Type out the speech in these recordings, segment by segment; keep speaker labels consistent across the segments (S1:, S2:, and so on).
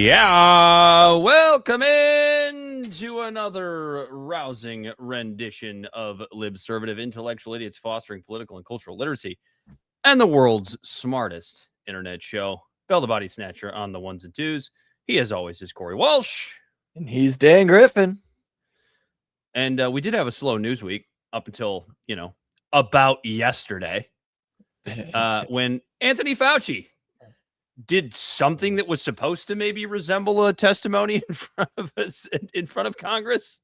S1: Yeah, welcome in to another rousing rendition of Libservative Intellectual Idiots Fostering Political and Cultural Literacy and the world's smartest internet show. Bell the Body Snatcher on the ones and twos. He, as always, is Corey Walsh.
S2: And he's Dan Griffin.
S1: And we did have a slow news week up until, about yesterday when Anthony Fauci did something that was supposed to maybe resemble a testimony in front of us, in front of Congress.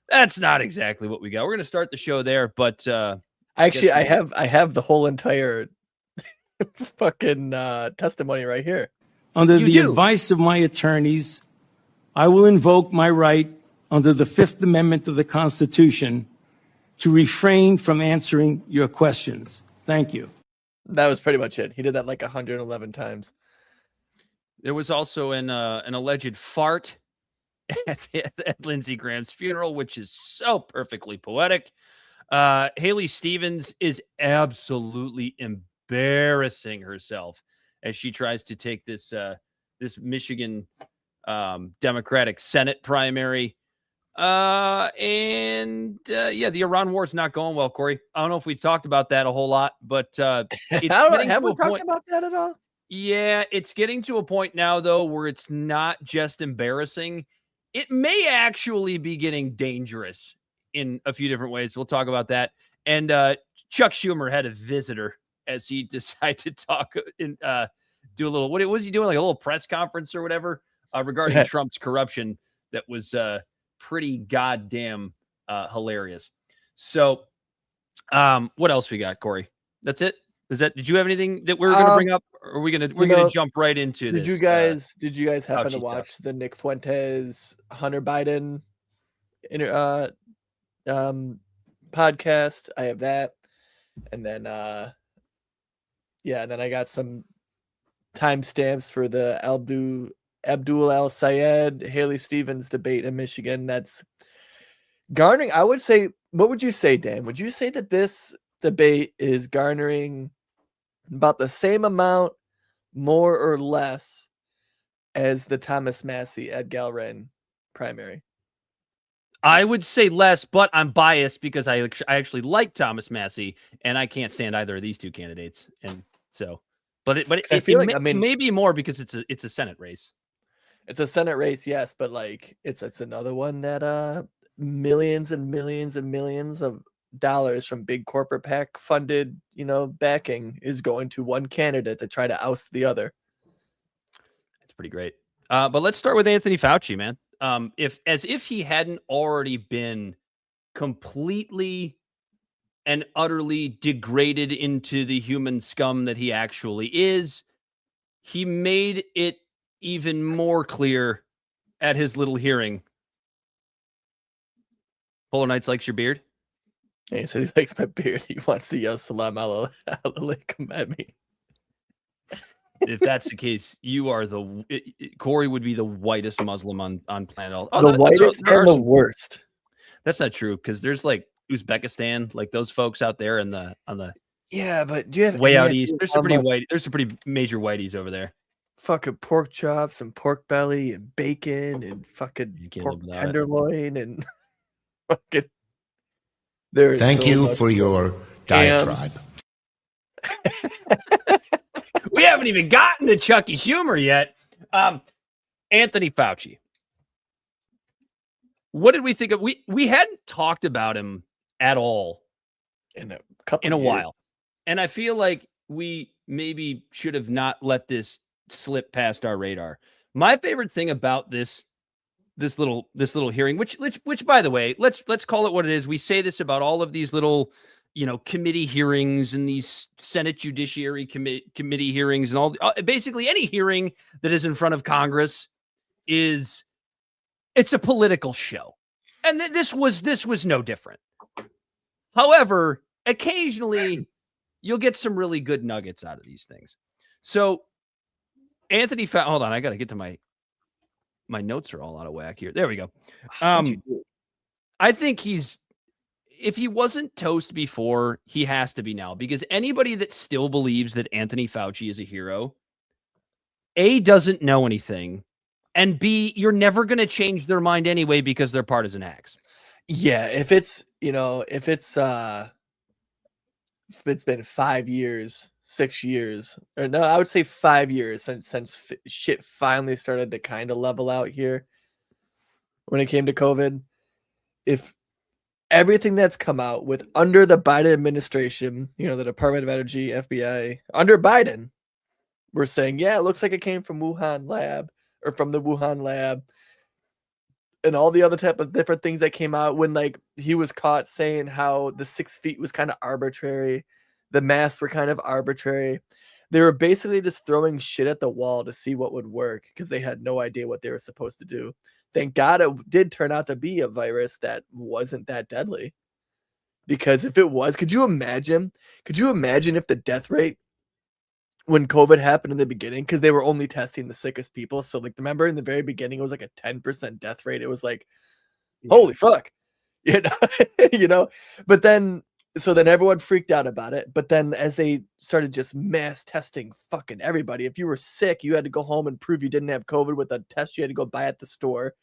S1: That's not exactly what we got. We're going to start the show there, but
S2: actually, I have the whole entire fucking testimony right here.
S3: Under the advice of my attorneys, I will invoke my right under the Fifth Amendment of the Constitution to refrain from answering your questions. Thank you.
S2: That was pretty much it. He did that like 111 times.
S1: There was also an alleged fart at Lindsey Graham's funeral, which is so perfectly poetic. Haley Stevens is absolutely embarrassing herself as she tries to take this Michigan Democratic Senate primary. The Iran war is not going well, Corey. I don't know if we've talked about that a whole lot, but
S2: have we talked about that at all?
S1: Yeah, it's getting to a point now, though, where it's not just embarrassing. It may actually be getting dangerous in a few different ways. We'll talk about that. And Chuck Schumer had a visitor as he decided to talk and do a little, what was he doing? Like a little press conference or whatever regarding Trump's corruption that was pretty goddamn hilarious. So what else we got, Corey? That's it. Did you have anything that we're going to bring up, or are we're going to jump right into this?
S2: Did you guys happen to watch the Nick Fuentes Hunter Biden podcast? I have that. And then and then I got some timestamps for the Abdul Al Sayed Haley Stevens debate in Michigan. That's garnering, I would say, what would you say, Dan? Would you say that this debate is garnering about the same amount, more or less, as the Thomas Massie Ed Galren primary?
S1: I would say less, but I'm biased because I actually like Thomas Massie, and I can't stand either of these two candidates. And so, it may be more because it's a Senate race.
S2: It's a Senate race, yes, but like it's another one that millions and millions and millions of dollars from big corporate PAC funded, backing is going to one candidate to try to oust the other.
S1: It's pretty great. But let's start with Anthony Fauci, man. If he hadn't already been completely and utterly degraded into the human scum that he actually is, he made it even more clear at his little hearing. Polar Knights likes your beard?
S2: Yeah, he says he likes my beard. He wants to yell salam alaikum at me.
S1: If that's the case, you are Corey would be the whitest Muslim on planet.
S2: The whitest and the worst.
S1: That's not true, because there's like Uzbekistan, like those folks out there on the
S2: but do you have
S1: way out east? There's some pretty white. There's some pretty major whiteys over there.
S2: Fucking pork chops and pork belly and bacon and fucking pork tenderloin and fucking.
S4: Thank you for your diatribe.
S1: We haven't even gotten to Chucky Schumer yet. Anthony Fauci. What did we think of? We hadn't talked about him at all
S2: in a
S1: while. And I feel like we maybe should have not let this slip past our radar. My favorite thing about this little hearing, which by the way, let's call it what it is. We say this about all of these little, committee hearings and these Senate Judiciary Committee hearings and all. Basically, any hearing that is in front of Congress it's a political show, and this was no different. However, occasionally you'll get some really good nuggets out of these things. So, Anthony, hold on, I got to get to my notes are all out of whack here. There we go. I think if he wasn't toast before, he has to be now, because anybody that still believes that Anthony Fauci is a hero A, doesn't know anything, and B, you're never going to change their mind anyway because they're partisan hacks.
S2: Yeah, if it's been 5 years, 6 years, or no, I would say 5 years since shit finally started to kind of level out here when it came to COVID. If everything that's come out with under the Biden administration, the Department of Energy, FBI, under Biden, we're saying, yeah, it looks like it came from Wuhan lab or from the Wuhan lab. And all the other type of different things that came out when like he was caught saying how the 6 feet was kind of arbitrary. The masks were kind of arbitrary. They were basically just throwing shit at the wall to see what would work because they had no idea what they were supposed to do. Thank God it did turn out to be a virus that wasn't that deadly. Because if it was, could you imagine if the death rate when COVID happened in the beginning, because they were only testing the sickest people. So like, remember in the very beginning, it was like a 10% death rate. It was like, holy fuck, but then everyone freaked out about it. But then as they started just mass testing fucking everybody, if you were sick, you had to go home and prove you didn't have COVID with a test you had to go buy at the store.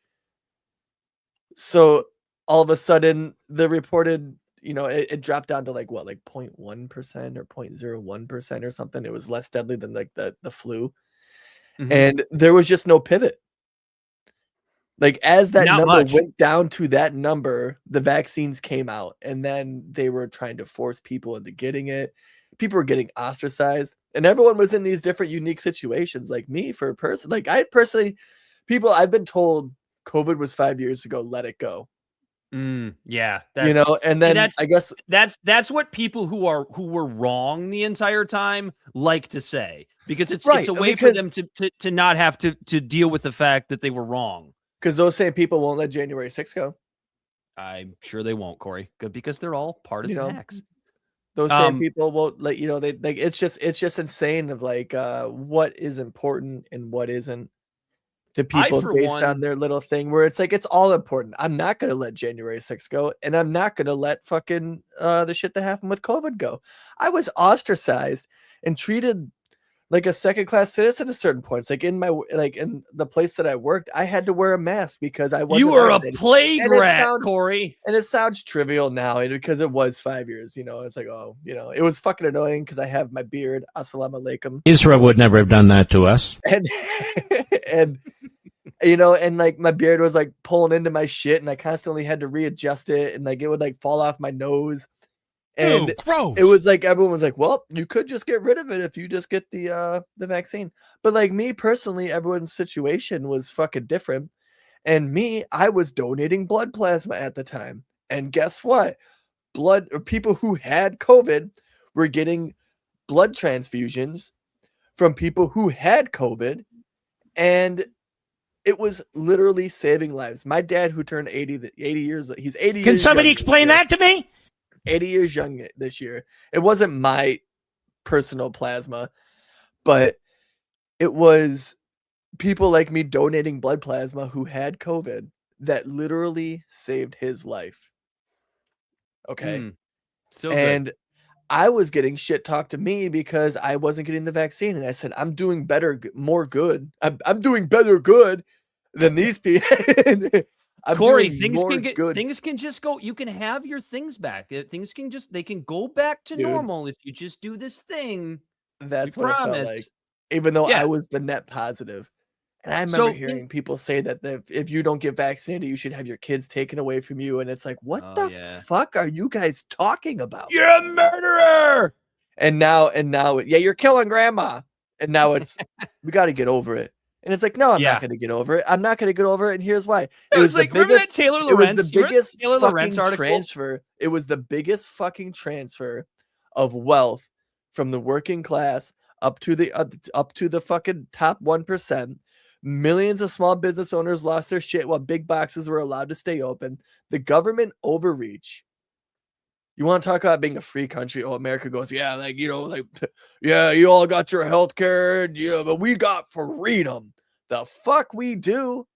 S2: So all of a sudden the reported, it dropped down to like 0.1% or 0.01% or something. It was less deadly than like the flu. Mm-hmm. And there was just no pivot. Like as that number went down to that number, the vaccines came out and then they were trying to force people into getting it. People were getting ostracized and everyone was in these different unique situations. Like me for a person, like I've been told COVID was 5 years ago, let it go.
S1: Yeah,
S2: and then I guess
S1: that's what people who were wrong the entire time like to say, because it's a way for them to not have to deal with the fact that they were wrong.
S2: Because those same people won't let January 6th go.
S1: I'm sure they won't, Corey, because they're all partisan hacks.
S2: Those same people won't let they like. It's just insane of like what is important and what isn't to people based on their little thing where it's like it's all important. I'm not gonna let January 6th go, and I'm not gonna let fucking the shit that happened with COVID go. I was ostracized and treated like a second-class citizen at certain points. Like in the place that I worked, I had to wear a mask because I wasn't.
S1: You were
S2: vaccinated.
S1: A plague rat, Corey.
S2: And it sounds trivial now because it was 5 years. It's like, it was fucking annoying because I have my beard. Assalamu alaikum.
S5: Israel would never have done that to us.
S2: And and like my beard was like pulling into my shit, and I constantly had to readjust it, and like it would like fall off my nose. And
S4: ew, gross.
S2: It was like everyone was like, well, you could just get rid of it if you just get the vaccine. But like me personally, everyone's situation was fucking different. And me, I was donating blood plasma at the time. And guess what? People who had COVID were getting blood transfusions from people who had COVID. And it was literally saving lives. My dad, who turned 80 years, he's 80 years.
S5: Can somebody explain that to me?
S2: 80 years young this year. It wasn't my personal plasma, but it was people like me donating blood plasma who had COVID that literally saved his life. Okay. And I was getting shit talked to me because I wasn't getting the vaccine. And I said, I'm doing better, more good. I'm doing better good than these people.
S1: Corey, things can just go. You can have your things back. Things can they can go back to normal if you just do this thing.
S2: That's what it felt like. Even though I was the net positive. And I remember hearing people say that if you don't get vaccinated, you should have your kids taken away from you. And it's like, what the fuck are you guys talking about?
S1: You're a murderer.
S2: And now, you're killing grandma. And now it's, we got to get over it. And it's like, no, I'm not going to get over it. I'm not going to get over it. And here's why.
S1: It was like, remember that Taylor Lorenz?
S2: It was the biggest fucking transfer. It was the biggest fucking transfer of wealth from the working class up to the fucking top 1%. Millions of small business owners lost their shit while big boxes were allowed to stay open. The government overreach. You want to talk about being a free country? Oh, America goes, yeah, like, you all got your health care, but we got freedom. The fuck we do.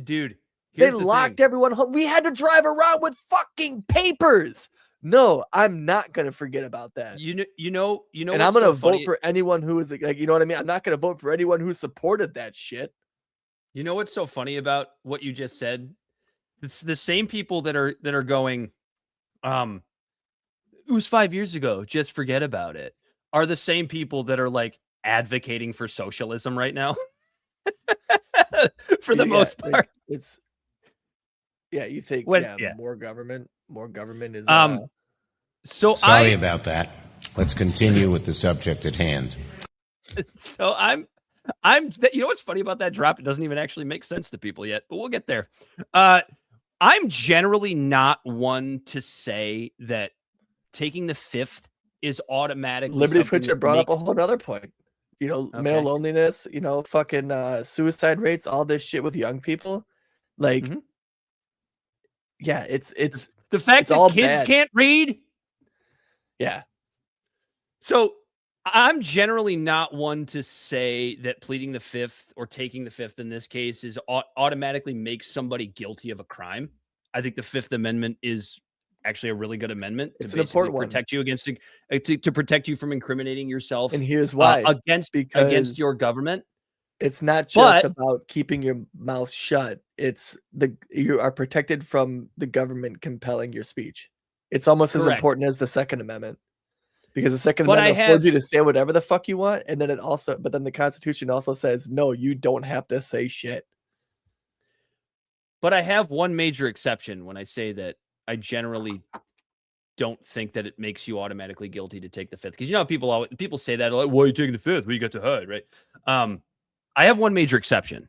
S1: Dude,
S2: they locked everyone home. We had to drive around with fucking papers. No, I'm not gonna forget about that.
S1: You know,
S2: And I'm gonna vote for anyone who is like, you know what I mean? I'm not gonna vote for anyone who supported that shit.
S1: You know what's so funny about what you just said? It's the same people that are going, it was 5 years ago, just forget about it, are the same people that are like advocating for socialism right now. For the most part.
S2: Like, it's you think more government is
S1: so
S4: sorry about that. Let's continue with the subject at hand.
S1: So I'm you know what's funny about that drop? It doesn't even actually make sense to people yet, but we'll get there. I'm generally not one to say that taking the fifth is automatically
S2: Liberty Twitcher brought up a whole other point. You know, male loneliness, you know, fucking suicide rates, all this shit with young people. Like, it's
S1: the fact that kids can't read.
S2: Yeah.
S1: So I'm generally not one to say that pleading the fifth or taking the fifth in this case is automatically makes somebody guilty of a crime. I think the Fifth Amendment is actually a really good amendment.
S2: It's an important one.
S1: Protect you against to protect you from incriminating yourself.
S2: And here's why:
S1: against your government.
S2: It's not just about keeping your mouth shut. It's you are protected from the government compelling your speech. It's almost as important as the Second Amendment, because the Second Amendment affords you to say whatever the fuck you want, and then but then the Constitution also says no, you don't have to say shit.
S1: But I have one major exception when I say that I generally don't think that it makes you automatically guilty to take the fifth. Because you know people say that, like, why are you taking the fifth? Well, you got to hide, right? I have one major exception.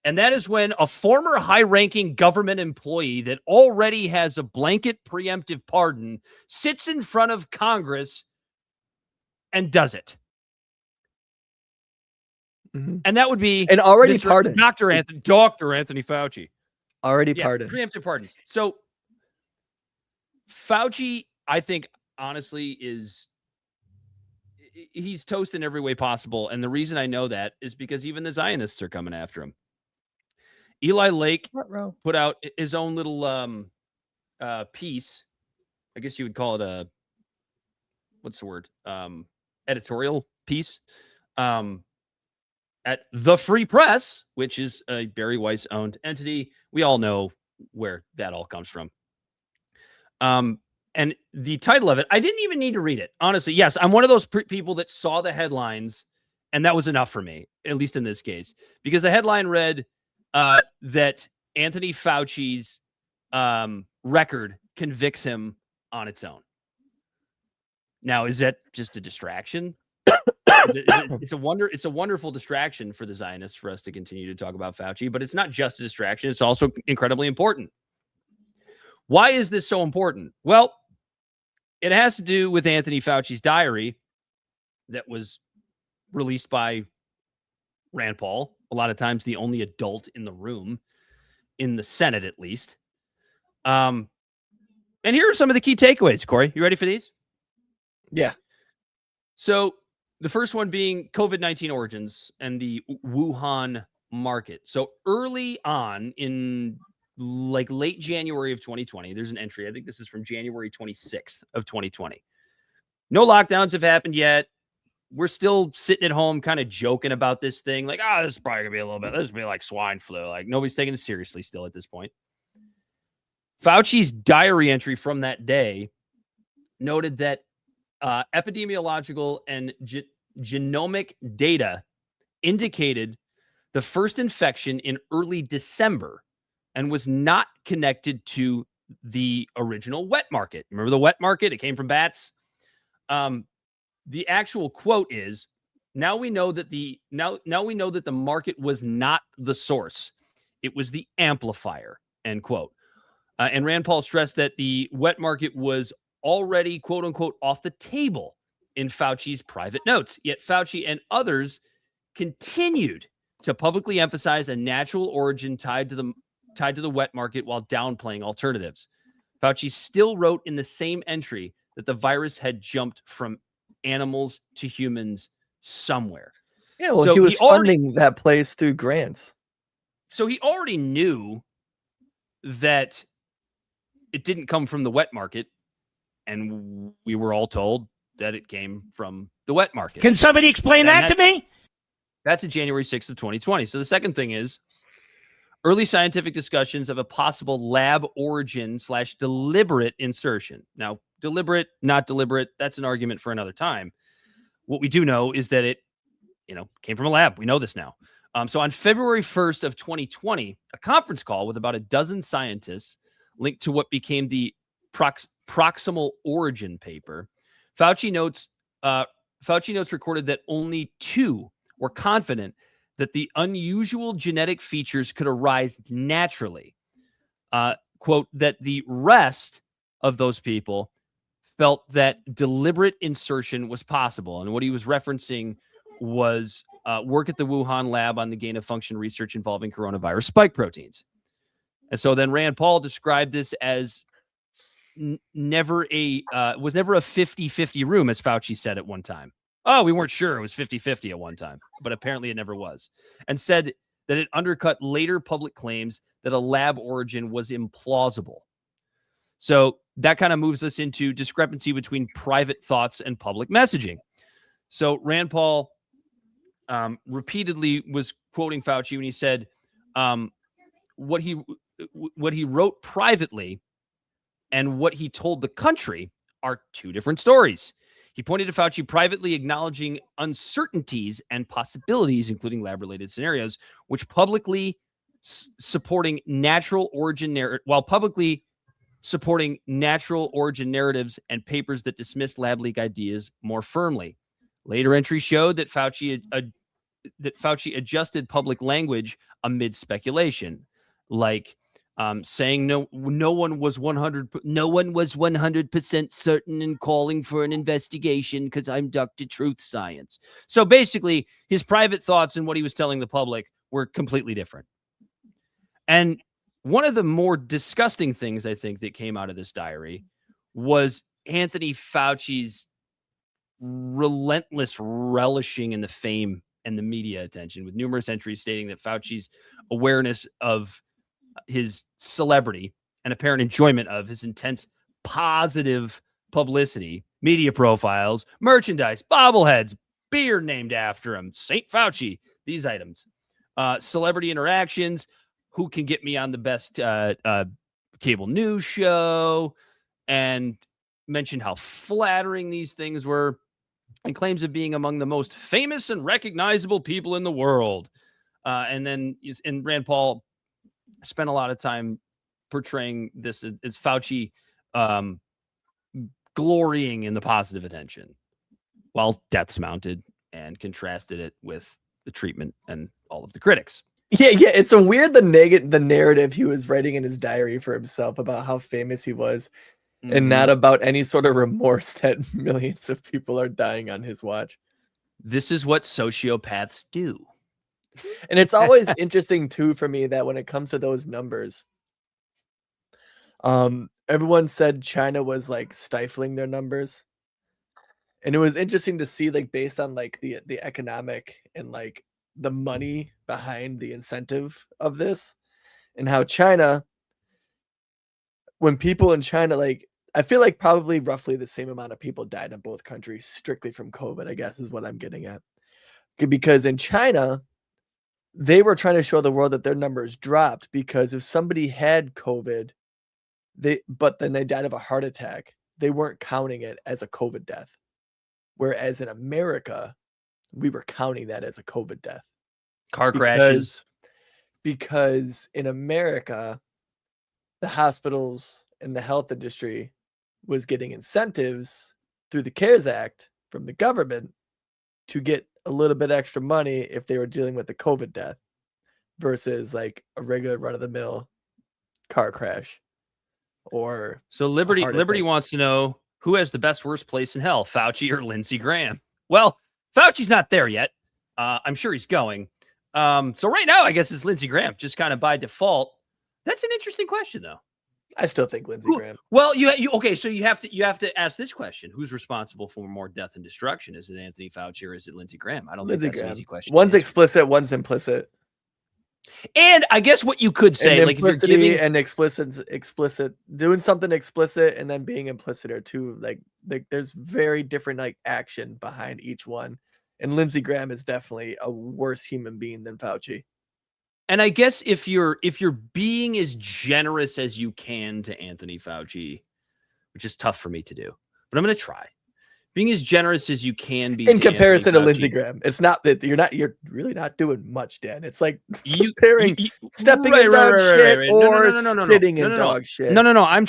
S1: And that is when a former high-ranking government employee that already has a blanket preemptive pardon sits in front of Congress and does it. And that would be
S2: already pardoned.
S1: Dr. Anthony Fauci.
S2: Already pardoned.
S1: Preemptive pardons. So Fauci, I think, honestly, he's toast in every way possible. And the reason I know that is because even the Zionists are coming after him. Eli Lake put out his own little piece. I guess you would call it editorial piece at The Free Press, which is a Barry Weiss-owned entity. We all know where that all comes from. And the title of it, I didn't even need to read it. Honestly, yes, I'm one of those people that saw the headlines, and that was enough for me, at least in this case, because the headline read that Anthony Fauci's record convicts him on its own. Now, is that just a distraction? It's a wonderful distraction for the Zionists for us to continue to talk about Fauci, but it's not just a distraction. It's also incredibly important. Why is this so important? Well, it has to do with Anthony Fauci's diary that was released by Rand Paul, a lot of times the only adult in the room, in the Senate at least. And here are some of the key takeaways, Corey. You ready for these?
S2: Yeah.
S1: So the first one being COVID-19 origins and the Wuhan market. So early on in like late January of 2020, there's an entry. I think this is from January 26th of 2020. No lockdowns have happened yet. We're still sitting at home kind of joking about this thing. Like, this is probably going to be a little bit. This is going to be like swine flu. Like, nobody's taking it seriously still at this point. Fauci's diary entry from that day noted that epidemiological and genomic data indicated the first infection in early December and was not connected to the original wet market. Remember the wet market? It came from bats. The actual quote is, now we know that the market was not the source. It was the amplifier, end quote. And Rand Paul stressed that the wet market was already, quote unquote, off the table in Fauci's private notes. Yet Fauci and others continued to publicly emphasize a natural origin tied to the wet market while downplaying alternatives. Fauci still wrote in the same entry that the virus had jumped from animals to humans somewhere.
S2: Yeah, well, so he was funding that place through grants.
S1: So he already knew that it didn't come from the wet market. And we were all told that it came from the wet market.
S5: Can somebody explain that to me?
S1: That's in January 6th of 2020. So the second thing is early scientific discussions of a possible lab origin / deliberate insertion. Now, deliberate, not deliberate, that's an argument for another time. What we do know is that it, came from a lab. We know this now. So on February 1st of 2020, a conference call with about a dozen scientists linked to what became the proximal origin paper, Fauci notes recorded that only 2 were confident that the unusual genetic features could arise naturally. Quote, that the rest of those people felt that deliberate insertion was possible. And what he was referencing was work at the Wuhan lab on the gain-of-function research involving coronavirus spike proteins. And so then Rand Paul described this as never a 50-50 room, as Fauci said at one time. Oh, we weren't sure it was 50-50 at one time, but apparently it never was. And said that it undercut later public claims that a lab origin was implausible. So that kind of moves us into discrepancy between private thoughts and public messaging. So Rand Paul repeatedly was quoting Fauci when he said what he wrote privately and what he told the country are 2 different stories. He pointed to Fauci privately acknowledging uncertainties and possibilities, including lab-related scenarios, which publicly supporting natural origin while publicly supporting natural origin narratives and papers that dismiss lab leak ideas more firmly. Later entries showed that Fauci adjusted public language amid speculation, like saying no one was 100% certain and calling for an investigation because I'm Dr. Truth Science. So basically, his private thoughts and what he was telling the public were completely different. And one of the more disgusting things I think that came out of this diary was Anthony Fauci's relentless relishing in the fame and the media attention, with numerous entries stating that Fauci's awareness of his celebrity and apparent enjoyment of his intense positive publicity, media profiles, merchandise, bobbleheads, beer named after him, St. Fauci, these items, celebrity interactions, who can get me on the best cable news show, and mentioned how flattering these things were, and claims of being among the most famous and recognizable people in the world. And Rand Paul spent a lot of time portraying this as Fauci glorying in the positive attention, while deaths mounted, and contrasted it with the treatment and all of the critics.
S2: Yeah, it's a weird the narrative he was writing in his diary for himself about how famous he was, and not about any sort of remorse that millions of people are dying on his watch.
S1: This is what sociopaths do.
S2: And it's always interesting too for me that when it comes to those numbers, everyone said China was like stifling their numbers. And it was interesting to see, like, based on like the economic and like the money behind the incentive of this, and how China, when people in China, like, I feel like probably roughly the same amount of people died in both countries strictly from COVID, I guess is what I'm getting at. Because in China, they were trying to show the world that their numbers dropped because if somebody had COVID, but then they died of a heart attack, they weren't counting it as a COVID death. Whereas in America, we were counting that as a COVID death.
S1: Car crashes.
S2: Because in America, the hospitals and the health industry was getting incentives through the CARES Act from the government to get a little bit extra money if they were dealing with the COVID death versus like a regular run-of-the-mill car crash. Or
S1: so Liberty wants to know who has the best worst place in hell, Fauci or Lindsey Graham. Well, Fauci's not there yet. I'm sure he's going. So right now, I guess it's Lindsey Graham, just kind of by default. That's an interesting question, though.
S2: I still think Lindsey Graham.
S1: Well, okay. So you have to ask this question: who's responsible for more death and destruction? Is it Anthony Fauci or is it Lindsey Graham? I don't think that's an easy question.
S2: One's explicit, one's implicit.
S1: And I guess what you could say,
S2: And
S1: like if you're
S2: implicity
S1: giving,
S2: and explicit, doing something explicit and then being implicit are two like there's very different like action behind each one. And Lindsey Graham is definitely a worse human being than Fauci.
S1: and I guess if you're being as generous as you can to Anthony Fauci, which is tough for me to do, but I'm going to try. Being as generous as you can be
S2: In comparison to
S1: Anthony
S2: Lindsey
S1: Fauci.
S2: Graham, it's not that you're really not doing much, Dan. It's like
S1: You
S2: comparing stepping in dog shit or sitting in dog shit.
S1: No. I'm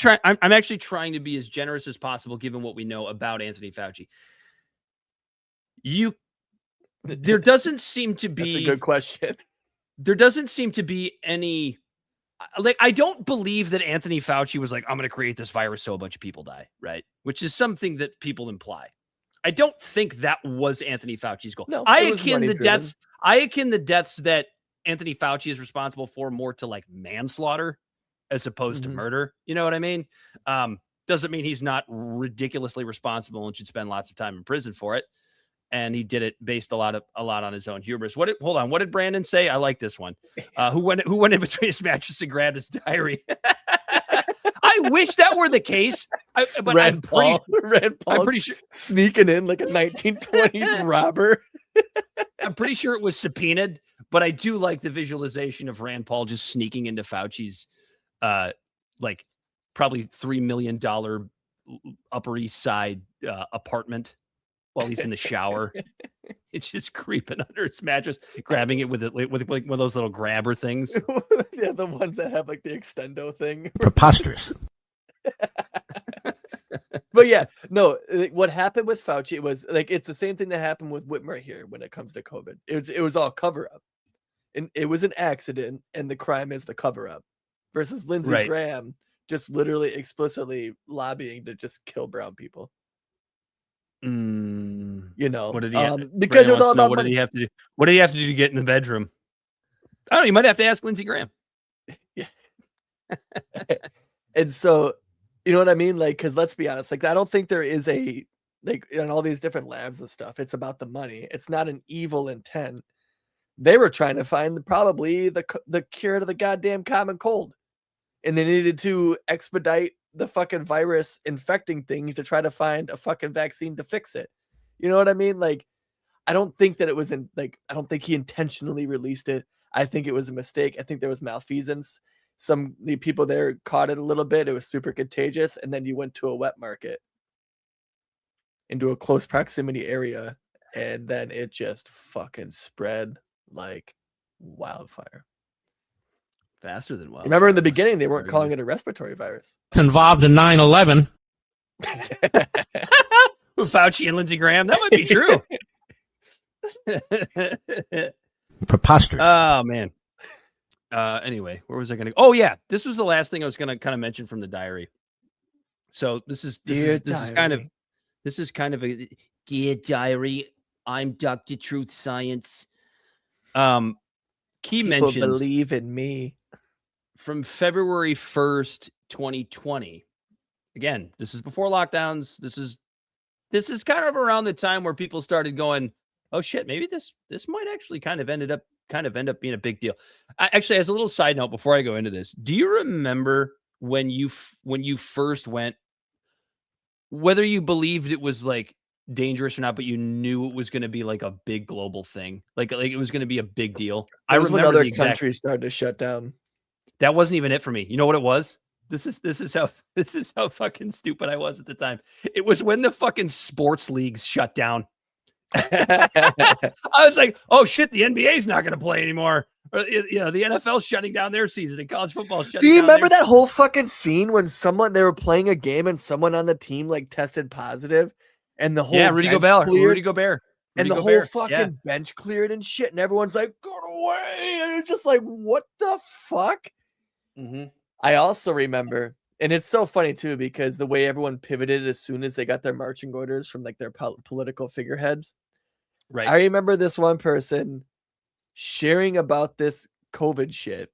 S1: actually trying to be as generous as possible, given what we know about Anthony Fauci. There doesn't seem to be.
S2: That's a good question.
S1: There doesn't seem to be any. Like, I don't believe that Anthony Fauci was like, I'm going to create this virus so a bunch of people die, right? Which is something that people imply. I don't think that was Anthony Fauci's goal.
S2: No,
S1: I
S2: it was
S1: akin the
S2: money-driven.
S1: deaths. I akin the deaths that Anthony Fauci is responsible for more to like manslaughter as opposed to murder. You know what I mean? Doesn't mean he's not ridiculously responsible and should spend lots of time in prison for it. And he did it based a lot on his own hubris. What did Brandon say? I like this one. Who went in between his mattress and grabbed his diary? I wish that were the case. But
S2: Rand Paul
S1: I'm pretty sure
S2: sneaking in like a 1920s robber.
S1: I'm pretty sure it was subpoenaed, but I do like the visualization of Rand Paul just sneaking into Fauci's like probably $3 million Upper East Side apartment while he's in the shower. It's just creeping under his mattress, grabbing it with like one of those little grabber things.
S2: Yeah, the ones that have like the extendo thing.
S5: Preposterous.
S2: But yeah, no, like, what happened with Fauci, it was like it's the same thing that happened with Whitmer here when it comes to COVID. It was all cover up. And it was an accident, and the crime is the cover up. Versus Lindsey Graham just literally explicitly lobbying to just kill brown people. You know,
S1: What did he
S2: because it was all about
S1: what
S2: money.
S1: did he have to do? What did he have to do to get in the bedroom? I don't know. You might have to ask Lindsey Graham.
S2: Yeah. And so, you know what I mean? Like, because let's be honest, like, I don't think there is a, like, in all these different labs and stuff, it's about the money. It's not an evil intent. They were trying to find probably the cure to the goddamn common cold. And they needed to expedite the fucking virus infecting things to try to find a fucking vaccine to fix it. You know what I mean? Like, I don't think that it was I don't think he intentionally released it. I think it was a mistake. I think there was malfeasance. The people there caught it a little bit. It was super contagious. And then you went to a wet market into a close proximity area. And then it just fucking spread like wildfire.
S1: Faster than wildfire.
S2: Remember in the beginning, they weren't calling it a respiratory virus.
S5: It's involved in 9/11.
S1: Fauci and Lindsey Graham. That might be true.
S5: Preposterous.
S1: Oh, man. Anyway, where was I going to go? Oh, yeah. This was the last thing I was going to kind of mention from the diary. So this is kind of a dear diary. I'm Dr. Truth Science. Key
S2: People
S1: mentions
S2: believe in me.
S1: from February 1st, 2020. Again, this is before lockdowns. This is kind of around the time where people started going, oh shit, maybe this might actually kind of end up being a big deal. Actually, as a little side note before I go into this, do you remember when you first went, whether you believed it was like dangerous or not, but you knew it was going to be like a big global thing, like it was going to be a big deal?
S2: That was when other
S1: countries
S2: countries started to shut down.
S1: That wasn't even it for me. You know what it was? This is how fucking stupid I was at the time. It was when the fucking sports leagues shut down. I was like, oh shit, the NBA's not going to play anymore. Or, you know, the NFL's shutting down their season and college football shutting down.
S2: Do you remember that whole fucking scene when they were playing a game and someone on the team like tested positive and the whole
S1: Rudy Gobert.
S2: And the whole fucking bench cleared and shit, and everyone's like, "Go away!" And it's just like, what the fuck?
S1: Mm-hmm.
S2: I also remember, and it's so funny too because the way everyone pivoted as soon as they got their marching orders from like their political figureheads.
S1: Right.
S2: I remember this one person sharing about this COVID shit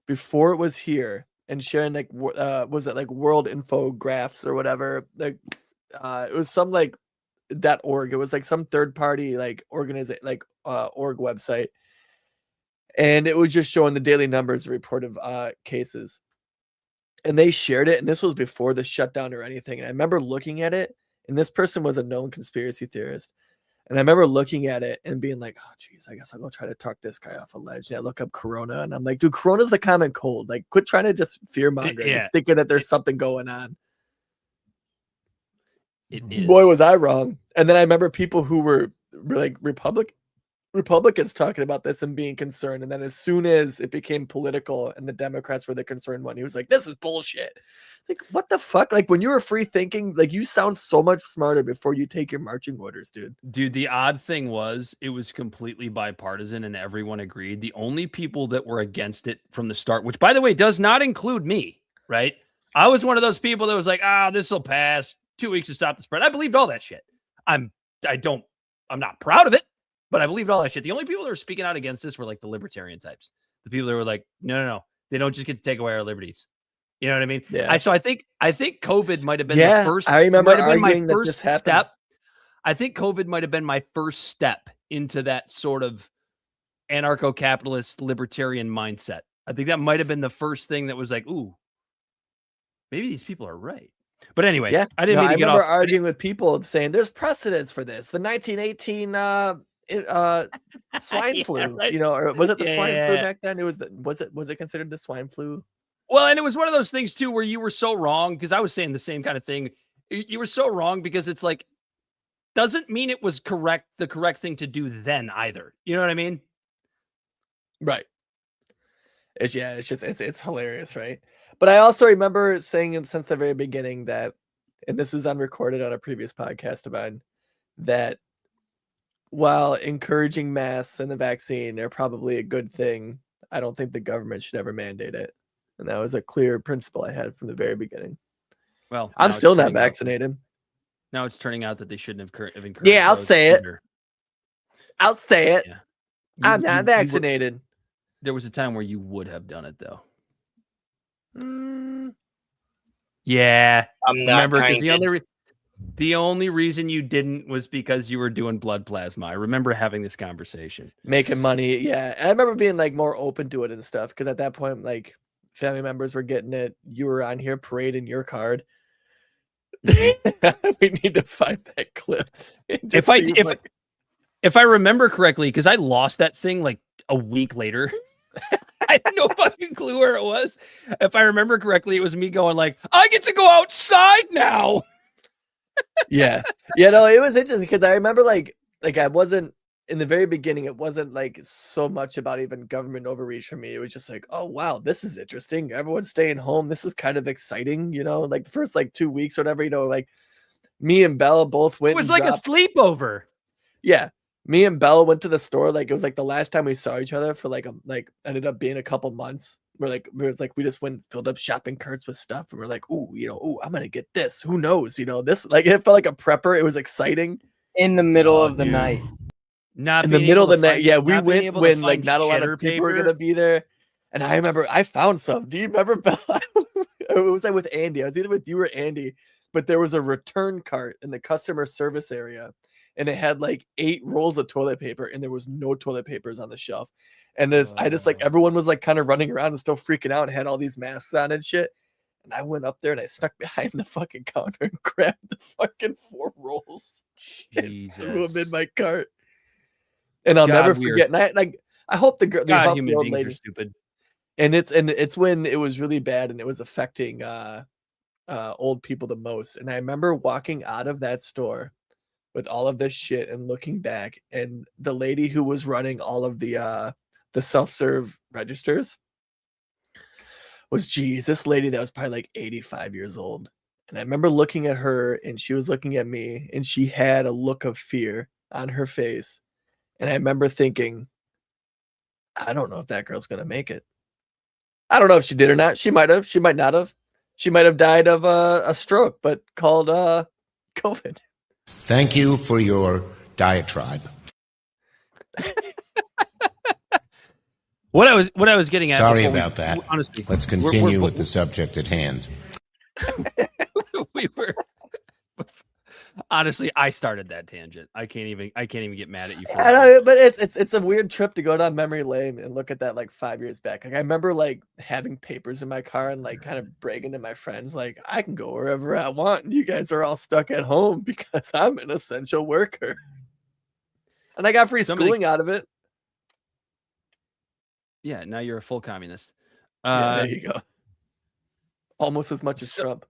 S2: before it was here and sharing like was it like world infographs or whatever, like it was some like .org. It was like some third party like organization like org website, And it was just showing the daily numbers, the report of cases. And they shared it, and this was before the shutdown or anything. And I remember looking at it, and this person was a known conspiracy theorist. And I remember looking at it and being like, oh, geez, I guess I'll go try to talk this guy off a ledge. And I look up Corona, and I'm like, dude, Corona's the common cold. Like, quit trying to just fear monger, just thinking that there's something going on.
S1: It is.
S2: Boy, was I wrong. And then I remember people who were like Republicans talking about this and being concerned. And then as soon as it became political and the Democrats were the concerned one, he was like, this is bullshit. Like, what the fuck? Like, when you were free thinking, like, you sound so much smarter before you take your marching orders, dude.
S1: Dude, the odd thing was it was completely bipartisan and everyone agreed. The only people that were against it from the start, which, by the way, does not include me, right? I was one of those people that was like, this will pass. 2 weeks to stop the spread. I believed all that shit. I'm not proud of it, but I believed all that shit. The only people that were speaking out against this were like the libertarian types. The people that were like, no. They don't just get to take away our liberties. You know what I mean?
S2: Yeah.
S1: So I think COVID might have been the first.
S2: I remember
S1: arguing
S2: that this happened.
S1: Step. I think COVID might have been my first step into that sort of anarcho-capitalist libertarian mindset. I think that might have been the first thing that was like, ooh, maybe these people are right. But anyway,
S2: yeah,
S1: I didn't mean to get
S2: remember
S1: off.
S2: arguing with people saying there's precedence for this. The 1918 swine flu,
S1: right.
S2: You know, or was it the swine flu back then? It was was it considered the swine flu?
S1: Well, and it was one of those things too where you were so wrong, because I was saying the same kind of thing. You were so wrong because it's like doesn't mean it was the correct thing to do then either. You know what I mean?
S2: Right. It's hilarious, right? But I also remember saying since the very beginning that, and this is unrecorded on a previous podcast of mine, that while encouraging masks and the vaccine are probably a good thing, I don't think the government should ever mandate it. And that was a clear principle I had from the very beginning.
S1: Well,
S2: I'm still not vaccinated.
S1: Now it's turning out that they shouldn't have encouraged.
S2: Yeah, I'll say it. I'll say it.
S1: Yeah.
S2: I'm not vaccinated.
S1: There was a time where you would have done it, though. Yeah,
S6: I'm not.
S1: Remember, because the only reason you didn't was because you were doing blood plasma. I remember having this conversation,
S2: making money. Yeah, I remember being like more open to it and stuff, because at that point, like, family members were getting it. You were on here parading your card. We need to find that clip.
S1: If I remember correctly, because I lost that thing like a week later. I had no fucking clue where it was. If I remember correctly, it was me going like, I get to go outside now.
S2: Yeah. No, it was interesting because I remember like I wasn't in the very beginning. It wasn't like so much about even government overreach for me. It was just like, oh, wow, this is interesting. Everyone's staying home. This is kind of exciting. You know, like the first like 2 weeks or whatever, you know, like me and Bella both went.
S1: It was like a sleepover.
S2: Yeah. Me and Bella went to the store. Like it was like the last time we saw each other for like ended up being a couple months. We just went filled up shopping carts with stuff, and we're like, I'm gonna get this. Who knows? You know, this, like, it felt like a prepper. It was exciting.
S6: In the middle of the night.
S2: Not in the middle of the night. Yeah, we went when like not a lot of people were gonna be there. And I remember I found some. Do you remember, Bella? It was like with Andy. I was either with you or Andy, but there was a return cart in the customer service area. And it had like 8 rolls of toilet paper, and there was no toilet papers on the shelf. And I just like, everyone was like kind of running around and still freaking out and had all these masks on and shit. And I went up there and I snuck behind the fucking counter and grabbed the fucking 4 rolls and threw them in my cart. And I'll never forget. And I hope the
S1: human
S2: old
S1: beings
S2: lady.
S1: Are stupid.
S2: And it's when it was really bad and it was affecting old people the most. And I remember walking out of that store with all of this shit and looking back, and the lady who was running all of the self-serve registers was, this lady that was probably like 85 years old. And I remember looking at her, and she was looking at me, and she had a look of fear on her face. And I remember thinking, I don't know if that girl's going to make it. I don't know if she did or not. She might have. She might not have. She might have died of a stroke, but called COVID.
S4: Thank you for your diatribe.
S1: What I was getting at.
S4: Sorry about that.
S1: Honestly,
S4: let's continue with the subject at hand.
S1: Honestly, I started that tangent. I can't even get mad at you for
S2: I
S1: that.
S2: know, but it's a weird trip to go down memory lane and look at that like 5 years back. Like I remember like having papers in my car and like kind of bragging to my friends, like I can go wherever I want, and you guys are all stuck at home because I'm an essential worker. And I got free schooling out of it.
S1: Yeah, now you're a full communist.
S2: Yeah, there you go. Almost as much as Trump.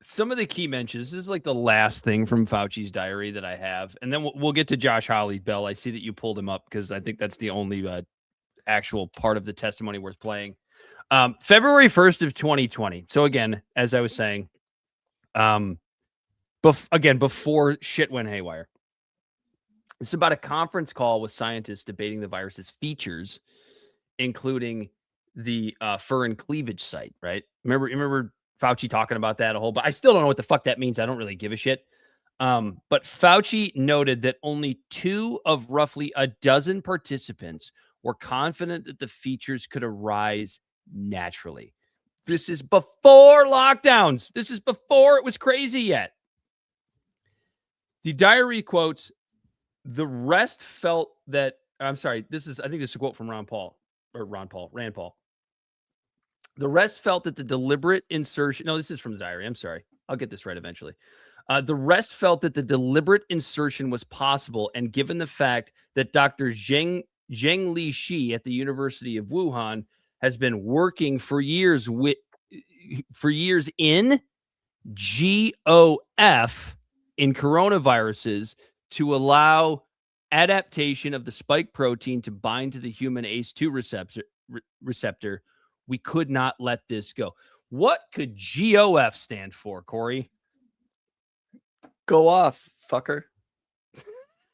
S1: Some of the key mentions, this is like the last thing from Fauci's diary that I have. And then we'll get to Josh Hawley. Bell, I see that you pulled him up because I think that's the only actual part of the testimony worth playing. February 1st of 2020. So again, as I was saying, before shit went haywire. It's about a conference call with scientists debating the virus's features, including the fur and cleavage site, right? Remember Fauci talking about that a whole, but I still don't know what the fuck that means. I don't really give a shit. But Fauci noted that only 2 of roughly a dozen participants were confident that the features could arise naturally. This is before lockdowns. This is before it was crazy yet. The diary quotes, the rest felt that, I'm sorry, I think this is a quote from Rand Paul. The rest felt that the deliberate insertion, no, this is from the diary. I'm sorry. I'll get this right eventually. The rest felt that the deliberate insertion was possible. And given the fact that Dr. Zhengli Shi at the University of Wuhan has been working for years in GOF in coronaviruses to allow adaptation of the spike protein to bind to the human ACE2 receptor, we could not let this go. What could GOF stand for, Corey?
S2: Go off, fucker.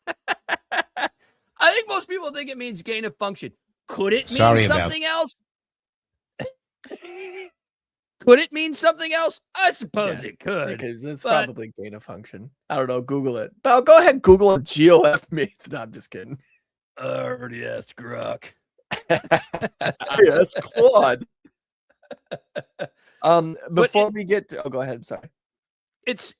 S1: I think most people think it means gain of function. Could it mean something else? Could it mean something else? I suppose it could.
S2: Because it's probably gain of function. I don't know. Google it. But go ahead, Google what GOF means. No, I'm just kidding.
S1: I already asked Grok.
S2: Yes, Claude. Before we get to, go ahead. I'm sorry.
S1: It's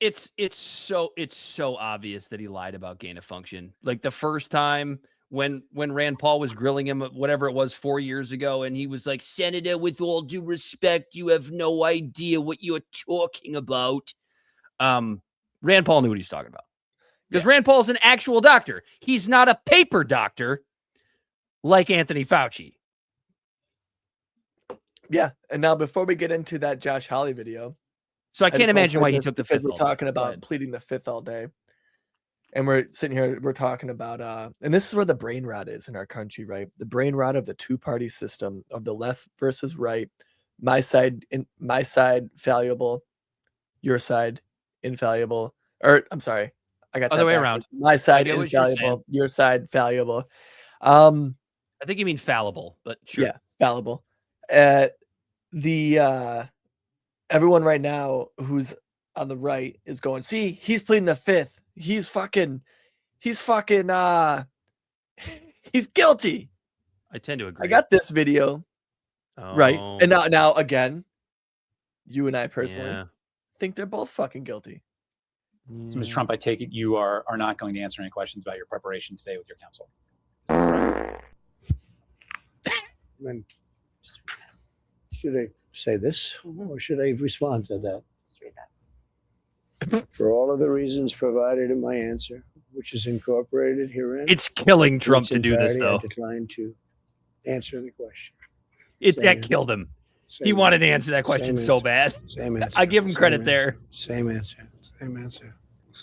S1: so obvious that he lied about gain of function. Like the first time when Rand Paul was grilling him, whatever it was 4 years ago, and he was like, Senator, with all due respect, you have no idea what you're talking about. Rand Paul knew what he's talking about. Because Rand Paul is an actual doctor. He's not a paper doctor like Anthony Fauci.
S2: Yeah. And now before we get into that Josh Hawley video.
S1: So I can't imagine why he took the fifth.
S2: We're talking about pleading the fifth all day. And we're sitting here, we're talking about, and this is where the brain rot is in our country, right? The brain rot of the two-party system of the left versus right. My side valuable, your side infallible. Or I'm sorry, I got
S1: other way around.
S2: My side infallible, your side valuable.
S1: I think you mean fallible, but sure.
S2: Yeah, fallible. Everyone right now who's on the right is going, see, he's pleading the fifth. He's guilty.
S1: I tend to agree.
S2: I got this video. Right. And now again, you and I personally think they're both fucking guilty.
S7: So, Mr. Trump, I take it you are not going to answer any questions about your preparation today with your counsel.
S8: Then should I say this or should I respond to that? For all of the reasons provided in my answer, which is incorporated herein.
S1: It's killing Trump to do this, though.
S8: I decline to answer the question.
S1: That killed him. He wanted to answer that question so bad.
S8: Same answer.
S1: I give him credit there.
S8: Same answer. Same answer.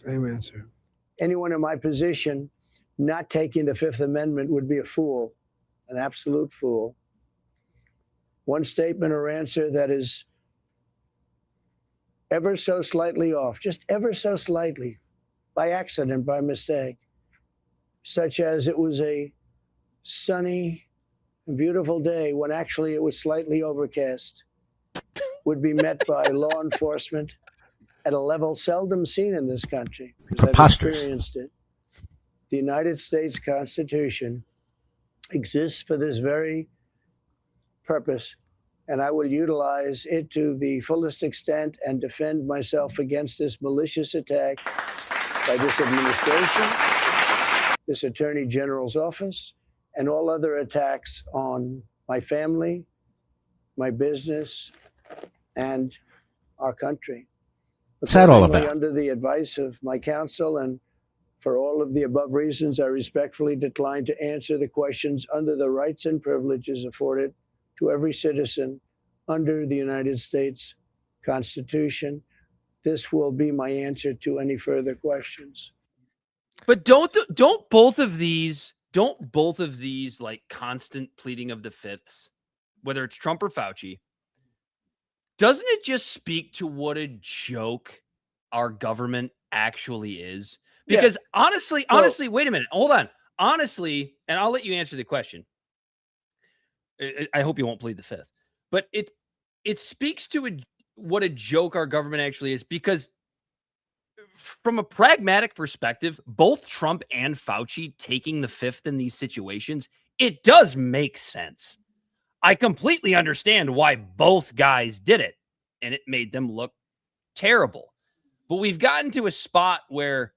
S8: Same answer. Anyone in my position not taking the Fifth Amendment would be a fool, an absolute fool. One statement or answer that is ever so slightly off, just ever so slightly, by accident, by mistake, such as it was a sunny and beautiful day when actually it was slightly overcast, would be met by law enforcement at a level seldom seen in this country. I've experienced it. The United States Constitution exists for this very purpose, and I will utilize it to the fullest extent and defend myself against this malicious attack. by this administration, this Attorney General's office, and all other attacks on my family, my business, and our country.
S5: What's that all
S8: Accordingly,
S5: about?
S8: under the advice of my counsel and for all of the above reasons, I respectfully decline to answer the questions under the rights and privileges afforded to every citizen under the United States Constitution. This will be my answer to any further questions.
S1: But don't both of these like constant pleading of the fifths, whether it's Trump or Fauci, doesn't it just speak to what a joke our government actually is? Because honestly, wait a minute, hold on. Honestly, and I'll let you answer the question. I hope you won't plead the fifth, but it speaks to what a joke our government actually is, because from a pragmatic perspective, both Trump and Fauci taking the fifth in these situations, it does make sense. I completely understand why both guys did it, and it made them look terrible. But we've gotten to a spot where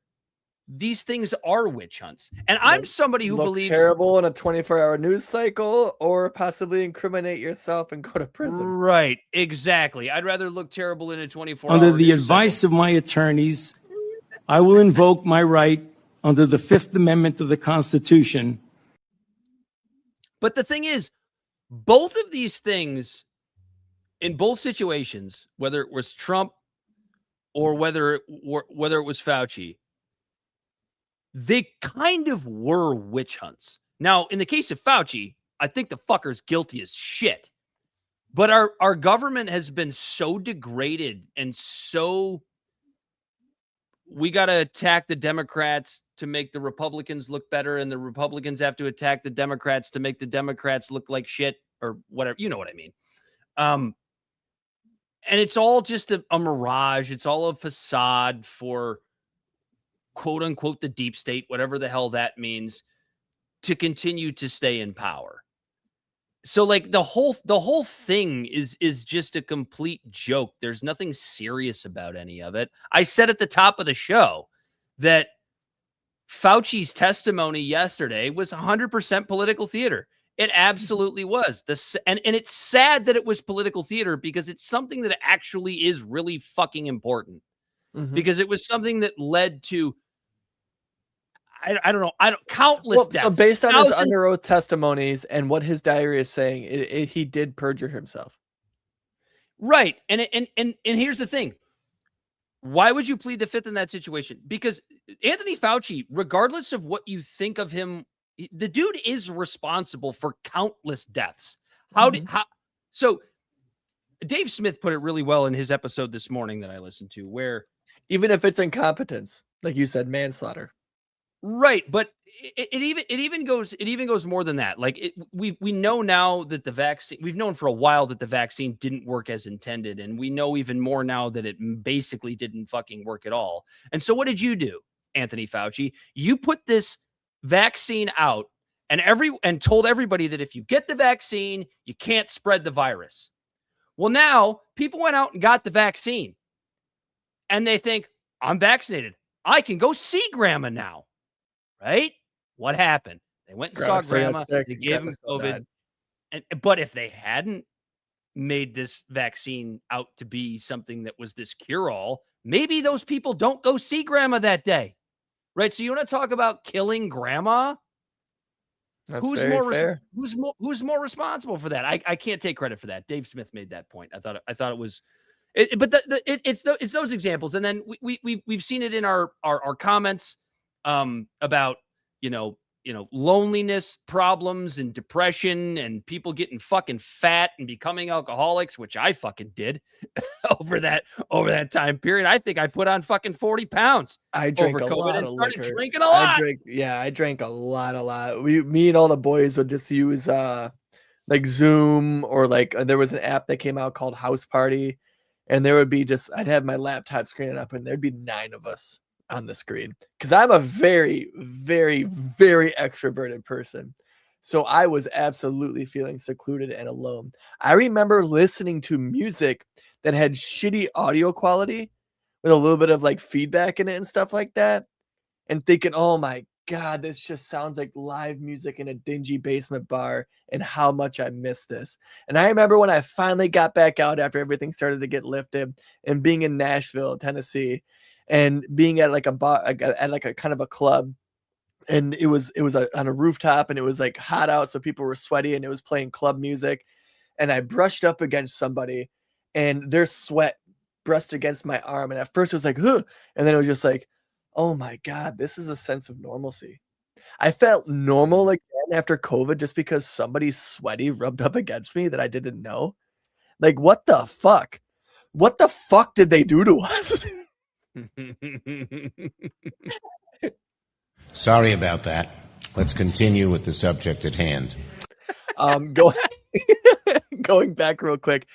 S1: these things are witch hunts. And I'm somebody who believes
S2: terrible in a 24-hour news cycle, or possibly incriminate yourself and go to prison.
S1: Right, exactly. I'd rather look terrible in a 24-hour
S3: Under the
S1: news
S3: advice
S1: cycle.
S3: of my attorneys, I will invoke my right under the Fifth Amendment of the Constitution.
S1: But the thing is, both of these things, in both situations, whether it was Trump or whether it was Fauci, they kind of were witch hunts. Now, in the case of Fauci, I think the fucker's guilty as shit. But our government has been so degraded and so, we got to attack the Democrats to make the Republicans look better, and the Republicans have to attack the Democrats to make the Democrats look like shit, or whatever. You know what I mean? And it's all just a mirage. It's all a facade for, quote unquote, the deep state, whatever the hell that means, to continue to stay in power. So like the whole thing is just a complete joke. There's nothing serious about any of it. I said at the top of the show that Fauci's testimony yesterday was 100% political theater. It absolutely was. And it's sad that it was political theater, because it's something that actually is really fucking important.
S2: Mm-hmm.
S1: Because it was something that led to, I don't know, countless deaths.
S2: So based on his under oath testimonies and what his diary is saying, he did perjure himself.
S1: Right. And here's the thing. Why would you plead the fifth in that situation? Because Anthony Fauci, regardless of what you think of him, the dude is responsible for countless deaths. So Dave Smith put it really well in his episode this morning that I listened to, where
S2: even if it's incompetence, like you said, manslaughter.
S1: Right, but it even goes more than that. Like we know now that the vaccine, we've known for a while that the vaccine didn't work as intended, and we know even more now that it basically didn't fucking work at all. And so what did you do, Anthony Fauci? You put this vaccine out and told everybody that if you get the vaccine, you can't spread the virus. Well, now people went out and got the vaccine, and they think, I'm vaccinated, I can go see grandma now. Right? What happened? They went and saw grandma. They gave him COVID. But if they hadn't made this vaccine out to be something that was this cure-all, maybe those people don't go see grandma that day. Right? So you want to talk about killing grandma? Who's more responsible for that? I can't take credit for that. Dave Smith made that point. I thought it was, it's those examples, and then we've seen it in our comments about loneliness problems and depression and people getting fucking fat and becoming alcoholics, which I fucking did over that time period. I think I put on fucking 40 pounds.
S2: I drank
S1: over
S2: a
S1: COVID
S2: lot
S1: and
S2: of
S1: started
S2: liquor.
S1: drinking a lot.
S2: I drank a lot. Me and all the boys would just use like Zoom, or like there was an app that came out called House Party, and there would be I'd have my laptop screen up, and there'd be 9 of us on the screen, because I'm a very, very, very extroverted person. So I was absolutely feeling secluded and alone. I remember listening to music that had shitty audio quality with a little bit of like feedback in it and stuff like that. and thinking, oh my God, this just sounds like live music in a dingy basement bar, and how much I miss this. And I remember when I finally got back out after everything started to get lifted, and being in Nashville, Tennessee, and being at like a bar, at like a kind of a club, and it was on a rooftop, and it was like hot out, so people were sweaty, and it was playing club music, and I brushed up against somebody, and their sweat brushed against my arm, and at first it was like, huh, and then it was just like, oh my God, this is a sense of normalcy. I felt normal again after COVID just because somebody sweaty rubbed up against me that I didn't know. Like, what the fuck? What the fuck did they do to us?
S4: Sorry about that. Let's continue with the subject at hand.
S2: Going back real quick.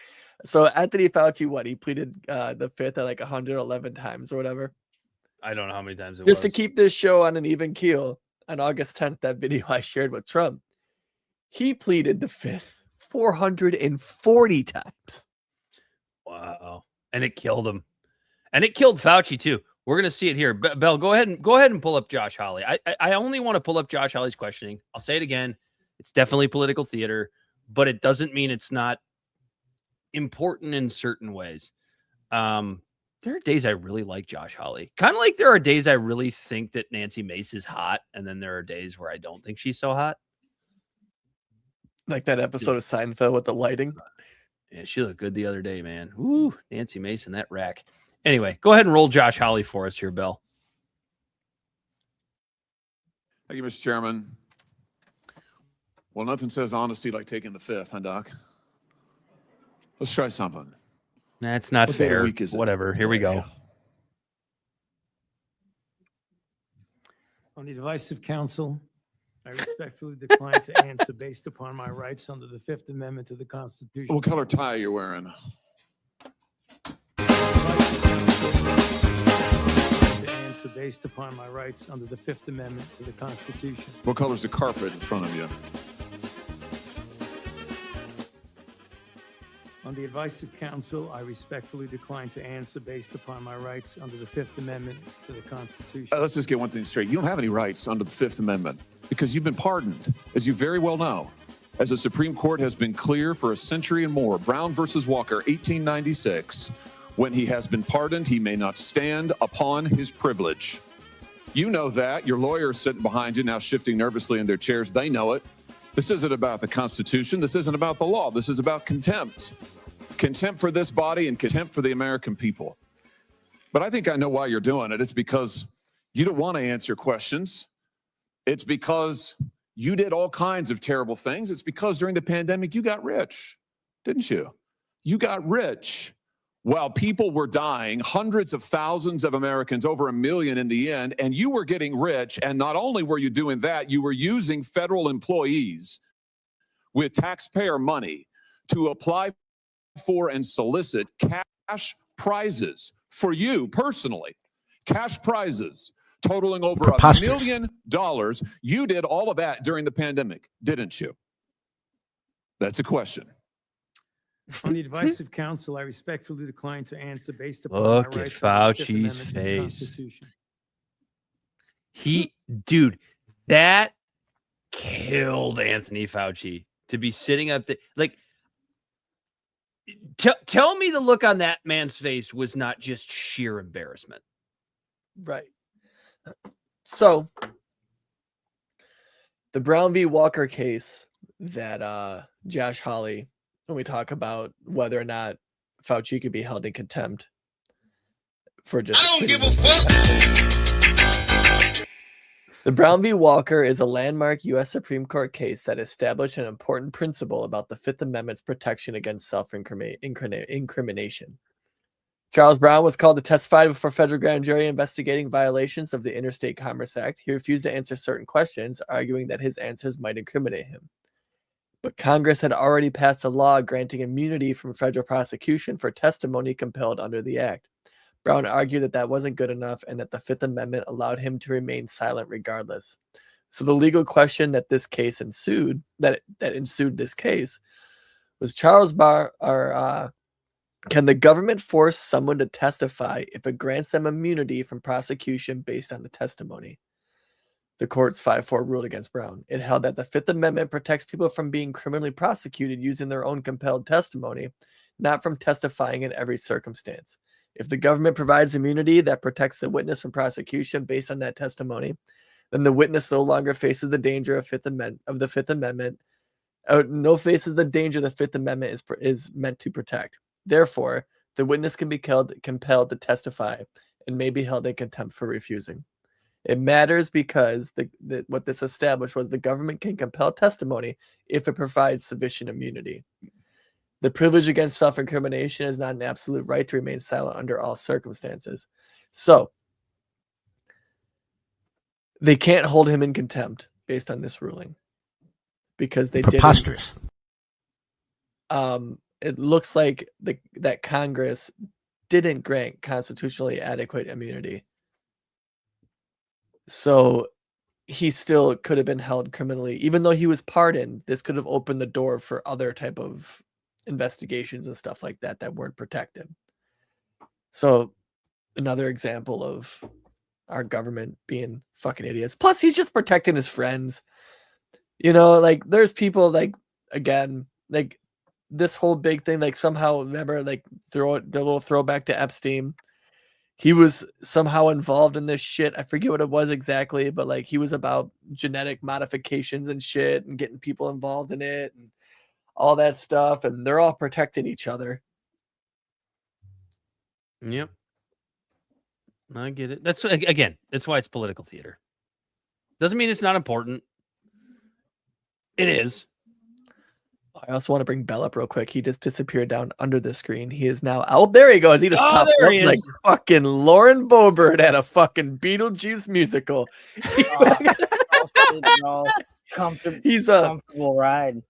S2: So Anthony Fauci, he pleaded the fifth at like 111 times or whatever.
S1: I don't know how many times it
S2: Just
S1: was.
S2: to keep this show on an even keel, on August 10th, that video I shared with Trump, he pleaded the fifth 440 times.
S1: Wow. And it killed him. And it killed Fauci too. We're going to see it here. Bell, go ahead and pull up Josh Hawley. I only want to pull up Josh Hawley's questioning. I'll say it again. It's definitely political theater, but it doesn't mean it's not important in certain ways. There are days I really like Josh Hawley. Kind of like there are days I really think that Nancy Mace is hot, and then there are days where I don't think she's so hot.
S2: Like that episode of Seinfeld with the lighting.
S1: Yeah, she looked good the other day, man. Ooh, Nancy Mace in that rack. Anyway, go ahead and roll Josh Hawley for us here, Bill.
S9: Thank you, Mr. Chairman. Well, nothing says honesty like taking the fifth, huh, Doc? Let's try something.
S1: That's not
S9: What day of the
S1: fair.
S9: week is it?
S1: Whatever. Here we go.
S3: On the advice of counsel, I respectfully decline to answer based upon my rights under the Fifth Amendment to the Constitution.
S9: What color tie are you wearing?
S3: To answer based upon my rights under the Fifth Amendment to the Constitution.
S9: What color's the carpet in front of you?
S3: On the advice of counsel, I respectfully decline to answer based upon my rights under the Fifth Amendment to the Constitution.
S9: Let's just get one thing straight. You don't have any rights under the Fifth Amendment because you've been pardoned, as you very well know. As the Supreme Court has been clear for a century and more, Brown versus Walker, 1896, when he has been pardoned, he may not stand upon his privilege. You know that. Your lawyers sitting behind you now shifting nervously in their chairs. They know it. This isn't about the Constitution. This isn't about the law. This is about contempt. Contempt for this body and contempt for the American people. But I think I know why you're doing it. It's because you don't want to answer questions. It's because you did all kinds of terrible things. It's because during the pandemic, you got rich, didn't you? You got rich while people were dying, hundreds of thousands of Americans, over 1 million in the end, and you were getting rich. And not only were you doing that, you were using federal employees with taxpayer money to apply for and solicit cash prizes for you personally, cash prizes totaling over $1 million. You did all of that during the pandemic, didn't you? That's a question.
S3: On the advice of counsel, I respectfully decline to answer based upon
S1: Look
S3: my
S1: at
S3: rights under the Fifth
S1: Fauci's
S3: Amendment to the
S1: face.
S3: Constitution.
S1: Dude, that killed Anthony Fauci to be sitting up there. Like, tell me the look on that man's face was not just sheer embarrassment.
S2: Right. So the Brown v. Walker case that Josh Hawley, when we talk about whether or not Fauci could be held in contempt for just I don't give a fuck. The Brown v. Walker is a landmark U.S. Supreme Court case that established an important principle about the Fifth Amendment's protection against self-incrimination. Charles Brown was called to testify before a federal grand jury investigating violations of the Interstate Commerce Act. He refused to answer certain questions, arguing that his answers might incriminate him. But Congress had already passed a law granting immunity from federal prosecution for testimony compelled under the act. Brown argued that that wasn't good enough and that the Fifth Amendment allowed him to remain silent regardless. So the legal question that this case ensued, that ensued this case, was Charles Can the government force someone to testify if it grants them immunity from prosecution based on the testimony? The court's 5-4 ruled against Brown. It held that the Fifth Amendment protects people from being criminally prosecuted using their own compelled testimony, not from testifying in every circumstance. If the government provides immunity that protects the witness from prosecution based on that testimony, then the witness no longer faces the danger of the Fifth Amendment. No faces the danger the Fifth Amendment is meant to protect. Therefore, the witness can be compelled to testify and may be held in contempt for refusing. It matters because what this established was the government can compel testimony if it provides sufficient immunity. The privilege against self-incrimination is not an absolute right to remain silent under all circumstances. So, they can't hold him in contempt based on this ruling because they
S5: Preposterous.
S2: It looks like that Congress didn't grant constitutionally adequate immunity. So he still could have been held criminally, even though he was pardoned. This could have opened the door for other type of investigations and stuff like that weren't protected. So another example of our government being fucking idiots. Plus, he's just protecting his friends. You know, like there's people like, again, like this whole big thing, like somehow remember, like the little throwback to Epstein. He was somehow involved in this shit. I forget what it was exactly, but like he was about genetic modifications and shit and getting people involved in it and all that stuff. And they're all protecting each other.
S1: Yep. I get it. That's why it's political theater. Doesn't mean it's not important. It is.
S2: I also want to bring Bell up real quick. He just disappeared down under the screen. He is now out. There he goes. He just popped up like fucking Lauren Boebert at a fucking Beetlejuice musical. He's a
S6: comfortable ride.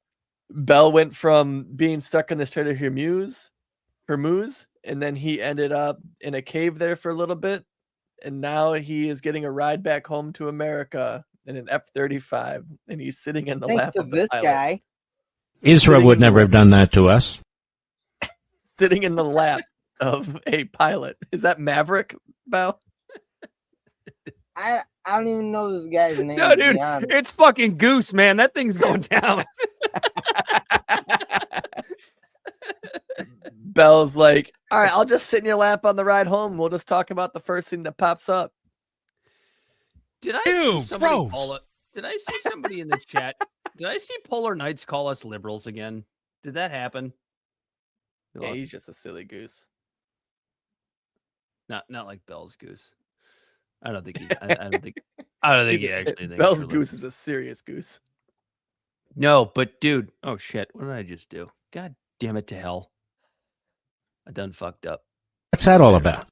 S2: Bell went from being stuck in the Strait of Hormuz, and then he ended up in a cave there for a little bit, and now he is getting a ride back home to America in an F-35, and he's sitting in the lap of the
S6: this
S2: pilot.
S6: guy.
S5: Israel would never have done that to us.
S2: Sitting in the lap of a pilot. Is that Maverick, Bell?
S6: I don't even know this guy's name.
S1: No, dude, it's fucking Goose, man. That thing's going down.
S2: Bell's like, all right, I'll just sit in your lap on the ride home. We'll just talk about the first thing that pops up.
S1: Did I see somebody Did I see somebody in the chat? Did I see Polar Knights call us liberals again? Did that happen?
S2: Yeah, he's just a silly goose.
S1: Not like Bell's goose. I don't think he. I don't think he actually thinks
S2: Bell's goose is a serious goose.
S1: No, but dude, oh shit, what did I just do? God damn it to hell! I done fucked up.
S5: What's that all about?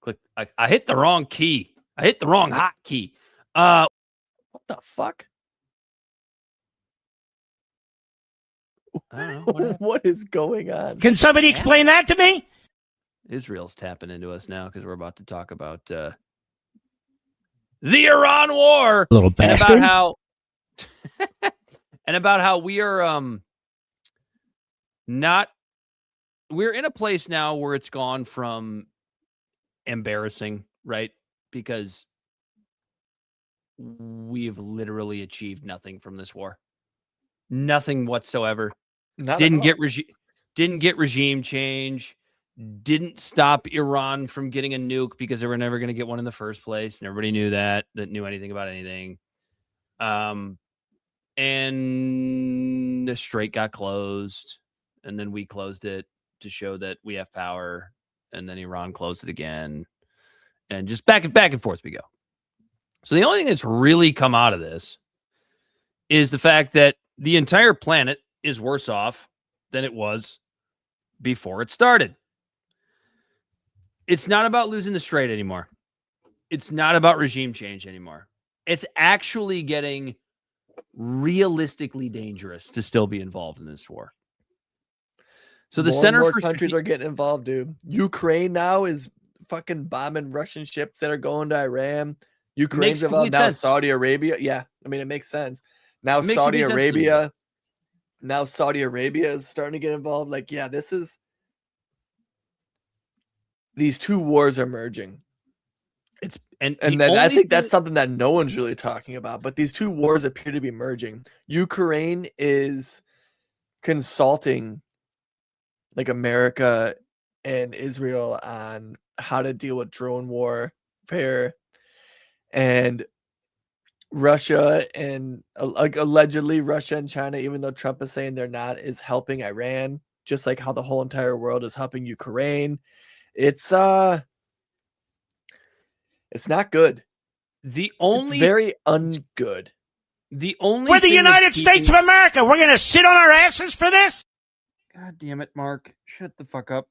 S1: Click. I hit the wrong key. I hit the wrong hotkey.
S2: What the fuck?
S1: I don't know.
S2: What is going on?
S5: Can somebody explain that to me?
S1: Israel's tapping into us now because we're about to talk about the Iran war.
S5: Little bastard.
S1: And about how we are we're in a place now where it's gone from embarrassing, right? Because we've literally achieved nothing from this war. Nothing whatsoever. Didn't get regime change. Didn't stop Iran from getting a nuke because they were never going to get one in the first place. And everybody knew that knew anything about anything. And the strait got closed, and then we closed it to show that we have power, and then Iran closed it again, and just back and forth we go. So the only thing that's really come out of this is the fact that the entire planet is worse off than it was before it started. It's not about losing the strait anymore. It's not about regime change anymore. It's actually getting realistically dangerous to still be involved in this war. So the Center for
S2: countries are getting involved, dude. Ukraine now is fucking bombing Russian ships that are going to Iran. Ukraine's involved now.
S1: Sense.
S2: Saudi Arabia. Yeah, I mean, it makes sense. Now
S1: Makes
S2: Saudi Arabia. Now Saudi Arabia is starting to get involved. Like, yeah, this is these two wars are merging.
S1: It's
S2: And
S1: the
S2: then I
S1: only
S2: think that's
S1: thing-
S2: something that no one's really talking about. But these two wars appear to be merging. Ukraine is consulting like America and Israel on how to deal with drone warfare, and Russia and like allegedly Russia and China, even though Trump is saying they're not, is helping Iran, just like how the whole entire world is helping Ukraine. It's not good.
S1: the
S2: It's
S1: only
S2: very ungood.
S1: the only
S5: We're the
S1: thing that's
S5: United States
S1: keeping-
S5: of America. We're going to sit on our asses for this?
S1: God damn it, Mark. Shut the fuck up.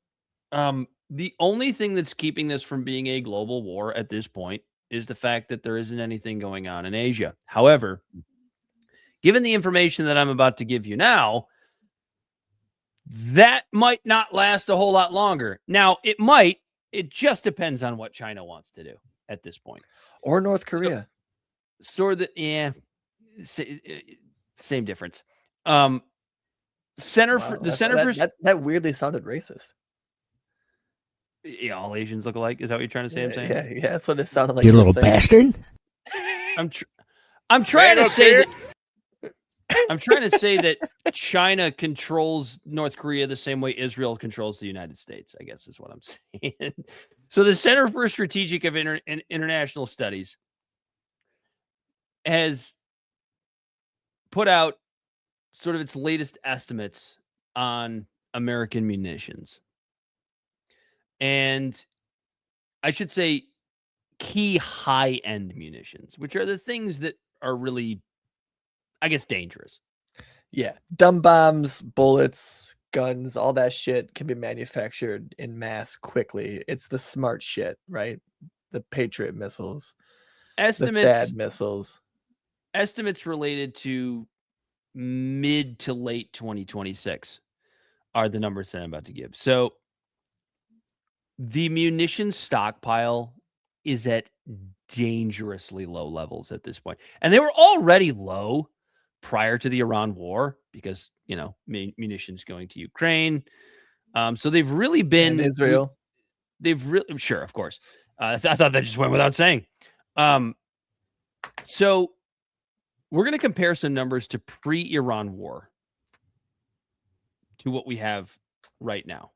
S1: The only thing that's keeping this from being a global war at this point is the fact that there isn't anything going on in Asia. However, given the information that I'm about to give you now, that might not last a whole lot longer. Now, it might. It just depends on what China wants to do at this point.
S2: Or North Korea.
S1: Same difference. Center
S2: Wow,
S1: for the
S2: that's-
S1: Center for
S2: that weirdly sounded racist.
S1: Yeah, all Asians look alike. Is that what you're trying to say? I'm saying.
S2: Yeah, that's what it sounded like.
S5: You
S2: were
S5: little
S2: saying.
S5: bastard.
S1: I'm trying to say that. I'm trying to say that China controls North Korea the same way Israel controls the United States, I guess is what I'm saying. So the Center for Strategic of International Studies has put out sort of its latest estimates on American munitions. And I should say key high-end munitions, which are the things that are really, I guess, dangerous.
S2: Yeah, dumb bombs, bullets, guns, all that shit can be manufactured in mass quickly. It's the smart shit, right? The Patriot missiles, the THAAD missiles.
S1: Estimates related to mid to late 2026 are the numbers that I'm about to give. So the munitions stockpile is at dangerously low levels at this point. And they were already low prior to the Iran war because, munitions going to Ukraine. So they've really been...
S2: And Israel.
S1: They've really... Sure, of course. I thought that just went without saying. So we're going to compare some numbers to pre-Iran war to what we have right now.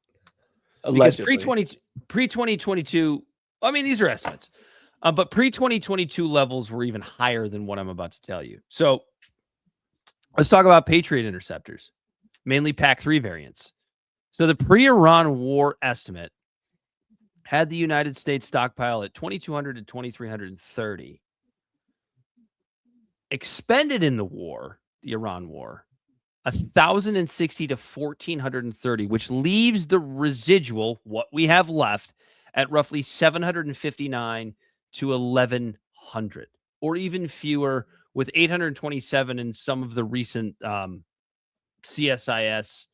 S1: Because pre-2022, I mean, these are estimates, but pre-2022 levels were even higher than what I'm about to tell you. So let's talk about Patriot interceptors, mainly PAC-3 variants. So the pre-Iran war estimate had the United States stockpile at 2,200 to 2,330. Expended in the war, the Iran war, 1,060 to 1,430, which leaves the residual, what we have left, at roughly 759 to 1,100, or even fewer, with 827 in some of the recent CSIS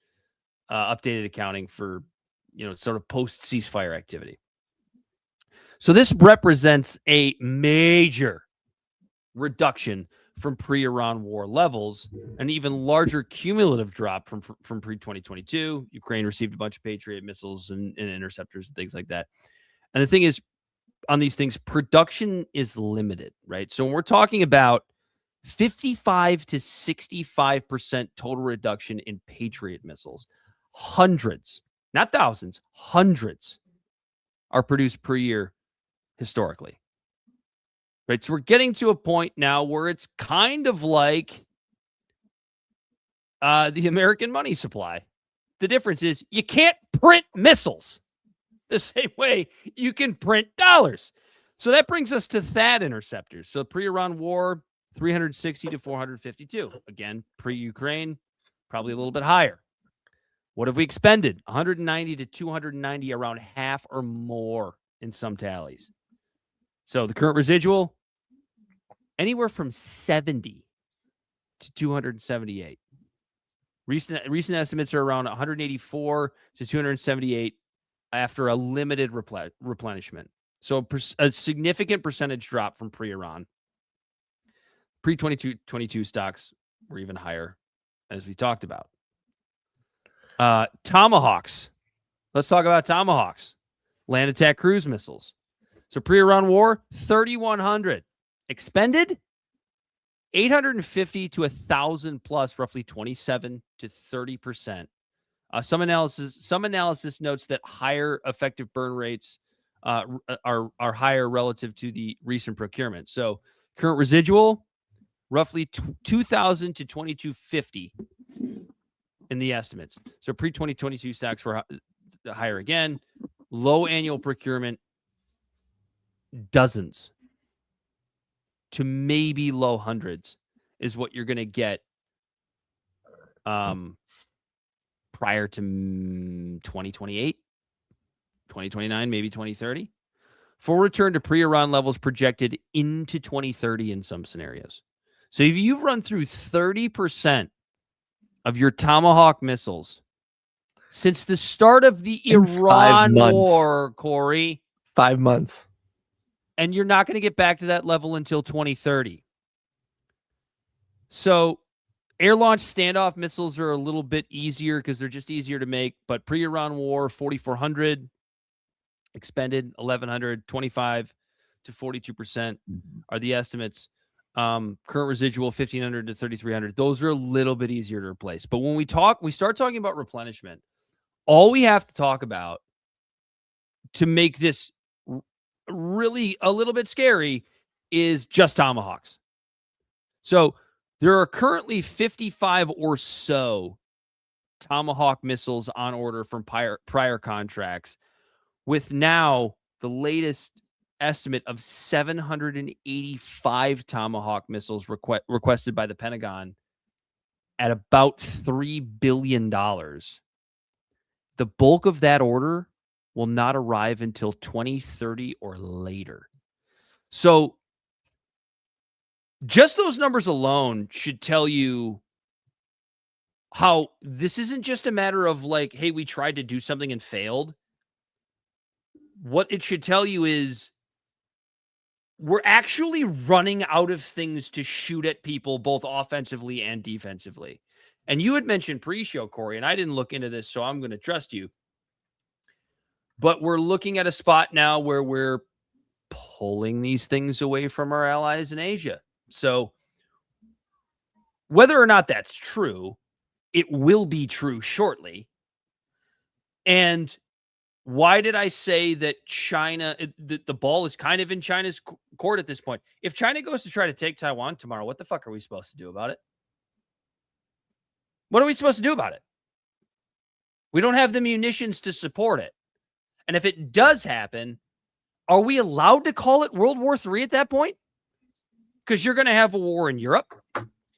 S1: updated accounting for, sort of post-ceasefire activity. So this represents a major reduction from pre-Iran war levels, an even larger cumulative drop from pre-2022. Ukraine received a bunch of Patriot missiles and interceptors and things like that. And the thing is, on these things, production is limited, right? So when we're talking about 55 to 65% total reduction in Patriot missiles, hundreds, not thousands, hundreds are produced per year historically. Right, so we're getting to a point now where it's kind of like the American money supply. The difference is you can't print missiles the same way you can print dollars. So that brings us to THAAD interceptors. So pre-Iran war, 360 to 452. Again, pre-Ukraine, probably a little bit higher. What have we expended? 190 to 290, around half or more in some tallies. So the current residual, anywhere from 70 to 278. Recent estimates are around 184 to 278 after a limited replenishment. So a significant percentage drop from pre-Iran. Pre-22 stocks were even higher, as we talked about. Tomahawks. Let's talk about Tomahawks. land attack cruise missiles. So pre-Iran war, 3,100. Expended, 850 to 1,000 plus, roughly 27 to 30%. Some analysis notes that higher effective burn rates are higher relative to the recent procurement. So current residual, roughly 2,000 to 2,250 in the estimates. So pre-2022 stocks were higher again. Low annual procurement, dozens to maybe low hundreds is what you're going to get prior to 2028, 2029, maybe 2030. Full return to pre-Iran levels projected into 2030 in some scenarios. So if you've run through 30% of your Tomahawk missiles since the start of the Iran war, Corey.
S2: 5 months.
S1: And you're not going to get back to that level until 2030. So air-launched standoff missiles are a little bit easier because they're just easier to make. But pre-Iran war, 4,400. Expended, 1,100. 25 to 42% are the estimates. Current residual, 1,500 to 3,300. Those are a little bit easier to replace. But when we start talking about replenishment, all we have to talk about to make this really a little bit scary is just Tomahawks. So there are currently 55 or so Tomahawk missiles on order from prior contracts, with now the latest estimate of 785 Tomahawk missiles requested by the Pentagon at about $3 billion. The bulk of that order will not arrive until 2030 or later. So just those numbers alone should tell you how this isn't just a matter of like, hey, we tried to do something and failed. What it should tell you is we're actually running out of things to shoot at people, both offensively and defensively. And you had mentioned pre-show, Corey, and I didn't look into this, so I'm going to trust you. But we're looking at a spot now where we're pulling these things away from our allies in Asia. So whether or not that's true, it will be true shortly. And why did I say that China, the ball is kind of in China's court at this point? If China goes to try to take Taiwan tomorrow, what the fuck are we supposed to do about it? What are we supposed to do about it? We don't have the munitions to support it. And if it does happen, are we allowed to call it World War III at that point? Because you're going to have a war in Europe,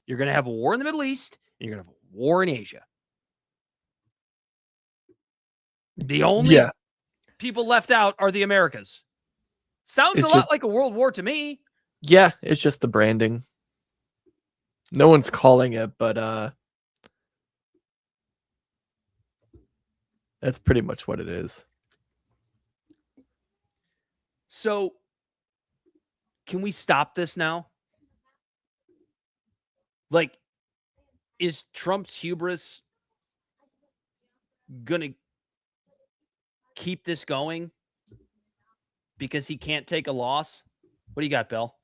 S1: you're going to have a war in the Middle East, and you're going to have a war in Asia. The only people left out are the Americas. Sounds a lot like a world war to me.
S2: Yeah, it's just the branding. No one's calling it, but that's pretty much what it is.
S1: So, can we stop this now? Like, is Trump's hubris going to keep this going because he can't take a loss? What do you got, Bill?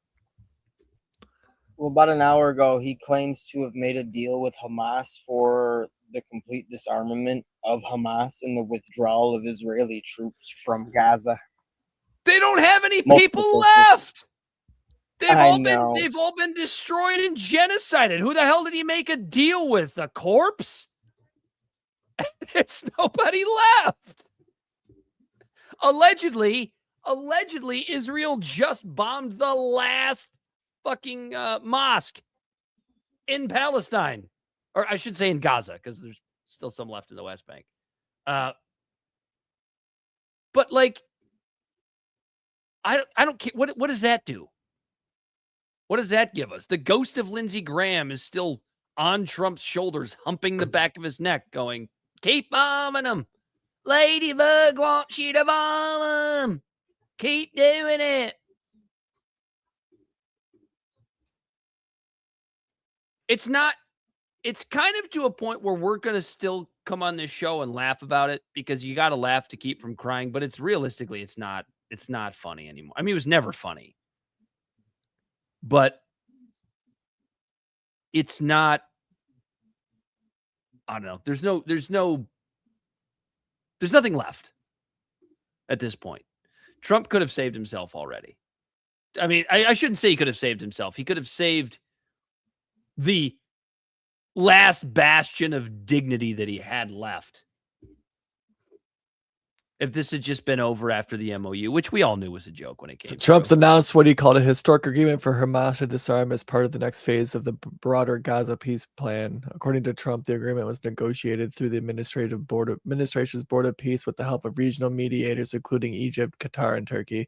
S6: Well, about an hour ago, he claims to have made a deal with Hamas for the complete disarmament of Hamas and the withdrawal of Israeli troops from Gaza.
S1: They don't have any people left. They've all been destroyed and genocided. Who the hell did he make a deal with? A corpse? There's nobody left. Allegedly, Israel just bombed the last fucking mosque in Palestine, or I should say in Gaza, because there's still some left in the West Bank. But like, I don't care. What does that do? What does that give us? The ghost of Lindsey Graham is still on Trump's shoulders, humping the back of his neck, going, "Keep bombing them. Ladybug wants you to bomb them. Keep doing it." It's kind of to a point where we're going to still come on this show and laugh about it because you got to laugh to keep from crying, but it's realistically, it's not funny anymore. I mean, it was never funny, but it's not, I don't know. There's nothing left at this point. Trump could have saved himself already. I mean, I shouldn't say he could have saved himself. He could have saved the last bastion of dignity that he had left. If this had just been over after the MOU, which we all knew was a joke when it came.
S2: Trump's announced what he called a historic agreement for Hamas to disarm as part of the next phase of the broader Gaza peace plan. According to Trump, the agreement was negotiated through the administration's board of peace with the help of regional mediators, including Egypt, Qatar, and Turkey.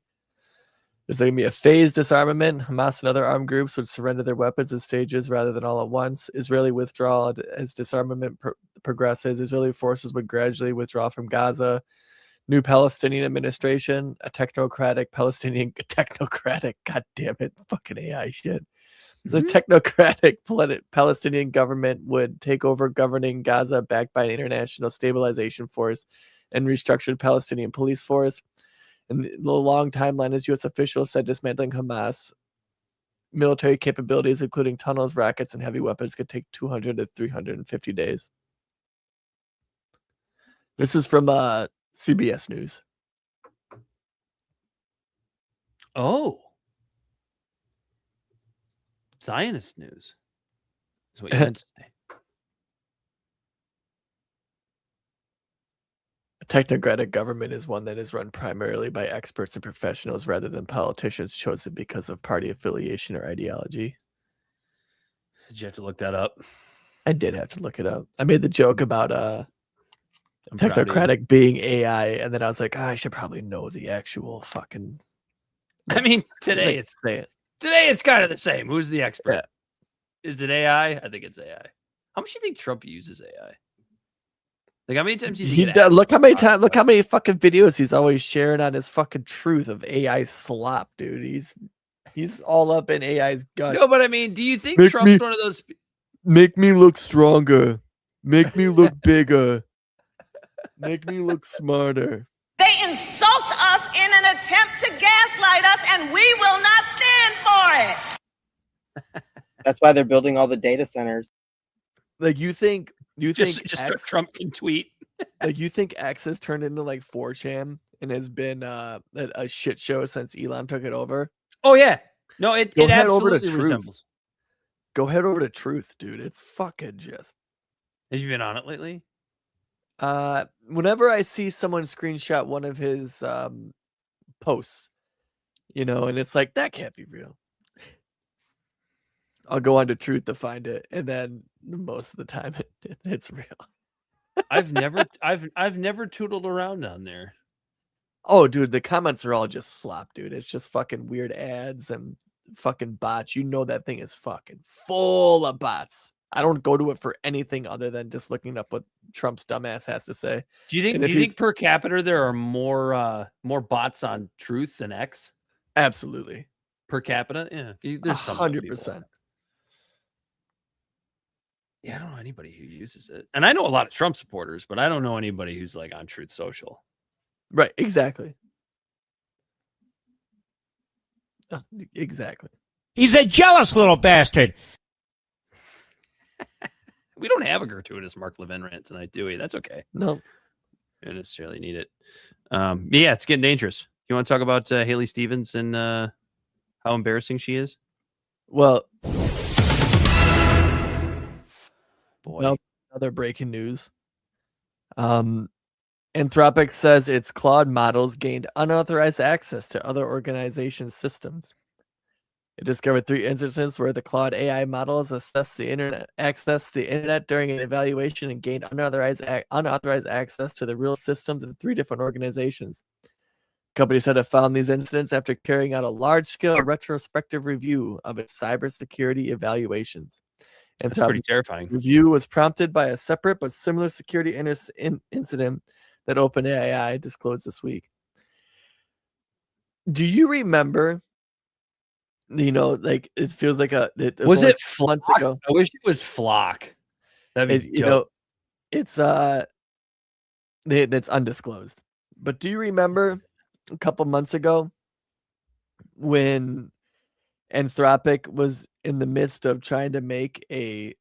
S2: There's going to be a phased disarmament. Hamas and other armed groups would surrender their weapons in stages rather than all at once. Israeli withdrawal as disarmament progresses. Israeli forces would gradually withdraw from Gaza. New Palestinian administration, a technocratic, god damn it, fucking AI shit. The technocratic Palestinian government would take over governing Gaza, backed by an international stabilization force and restructured Palestinian police force. And the long timeline, as U.S. officials said, dismantling Hamas military capabilities, including tunnels, rockets, and heavy weapons, could take 200 to 350 days. This is from CBS News.
S1: Oh. Zionist news is what you meant to say.
S2: A technocratic government is one that is run primarily by experts and professionals rather than politicians chosen because of party affiliation or ideology.
S1: Did you have to look that up?
S2: I did have to look it up. I made the joke about technocratic being AI, and then I was like, I should probably know the actual fucking.
S1: I mean, today it's kind of the same. Who's the expert?
S2: Yeah.
S1: Is it AI? I think it's AI. How much do you think Trump uses AI? Like, how many times
S2: he does? Look how many fucking videos he's always sharing on his fucking truth of AI slop, dude. He's all up in AI's gut.
S1: No, but I mean, do you think Trump's one of those?
S2: Make me look stronger. Make me look bigger. Make me look smarter.
S10: They insult us in an attempt to gaslight us, and we will not stand for it.
S6: That's why they're building all the data centers.
S2: Like, you think
S1: X, Trump can tweet?
S2: Like, you think X has turned into like 4chan and has been a shit show since Elon took it over?
S1: Oh yeah, no, it
S2: head over to
S1: absolutely
S2: Truth.
S1: resembles.
S2: Go head over to Truth, dude. It's fucking just.
S1: Have you been on it lately?
S2: Whenever I see someone screenshot one of his posts, and it's like, that can't be real, I'll go on to Truth to find it, and then most of the time it's real.
S1: I've never tootled around on there.
S2: Oh, dude, the comments are all just slop, dude. It's just fucking weird ads and fucking bots. That thing is fucking full of bots. I don't go to it for anything other than just looking up what Trump's dumbass has to say.
S1: Do you think per capita there are more bots on Truth than X?
S2: Absolutely.
S1: Per capita? Yeah. There's
S2: 100%.
S1: Yeah, I don't know anybody who uses it. And I know a lot of Trump supporters, but I don't know anybody who's like on Truth Social.
S2: Right, exactly. Exactly.
S5: He's a jealous little bastard.
S1: We don't have a gratuitous Mark Levin rant tonight, do we? That's okay.
S2: No.
S1: I don't necessarily need it. Yeah, it's getting dangerous. You want to talk about Haley Stevens and how embarrassing she is?
S2: Well,
S1: boy.
S2: Well, other breaking news. Anthropic says its Claude models gained unauthorized access to other organizations' systems. It discovered 3 instances where the Claude AI models accessed the internet during an evaluation and gained unauthorized access to the real systems of 3 different organizations. The company said it found these incidents after carrying out a large-scale retrospective review of its cybersecurity evaluations.
S1: That's pretty terrifying.
S2: Review was prompted by a separate but similar security incident that OpenAI disclosed this week. Do you remember? Like, it feels like
S1: was it
S2: months
S1: Flock?
S2: ago.
S1: I wish it was Flock. That'd be dope.
S2: It's that's undisclosed. But do you remember a couple months ago when Anthropic was in the midst of trying to make a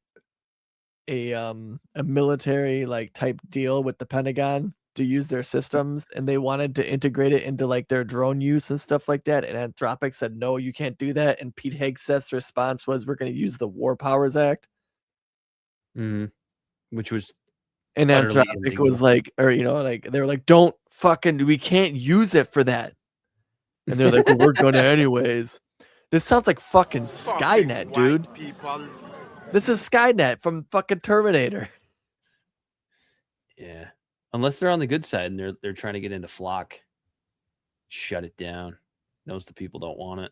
S2: military like type deal with the Pentagon to use their systems, and they wanted to integrate it into like their drone use and stuff like that, and Anthropic said no, you can't do that, and Pete Hegseth's response was we're going to use the War Powers Act.
S1: Which was
S2: And
S1: utterly
S2: Anthropic
S1: illegal.
S2: was like, or like they were like, don't fucking, we can't use it for that. And they're like, well, we're gonna anyways. This sounds like fucking Skynet, dude. This is Skynet from fucking Terminator.
S1: Yeah. Unless they're on the good side and they're trying to get into Flock. Shut it down. Knows the people don't want it.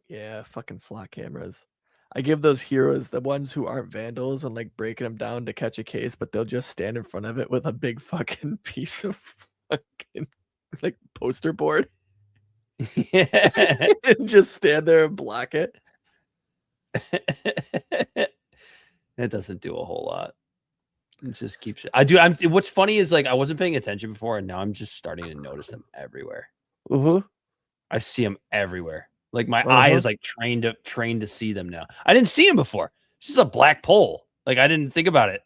S2: Yeah, fucking Flock cameras. I give those heroes, the ones who aren't vandals and like breaking them down to catch a case, but they'll just stand in front of it with a big fucking piece of fucking like poster board.
S1: Yeah.
S2: And just stand there and block it.
S1: It doesn't do a whole lot. It just keeps it. What's funny is like I wasn't paying attention before, and now I'm just starting to notice them everywhere. I see them everywhere. Like my eye is like trained to see them now. I didn't see them before. It's just a black pole. Like I didn't think about it.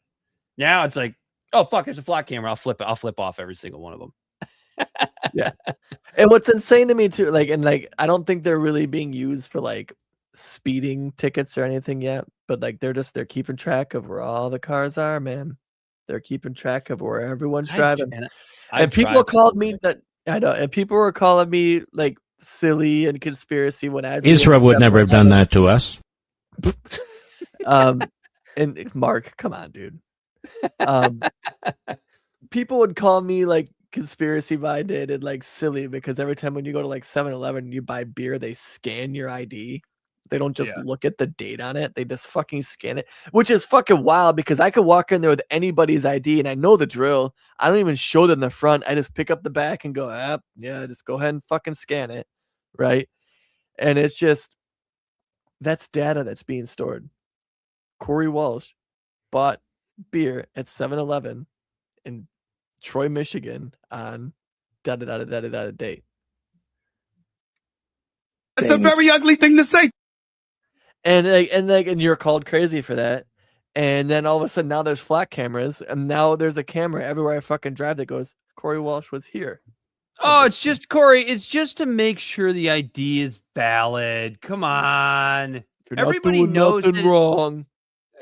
S1: Now it's like, oh fuck, it's a Flock camera. I'll flip off every single one of them.
S2: Yeah. And what's insane to me too, like, and like I don't think they're really being used for like speeding tickets or anything yet, but like they're keeping track of where all the cars are, man. They're keeping track of where everyone's driving. And people called me that I know, and people were calling me like silly and conspiracy when I
S5: Israel would never have done that to us.
S2: And Mark, come on, dude. People would call me like conspiracy minded and like silly because every time when you go to like 7-Eleven and you buy beer, they scan your ID. They don't just look at the date on it. They just fucking scan it, which is fucking wild because I could walk in there with anybody's ID and I know the drill. I don't even show them the front. I just pick up the back and go, yeah, just go ahead and fucking scan it. Right. And it's just, that's data that's being stored. Corey Walsh bought beer at 7-Eleven in Troy, Michigan on date.
S11: That's a very ugly thing to say.
S2: And you're called crazy for that. And then all of a sudden now there's Flock cameras, and now there's a camera everywhere I fucking drive that goes, Corey Walsh was here.
S1: Oh, it's just Corey. It's just to make sure the ID is valid. Come on. Everybody knows
S2: nothing wrong.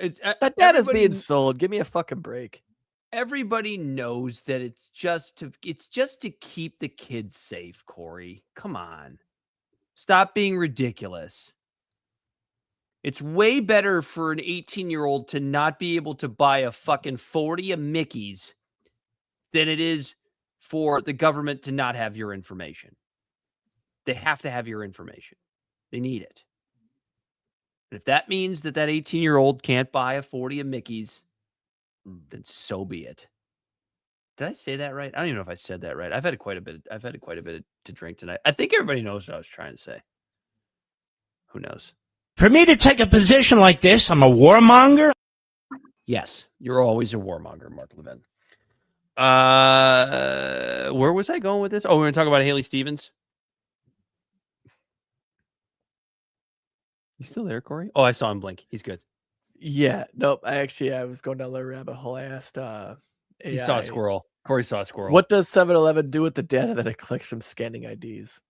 S2: That data's
S1: everybody-
S2: being sold. Give me a fucking break.
S1: Everybody knows that it's just to keep the kids safe, Corey. Come on. Stop being ridiculous. It's way better for an 18-year-old to not be able to buy a fucking 40 of Mickey's than it is for the government to not have your information. They have to have your information. They need it. And if that means that 18-year-old can't buy a 40 of Mickey's, then so be it. Did I say that right? I don't even know if I said that right. I've had quite a bit to drink tonight. I think everybody knows what I was trying to say. Who knows?
S5: For me to take a position like this, I'm a warmonger.
S1: Yes, you're always a warmonger, Mark Levin. Where was I going with this? Oh, we're going to talk about Haley Stevens. You still there, Corey? Oh, I saw him blink. He's good.
S2: Yeah, nope. I was going down the rabbit hole. I asked
S1: He saw a squirrel. Corey saw a squirrel.
S2: What does 7-Eleven do with the data that it collects from scanning IDs?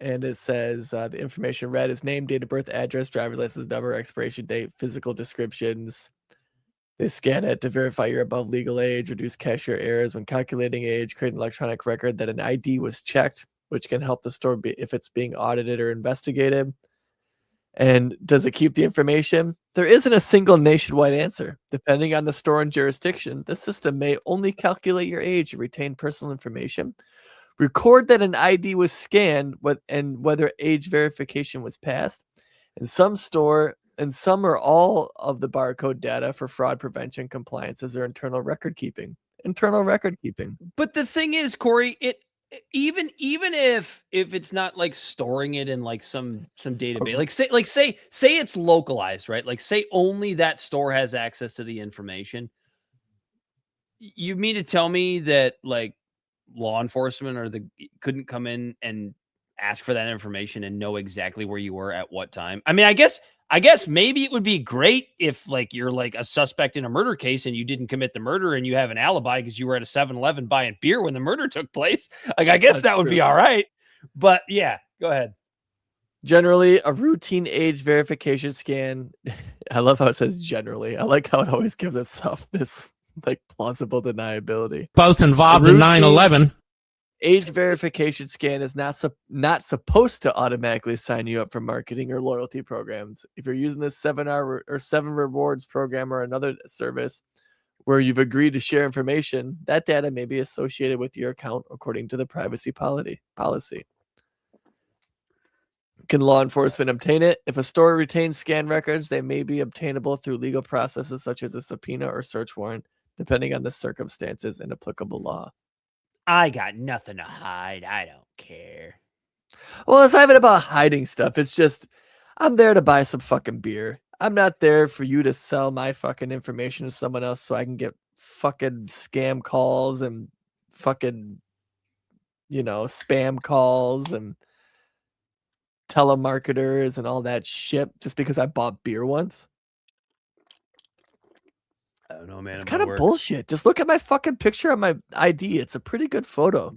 S2: And it says the information read is name, date of birth, address, driver's license number, expiration date, physical descriptions. They scan it to verify you're above legal age, reduce cashier errors when calculating age, create an electronic record that an ID was checked, which can help the store if it's being audited or investigated. And does it keep the information? There isn't a single nationwide answer. Depending on the store and jurisdiction, the system may only calculate your age and retain personal information, record that an ID was scanned and whether age verification was passed. In some or all of the barcode data for fraud prevention compliances or internal record keeping.
S1: But the thing is, Corey, even if it's not like storing it in like some database, like say it's localized, right? Like say only that store has access to the information. You mean to tell me that like law enforcement couldn't come in and ask for that information and know exactly where you were at what time? I mean, I guess maybe it would be great if like you're like a suspect in a murder case and you didn't commit the murder and you have an alibi because you were at a 7-Eleven buying beer when the murder took place. Like, I guess that would be all right. But yeah, go ahead.
S2: Generally, a routine age verification scan. I love how it says generally. I like how it always gives itself this like plausible deniability.
S5: Both involved in 9/11.
S2: Age verification scan is not supposed to automatically sign you up for marketing or loyalty programs. If you're using this 7-hour or 7 rewards program or another service where you've agreed to share information, that data may be associated with your account according to the privacy policy. Can law enforcement obtain it? If a store retains scan records, they may be obtainable through legal processes such as a subpoena or search warrant, depending on the circumstances and applicable law.
S1: I got nothing to hide. I don't care.
S2: Well, it's not even about hiding stuff. It's just, I'm there to buy some fucking beer. I'm not there for you to sell my fucking information to someone else so I can get fucking scam calls and fucking, spam calls and telemarketers and all that shit just because I bought beer once.
S1: I don't know, man.
S2: It's kind of bullshit. Just look at my fucking picture on my ID. It's a pretty good photo.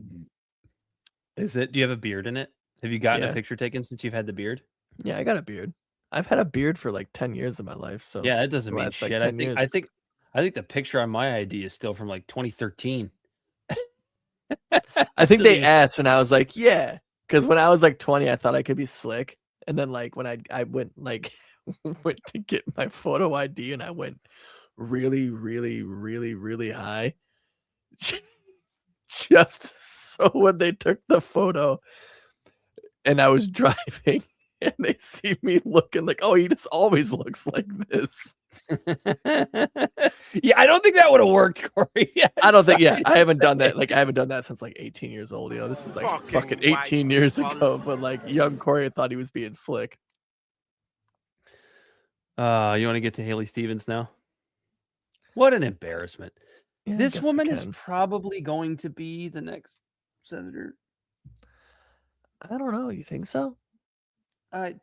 S1: Is it? Do you have a beard in it? Have you gotten a picture taken since you've had the beard?
S2: Yeah, I got a beard. I've had a beard for like 10 years of my life. So
S1: yeah, it doesn't mean shit.
S2: Like
S1: I think the picture on my ID is still from like 2013.
S2: I think they asked and I was like, yeah. Because when I was like 20, I thought I could be slick. And then like when I went like went to get my photo ID and I went really, really, really, really high. Just so when they took the photo and I was driving and they see me looking like, oh, he just always looks like this.
S1: Yeah, I don't think that would have worked, Corey. Yeah,
S2: I don't think, I haven't done that. Like, I haven't done that since like 18 years old. This is like fucking 18 years ago. But like, young Corey thought he was being slick.
S1: You want to get to Haley Stevens now? What an embarrassment.
S2: Yeah,
S1: this woman is probably going to be the next senator.
S2: I don't know. You think so?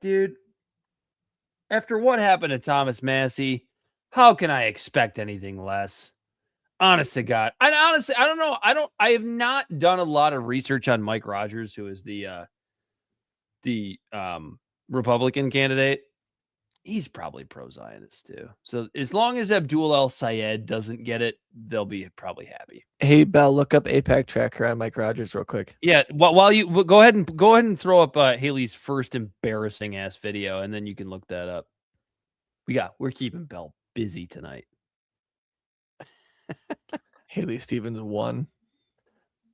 S1: Dude, after what happened to Thomas Massey, how can I expect anything less? Honest to God. I don't know. I have not done a lot of research on Mike Rogers, who is the Republican candidate. He's probably pro-Zionist too. So as long as Abdul El-Sayed doesn't get it, they'll be probably happy.
S2: Hey, Bell, look up APAC tracker on Mike Rogers real quick.
S1: Yeah, while you go ahead and throw up Haley's first embarrassing ass video, and then you can look that up. We're keeping Bell busy tonight.
S2: Haley Stevens won.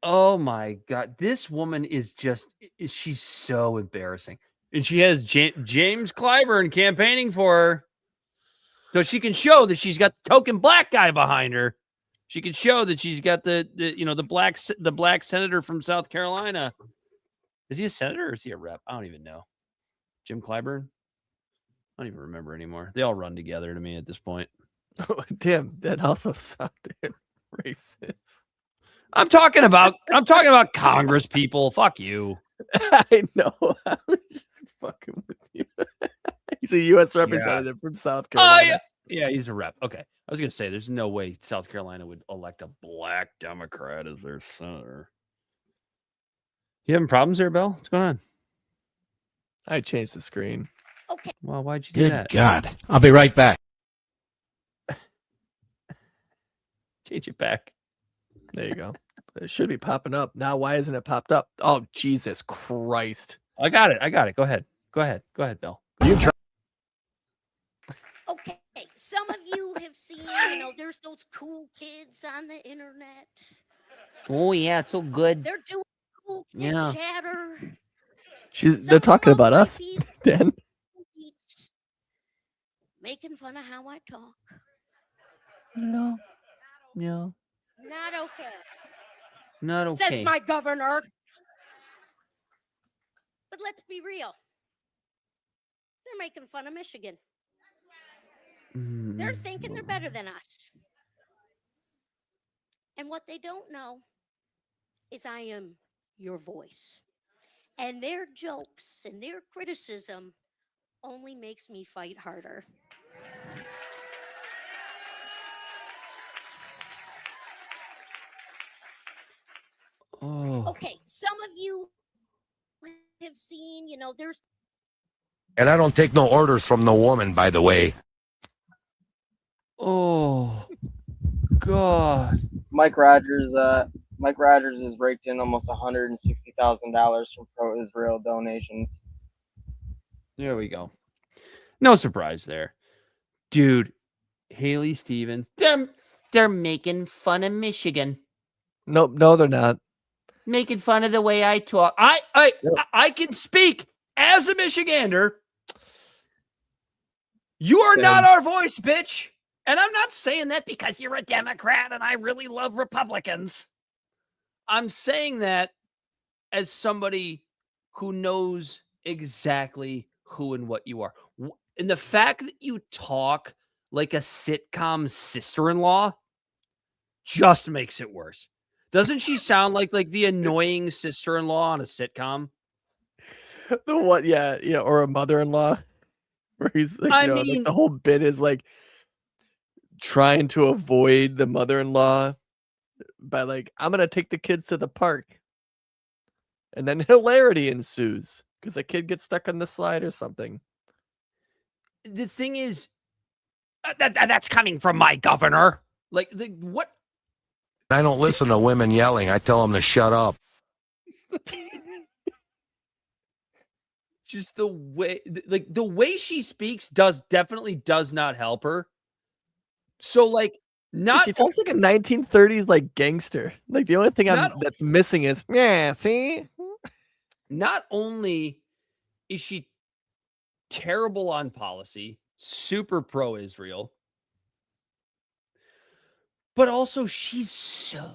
S1: Oh my God, this woman she's so embarrassing. And she has James Clyburn campaigning for her. So she can show that she's got the token black guy behind her. She can show that she's got the black senator from South Carolina. Is he a senator or is he a rep? I don't even know. Jim Clyburn? I don't even remember anymore. They all run together to me at this point.
S2: Oh, damn, that also sounded racist.
S1: I'm talking about Congress people. Fuck you.
S2: I know. I was just fucking with you. He's a U.S. representative from South Carolina.
S1: Yeah, he's a rep. Okay. I was going to say, there's no way South Carolina would elect a black Democrat as their senator. You having problems there, Bill? What's going on?
S2: I changed the screen.
S10: Okay.
S1: Well, why'd you do that?
S5: Good God. I'll be right back.
S1: Change it back.
S2: There you go. It should be popping up. Now, why isn't it popped up? Oh, Jesus Christ.
S1: I got it. Go ahead, Bill.
S10: Okay. Some of you have seen, there's those cool kids on the internet.
S1: Oh, yeah, so good.
S10: They're doing cool kid chatter.
S2: They're talking about us, Dan.
S10: Making fun of how I talk.
S1: No.
S10: Not okay.
S1: Not okay.
S10: Says my governor.
S12: But let's be real. They're making fun of Michigan. They're thinking they're better than us. And what they don't know is I am your voice. And their jokes and their criticism only makes me fight harder.
S1: Oh.
S12: Okay, some of you have seen, there's.
S5: And I don't take no orders from no woman, by the way.
S1: Oh, God.
S6: Mike Rogers has raked in almost $160,000 from pro-Israel donations.
S1: There we go. No surprise there. Dude, Haley Stevens, they're making fun of Michigan.
S2: Nope, no, they're not.
S1: Making fun of the way I talk. I can speak as a Michigander. You are not our voice, bitch. And I'm not saying that because you're a Democrat and I really love Republicans. I'm saying that as somebody who knows exactly who and what you are. And the fact that you talk like a sitcom sister-in-law just makes it worse. Doesn't she sound like the annoying sister-in-law on a sitcom?
S2: The what? Yeah, or a mother-in-law, where he's like, like the whole bit is like trying to avoid the mother-in-law by like, I'm gonna take the kids to the park, and then hilarity ensues because a kid gets stuck on the slide or something.
S1: The thing is, that's coming from my governor. Like, what?
S5: I don't listen to women yelling. I tell them to shut up.
S1: Just the way, the way she speaks definitely does not help her. So,
S2: She talks like a 1930s like gangster. Like the only thing that's missing is see.
S1: Not only is she terrible on policy, super pro-Israel, but also she's so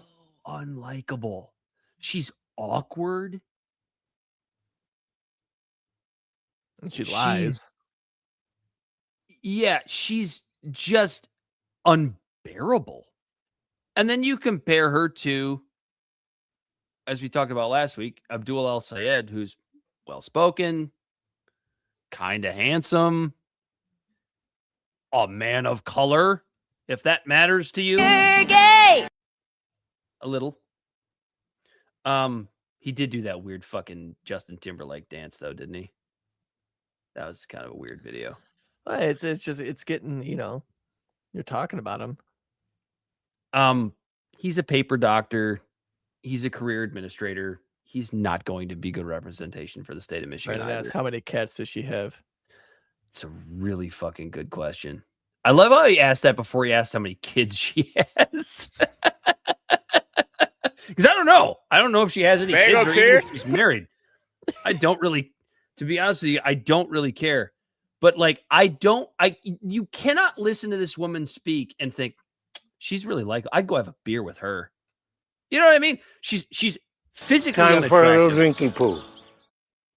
S1: unlikable. She's awkward.
S2: And she lies.
S1: She's just unbearable. And then you compare her to, as we talked about last week, Abdul El-Sayed, who's well-spoken, kind of handsome, a man of color, if that matters to you.
S12: You're gay!
S1: A little. He did do that weird fucking Justin Timberlake dance, though, didn't he? That was kind of a weird video.
S2: It's just, it's getting, you're talking about him.
S1: He's a paper doctor. He's a career administrator. He's not going to be good representation for the state of Michigan.
S2: Right, ask, how many cats does she have?
S1: It's a really fucking good question. I love how he asked that before he asked how many kids she has. Because I don't know. I don't know if she has any kids or even if she's married. I don't really, to be honest with you, I don't really care. But you cannot listen to this woman speak and think she's really I'd go have a beer with her. You know what I mean? She's physically unattractive.
S5: For a little drinking pool.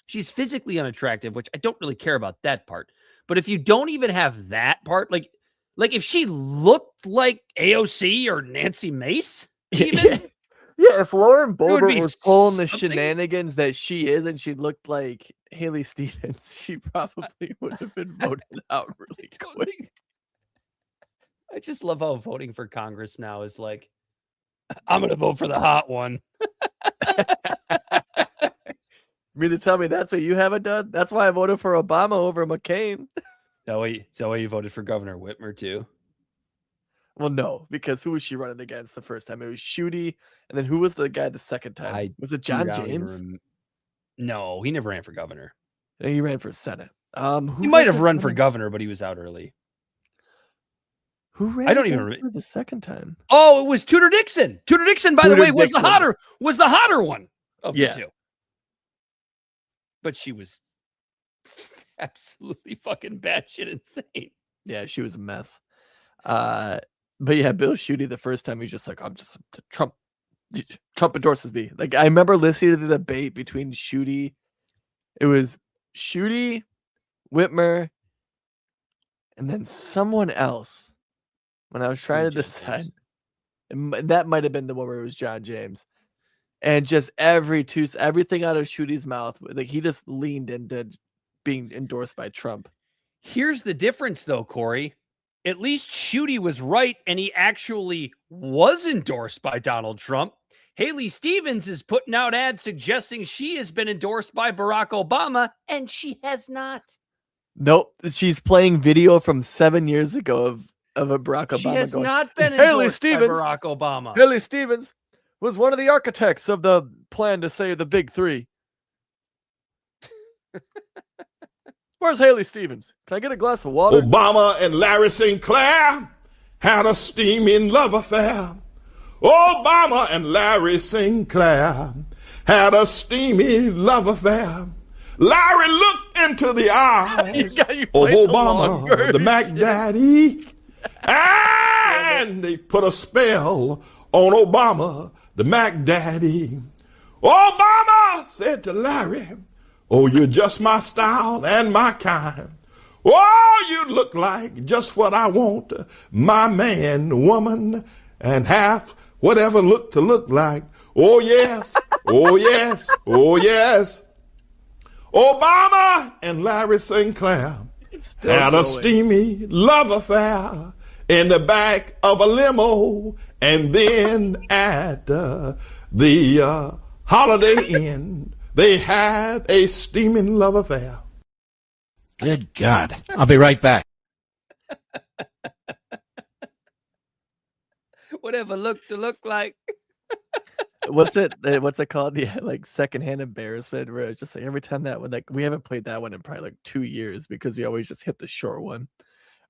S1: She's physically unattractive, which I don't really care about that part. But if you don't even have that part, like if she looked like AOC or Nancy Mace, even.
S2: Yeah, if Lauren Boebert was pulling the shenanigans that she is and she looked like Haley Stevens, she probably would have been voted out really quick.
S1: I just love how voting for Congress now is like, I'm going to vote for the hot one.
S2: You mean to tell me that's what you haven't done? That's why I voted for Obama over McCain.
S1: Is that why you voted for Governor Whitmer too?
S2: Well, no, because who was she running against the first time? It was Schuette, and then who was the guy the second time? Was it John James?
S1: No, he never ran for governor.
S2: He ran for Senate.
S1: He might have run for governor, but he was out early.
S2: Who ran?
S1: I don't even remember
S2: the second time.
S1: Oh, it was Tudor Dixon. Tudor Dixon, by the way, was the hotter one of the two. But she was absolutely fucking batshit insane.
S2: Yeah, she was a mess. But yeah, Bill Schuette the first time, he's just like, I'm just Trump endorses me. Like, I remember listening to the debate between Schuette It was Schuette, Whitmer, and then someone else. When I was trying to decide, that might have been the one where it was John James. And just everything out of Schuette's mouth, like he just leaned into being endorsed by Trump.
S1: Here's the difference, though, Corey. At least Schuette was right, and he actually was endorsed by Donald Trump. Haley Stevens is putting out ads suggesting she has been endorsed by Barack Obama, and she has not.
S2: Nope, she's playing video from 7 years ago of a Barack Obama.
S1: She has
S2: going,
S1: not been
S2: Haley
S1: endorsed
S2: Stevens,
S1: by Barack Obama.
S2: Haley Stevens was one of the architects of the plan to save the big three. Where's Haley Stevens? Can I get a glass of water?
S5: Obama and Larry Sinclair had a steaming love affair. Obama and Larry Sinclair had a steamy love affair. Larry looked into the eyes of Obama, the Mac Daddy, and they put a spell on Obama, the Mac Daddy. Obama said to Larry, oh, you're just my style and my kind. Oh, you look like just what I want, my man, woman, and half whatever look to look like. Oh, yes, oh, yes, oh, yes. Obama and Larry Sinclair had a steamy love affair in the back of a limo, and then at the Holiday Inn, they had a steaming love affair. Good God. I'll be right back.
S1: Whatever look to look like.
S2: What's it called? Yeah, like secondhand embarrassment, where it's just like every time that one, like we haven't played that one in probably like 2 years because we always just hit the short one.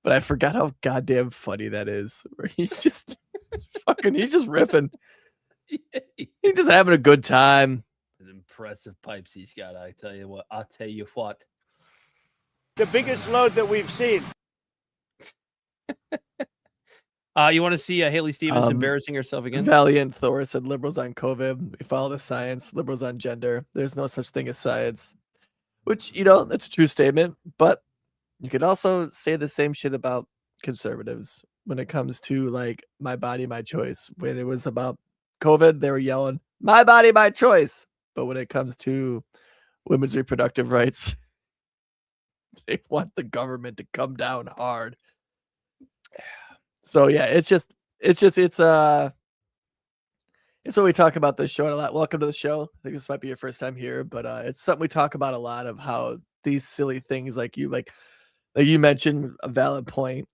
S2: But I forgot how goddamn funny that is, where he's just riffing. He's just having a good time.
S1: Impressive pipes he's got. I'll tell you what.
S8: The biggest load that we've seen.
S1: You want to see Haley Stevens embarrassing herself again?
S2: Valiant Thor said liberals on COVID. We follow the science. Liberals on gender. There's no such thing as science. Which, that's a true statement. But you could also say the same shit about conservatives when it comes to like my body, my choice. When it was about COVID, they were yelling, my body, my choice. But when it comes to women's reproductive rights, they want the government to come down hard. So yeah, it's what we talk about this show a lot. Welcome to the show. I think this might be your first time here, but it's something we talk about a lot, of how these silly things like you mentioned a valid point.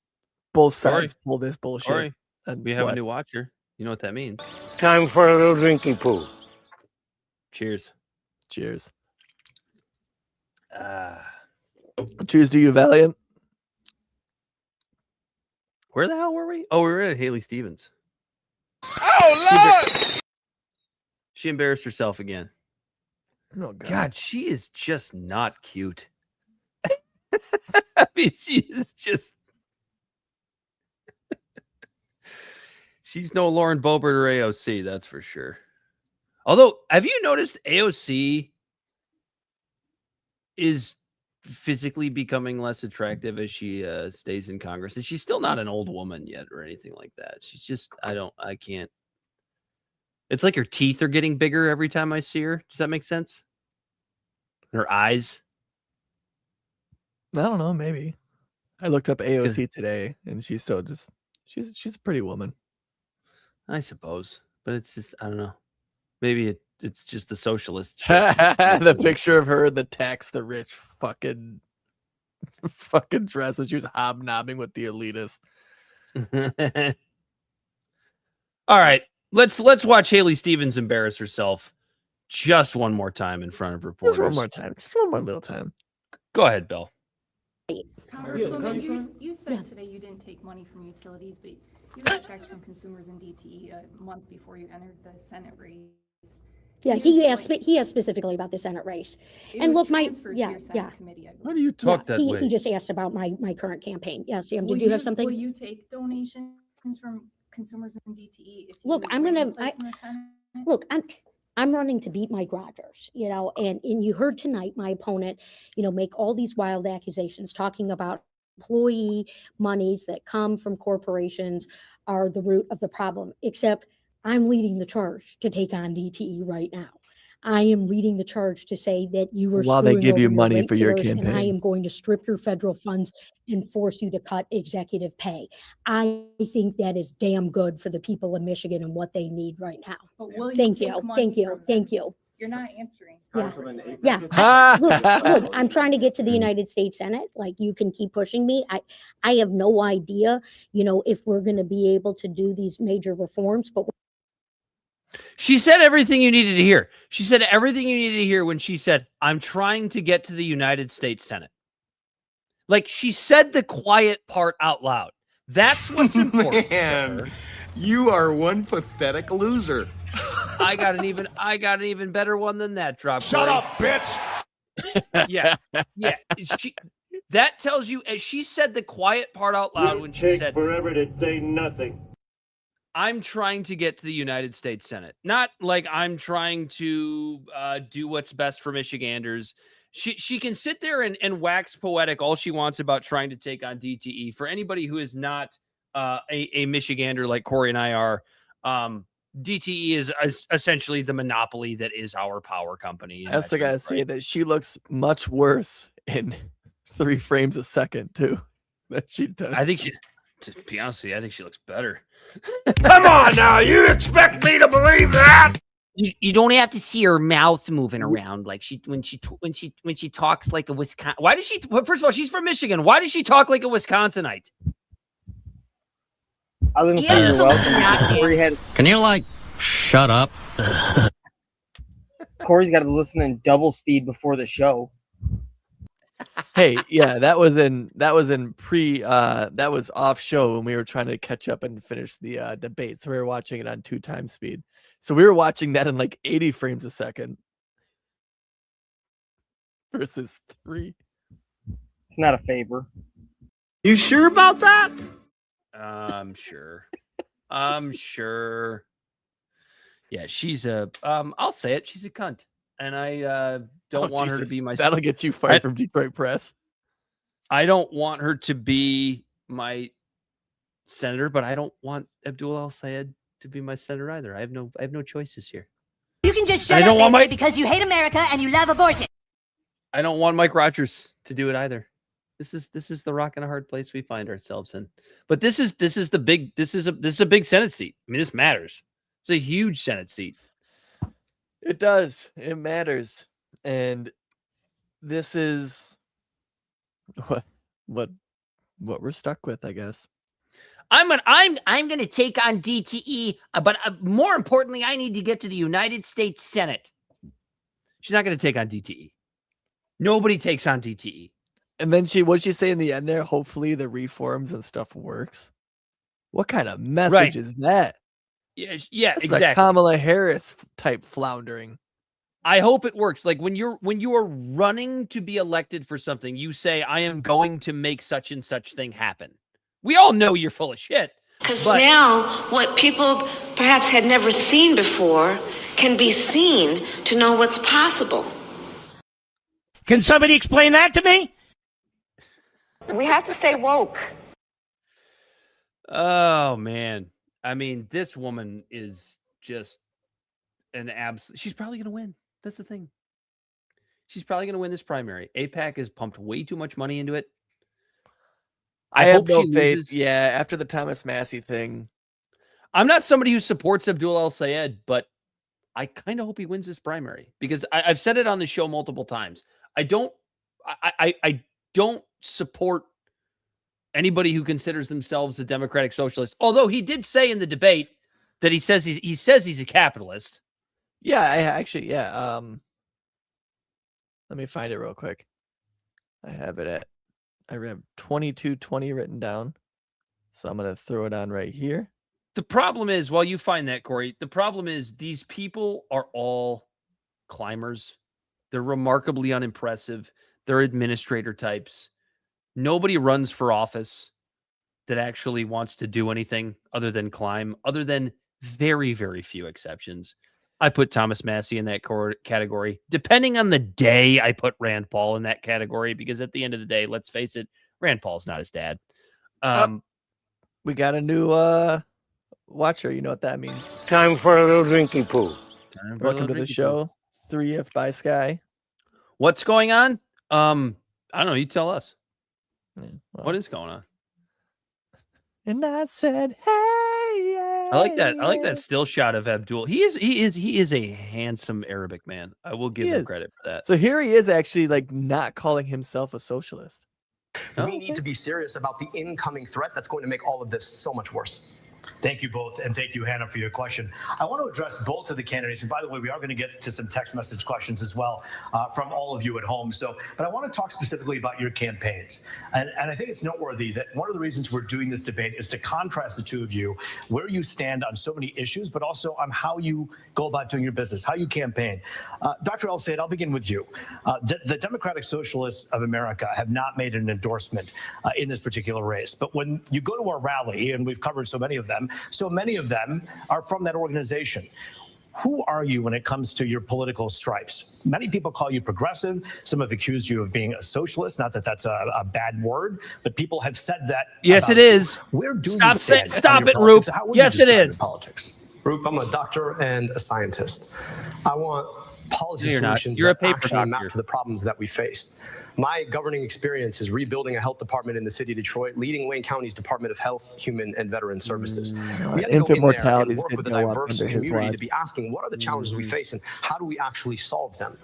S2: Both sides pull this bullshit.
S1: Sorry. And we have a new watcher. You know what that means.
S8: Time for a little drinking pool.
S1: Cheers.
S2: Cheers. Cheers to you, Valiant.
S1: Where the hell were we? Oh, we were at Haley Stevens.
S11: Oh, Lord!
S1: She embarrassed herself again.
S2: Oh,
S1: God, she is just not cute. I mean, she is just... She's no Lauren Boebert or AOC, that's for sure. Although, have you noticed AOC is physically becoming less attractive as she stays in Congress? And she's still not an old woman yet or anything like that. She's just, I can't. It's like her teeth are getting bigger every time I see her. Does that make sense? Her eyes.
S2: I don't know, maybe. I looked up AOC today and she's still just, she's a pretty woman.
S1: I suppose, but it's just, I don't know. Maybe it's just the socialist.
S2: The picture of her, the tax the rich fucking dress when she was hobnobbing with the elitists.
S1: All right, let's watch Haley Stevens embarrass herself just one more time in front of reporters.
S2: Just one more time. Just one more little time.
S1: Go ahead, Bill.
S13: Congresswoman, you said today you didn't take money from utilities, but you got checks from consumers in DTE a month before you entered the Senate race.
S12: Yeah, he asked specifically about the Senate race. And look,
S13: How do
S1: you talk that way?
S12: He just asked about my current campaign. Yes, Sam, did you have something?
S13: Will you take donations from consumers in DTE?
S12: Look, I'm gonna. Look, I'm running to beat Mike Rogers, and you heard tonight my opponent, make all these wild accusations talking about employee monies that come from corporations are the root of the problem, except I'm leading the charge to take on DTE right now. I am leading the charge to say that you were
S2: While they
S12: screwing
S2: give
S12: over
S2: you
S12: your
S2: money for your
S12: ratepayers, and I
S2: campaign.
S12: am going to strip your federal funds and force you to cut executive pay. I think that is damn good for the people of Michigan and what they need right now.
S13: But will you
S12: Thank
S13: take
S12: you.
S13: money
S12: Thank you.
S13: from them?
S12: Thank you.
S13: You're not answering.
S12: Yeah. Look, I'm trying to get to the United States Senate. Like, you can keep pushing me. I have no idea, if we're going to be able to do these major reforms, but
S1: She said everything you needed to hear. She said everything you needed to hear when she said, I'm trying to get to the United States Senate. Like, she said the quiet part out loud. That's what's important to her.
S14: You are one pathetic loser.
S1: I got an even better one than that, drop.
S5: Shut
S1: Corey.
S5: up, bitch.
S1: Yeah. That tells you, as she said the quiet part out loud when she said,
S15: forever to say nothing.
S1: I'm trying to get to the United States Senate. Not like I'm trying to do what's best for Michiganders. She can sit there and wax poetic all she wants about trying to take on DTE. For anybody who is not a Michigander like Corey and I are, DTE is essentially the monopoly that is our power company.
S2: I also gotta say that she looks much worse in 3 frames a second too than she does.
S1: I think to be honest with you, I think she looks better.
S11: Come on now, you expect me to believe that?
S16: You don't have to see her mouth moving around like when she talks like a Wisconsin.
S1: Why does she? Well, first of all, she's from Michigan. Why does she talk like a Wisconsinite?
S6: I was going to say you're welcome. Corey
S17: Can you shut up?
S6: Corey's got to listen in double speed before the show.
S2: Hey, yeah, that was off show when we were trying to catch up and finish the debate. So we were watching it on 2 times speed. So we were watching that in 80 frames a second versus 3.
S6: It's not a favor.
S17: You sure about that?
S1: I'm sure. Yeah, she's I'll say it. She's a cunt. And I don't want her to be my...
S2: That'll get you fired from Detroit Press.
S1: I don't want her to be my senator, but I don't want Abdul Al-Sayed to be my senator either. I have no choices here.
S18: You can just shut up, baby, because you hate America and you love abortion.
S1: I don't want Mike Rogers to do it either. This is the rock and a hard place we find ourselves in. But this is a big Senate seat. I mean, this matters. It's a huge Senate seat.
S2: It does. It matters. And this is what we're stuck with, I guess.
S16: I'm gonna take on DTE, but more importantly, I need to get to the United States Senate.
S1: She's not gonna take on DTE. Nobody takes on DTE.
S2: And then what'd she say in the end there? Hopefully the reforms and stuff works. What kind of message is that?
S1: Yeah,
S2: That's
S1: exactly.
S2: like Kamala Harris type floundering.
S1: I hope it works. Like when you are running to be elected for something, you say, I am going to make such and such thing happen. We all know you're full of shit.
S10: Because now what people perhaps had never seen before can be seen to know what's possible.
S17: Can somebody explain that to me?
S10: We have to stay woke.
S1: Oh, man. I mean, this woman is just an absolute... She's probably going to win. That's the thing. She's probably going to win this primary. AIPAC has pumped way too much money into it.
S2: I have
S1: hope
S2: no
S1: she
S2: faith.
S1: loses.
S2: Yeah, after the Thomas Massey thing.
S1: I'm not somebody who supports Abdul Al-Sayed, but I kind of hope he wins this primary because I've said it on the show multiple times. I don't support anybody who considers themselves a democratic socialist. Although he did say in the debate that he says he's a capitalist.
S2: Yeah, let me find it real quick. I have 2220 written down. So I'm going to throw it on right here.
S1: The problem is, while you find that, Corey, the problem is these people are all climbers. They're remarkably unimpressive. They're administrator types. Nobody runs for office that actually wants to do anything other than climb, other than very, very few exceptions. I put Thomas Massey in that category. Depending on the day, I put Rand Paul in that category because at the end of the day, let's face it, Rand Paul's not his dad.
S2: We got a new watcher. You know what that means.
S11: Time for a little drinking pool.
S2: Welcome to the show. 3F by Sky.
S1: What's going on? I don't know. You tell us.
S2: Yeah, well.
S1: What is going on?
S2: And I said, "Hey, yeah,
S1: I like that. I like that still shot of Abdul. He is a handsome Arabic man. I will give him credit for that.
S2: So here he is, actually, like not calling himself a socialist.
S15: We need to be serious about the incoming threat that's going to make all of this so much worse.
S19: Thank you both, and thank you, Hannah, for your question. I want to address both of the candidates, and by the way, we are going to get to some text message questions as well from all of you at home. But I want to talk specifically about your campaigns, and I think it's noteworthy that one of the reasons we're doing this debate is to contrast the two of you, where you stand on so many issues, but also on how you go about doing your business, how you campaign. Dr. El-Sayed, I'll begin with you. The Democratic Socialists of America have not made an endorsement in this particular race, but when you go to our rally, and we've covered so many of them are from that organization. Who are you when it comes to your political stripes? Many people call you progressive. Some have accused you of being a socialist. Not that that's a bad word, but people have said that.
S1: Yes, it is.
S19: Where do
S1: stop
S19: you stand?
S1: Stop it, Roop. Yes, it is.
S15: Politics. Roop, I'm a doctor and a scientist. I want policy solutions
S1: You're a
S15: that
S1: paper
S15: actually map
S1: doctor.
S15: to the problems that we face. My governing experience is rebuilding a health department in the city of Detroit, leading Wayne County's Department of Health, Human and Veteran Services. We had to go
S2: Infant
S15: in
S2: mortality
S15: there and work with a
S2: did go up
S15: diverse
S2: under his
S15: community
S2: watch.
S15: to be asking, what are the challenges we face and how do we actually solve them?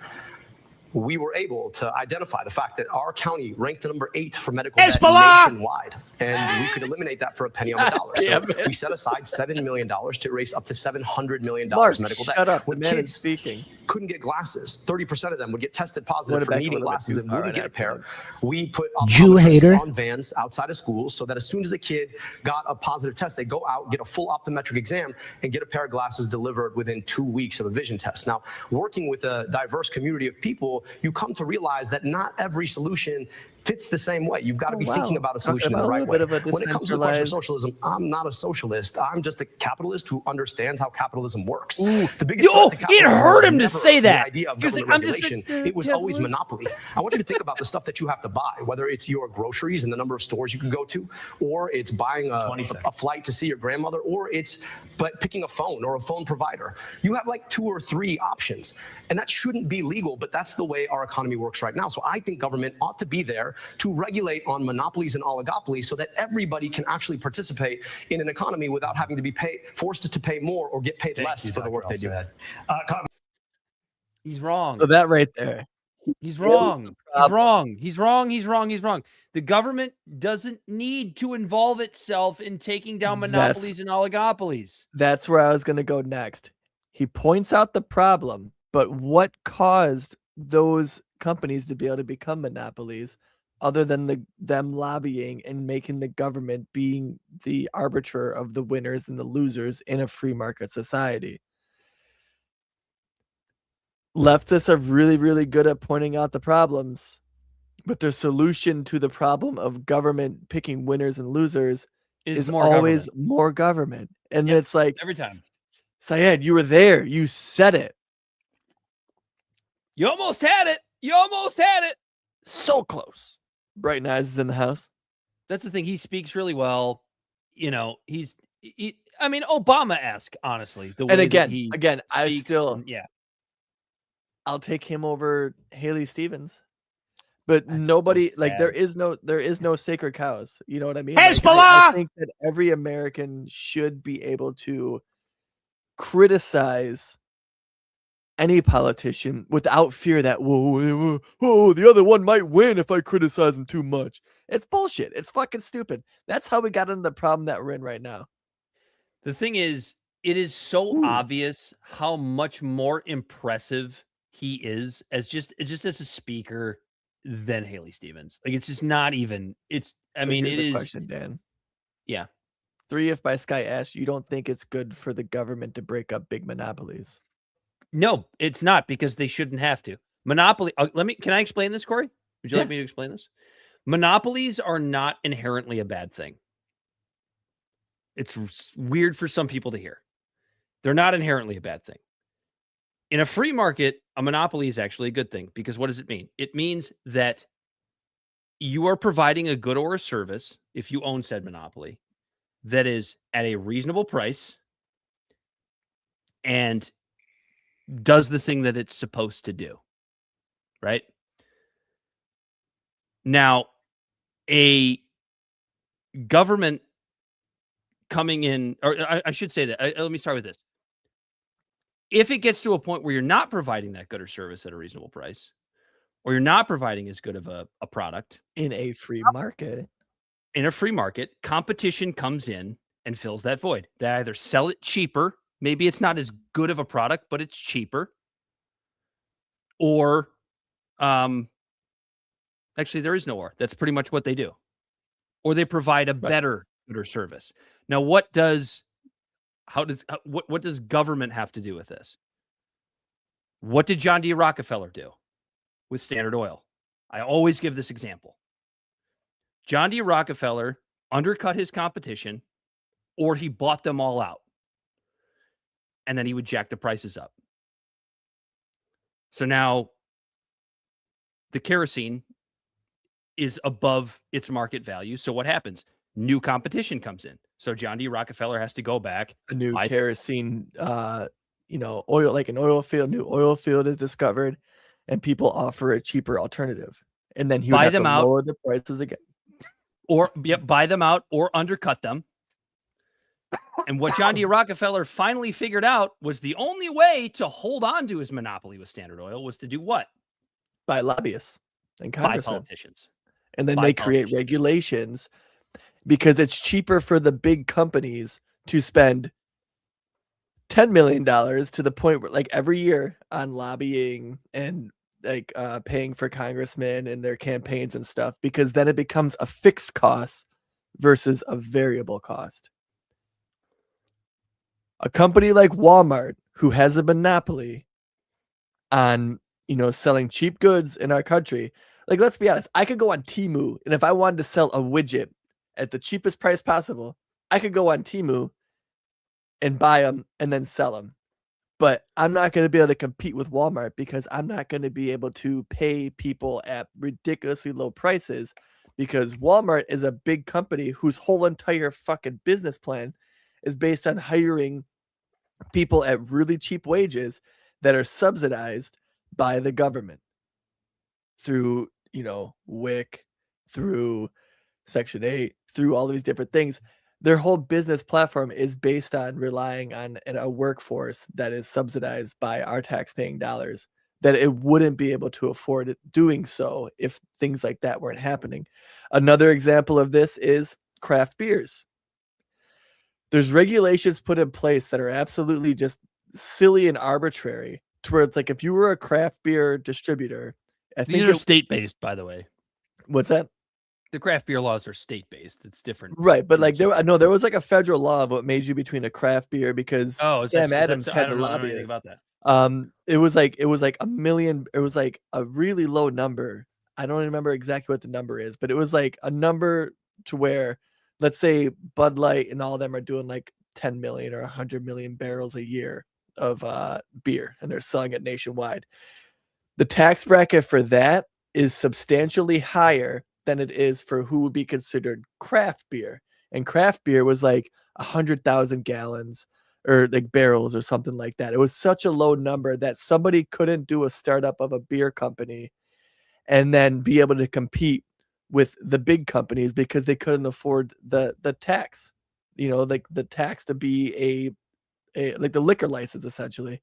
S15: We were able to identify the fact that our county ranked the number 8 for medical debt nationwide, and we could eliminate that for a penny on the dollar. So we set aside $7 million to raise up to $700 million
S2: Mark,
S15: medical debt.
S2: shut up.
S15: When
S2: The man is
S15: kids
S2: speaking.
S15: couldn't get glasses, 30% of them would get tested
S2: What
S15: positive for
S2: about
S15: needing
S2: going to the
S15: glasses and
S2: car
S15: wouldn't get a pair. We put
S17: Jew hater.
S15: optometrists on vans outside of schools so that as soon as a kid got a positive test, they go out, get a full optometric exam, and get a pair of glasses delivered within 2 weeks of a vision test. Now, working with a diverse community of people, you come to realize that not every solution fits the same way. You've got to be thinking about a solution in the right way. When it comes to the question of socialism, I'm not a socialist. I'm just a capitalist who understands how capitalism works. The biggest threat to
S1: it
S15: capitalism
S1: hurt
S15: was
S1: him to
S15: never
S1: say
S15: the
S1: that.
S15: idea of
S1: He was
S15: government
S1: like, I'm just a
S15: regulation. It was always
S1: capitalist.
S15: monopoly. I want you to think about the stuff that you have to buy, whether it's your groceries and the number of stores you can go to, or it's buying a flight to see your grandmother, or it's picking a phone or a phone provider. You have like 2 or 3 options, and that shouldn't be legal, but that's the way our economy works right now. So I think government ought to be there to regulate on monopolies and oligopolies so that everybody can actually participate in an economy without having to be forced to pay more or get paid less for the work they do.
S1: He's wrong.
S2: So that right there.
S1: He's wrong. He's wrong. He's wrong. He's wrong. He's wrong. The government doesn't need to involve itself in taking down monopolies and oligopolies.
S2: That's where I was going to go next. He points out the problem, but what caused those companies to be able to become monopolies other than them lobbying and making the government being the arbiter of the winners and the losers in a free market society? Leftists are really, really good at pointing out the problems, but their solution to the problem of government picking winners and losers is
S1: more
S2: always
S1: government.
S2: more government. And it's like,
S1: Every time.
S2: Syed, you were there. You said it.
S1: You almost had it. You almost had it.
S2: So close. Brighton Eyes is in the house.
S1: That's the thing. He speaks really well. You know, I mean, Obama-esque, honestly. The way
S2: And
S1: that
S2: again,
S1: he
S2: I
S1: speaks,
S2: still,
S1: yeah.
S2: I'll take him over Haley Stevens. But nobody, like, there is no sacred cows. You know what I mean? Like, I think that every American should be able to criticize any politician without fear that, whoa, the other one might win if I criticize him too much. It's bullshit. It's fucking stupid. That's how we got into the problem that we're in right now.
S1: The thing is, it is so obvious how much more impressive he is as just as a speaker than Haley Stevens. Like, it's just not even. I mean,
S2: here's
S1: it
S2: a
S1: is.
S2: question, Dan.
S1: Yeah.
S2: 3F by Sky asked, you don't think it's good for the government to break up big monopolies?
S1: No, it's not, because they shouldn't have to. Monopoly. Can I explain this, Corey? Would you like me to explain this? Monopolies are not inherently a bad thing. It's weird for some people to hear. They're not inherently a bad thing. In a free market, a monopoly is actually a good thing, because what does it mean? It means that you are providing a good or a service, if you own said monopoly, that is at a reasonable price and does the thing that it's supposed to do, right? Now, a government coming in, or I should say that, let me start with this. If it gets to a point where you're not providing that good or service at a reasonable price, or you're not providing as good of a product
S2: in a free market,
S1: competition comes in and fills that void. They either sell it cheaper, maybe it's not as good of a product, but it's cheaper, or actually there is no or. That's pretty much what they do. Or they provide a better good or service. Now, what does government have to do with this? What did John D. Rockefeller do with Standard Oil? I always give this example. John D. Rockefeller undercut his competition, or he bought them all out, and then he would jack the prices up. So now the kerosene is above its market value. So what happens? New competition comes in. So John D. Rockefeller has to go back.
S2: A new kerosene, oil, like an oil field, new oil field is discovered, and people offer a cheaper alternative. And then he would
S1: buy
S2: have
S1: them
S2: to
S1: out,
S2: lower the prices again.
S1: Or buy them out or undercut them. And what John D. Rockefeller finally figured out was the only way to hold on to his monopoly with Standard Oil was to do what?
S2: By lobbyists and
S1: By
S2: congressmen. Politicians. And then they create regulations, because it's cheaper for the big companies to spend $10 million to the point where, like, every year on lobbying and like paying for congressmen and their campaigns and stuff, because then it becomes a fixed cost versus a variable cost. A company like Walmart, who has a monopoly on, selling cheap goods in our country. Like, let's be honest, I could go on Temu, and if I wanted to sell a widget at the cheapest price possible, I could go on Temu and buy them and then sell them. But I'm not going to be able to compete with Walmart, because I'm not going to be able to pay people at ridiculously low prices, because Walmart is a big company whose whole entire fucking business plan is based on hiring people at really cheap wages that are subsidized by the government through, WIC, through Section 8, through all these different things. Their whole business platform is based on relying on a workforce that is subsidized by our tax-paying dollars, that it wouldn't be able to afford doing so if things like that weren't happening. Another example of this is craft beers. There's regulations put in place that are absolutely just silly and arbitrary, to where it's like, if you were a craft beer distributor, I think
S1: these are state-based, by the way.
S2: What's that?
S1: The craft beer laws are state-based. It's different.
S2: Right, but like there was like a federal law of what made you between a craft beer, because Sam Adams had the lobbyist
S1: about that.
S2: It was like a million. It was like a really low number. I don't remember exactly what the number is, but it was like a number to where, let's say Bud Light and all of them are doing like 10 million or 100 million barrels a year of beer, and they're selling it nationwide. The tax bracket for that is substantially higher than it is for who would be considered craft beer. And craft beer was like 100,000 gallons or like barrels or something like that. It was such a low number that somebody couldn't do a startup of a beer company and then be able to compete with the big companies, because they couldn't afford the tax, like the tax to be a like the liquor license essentially.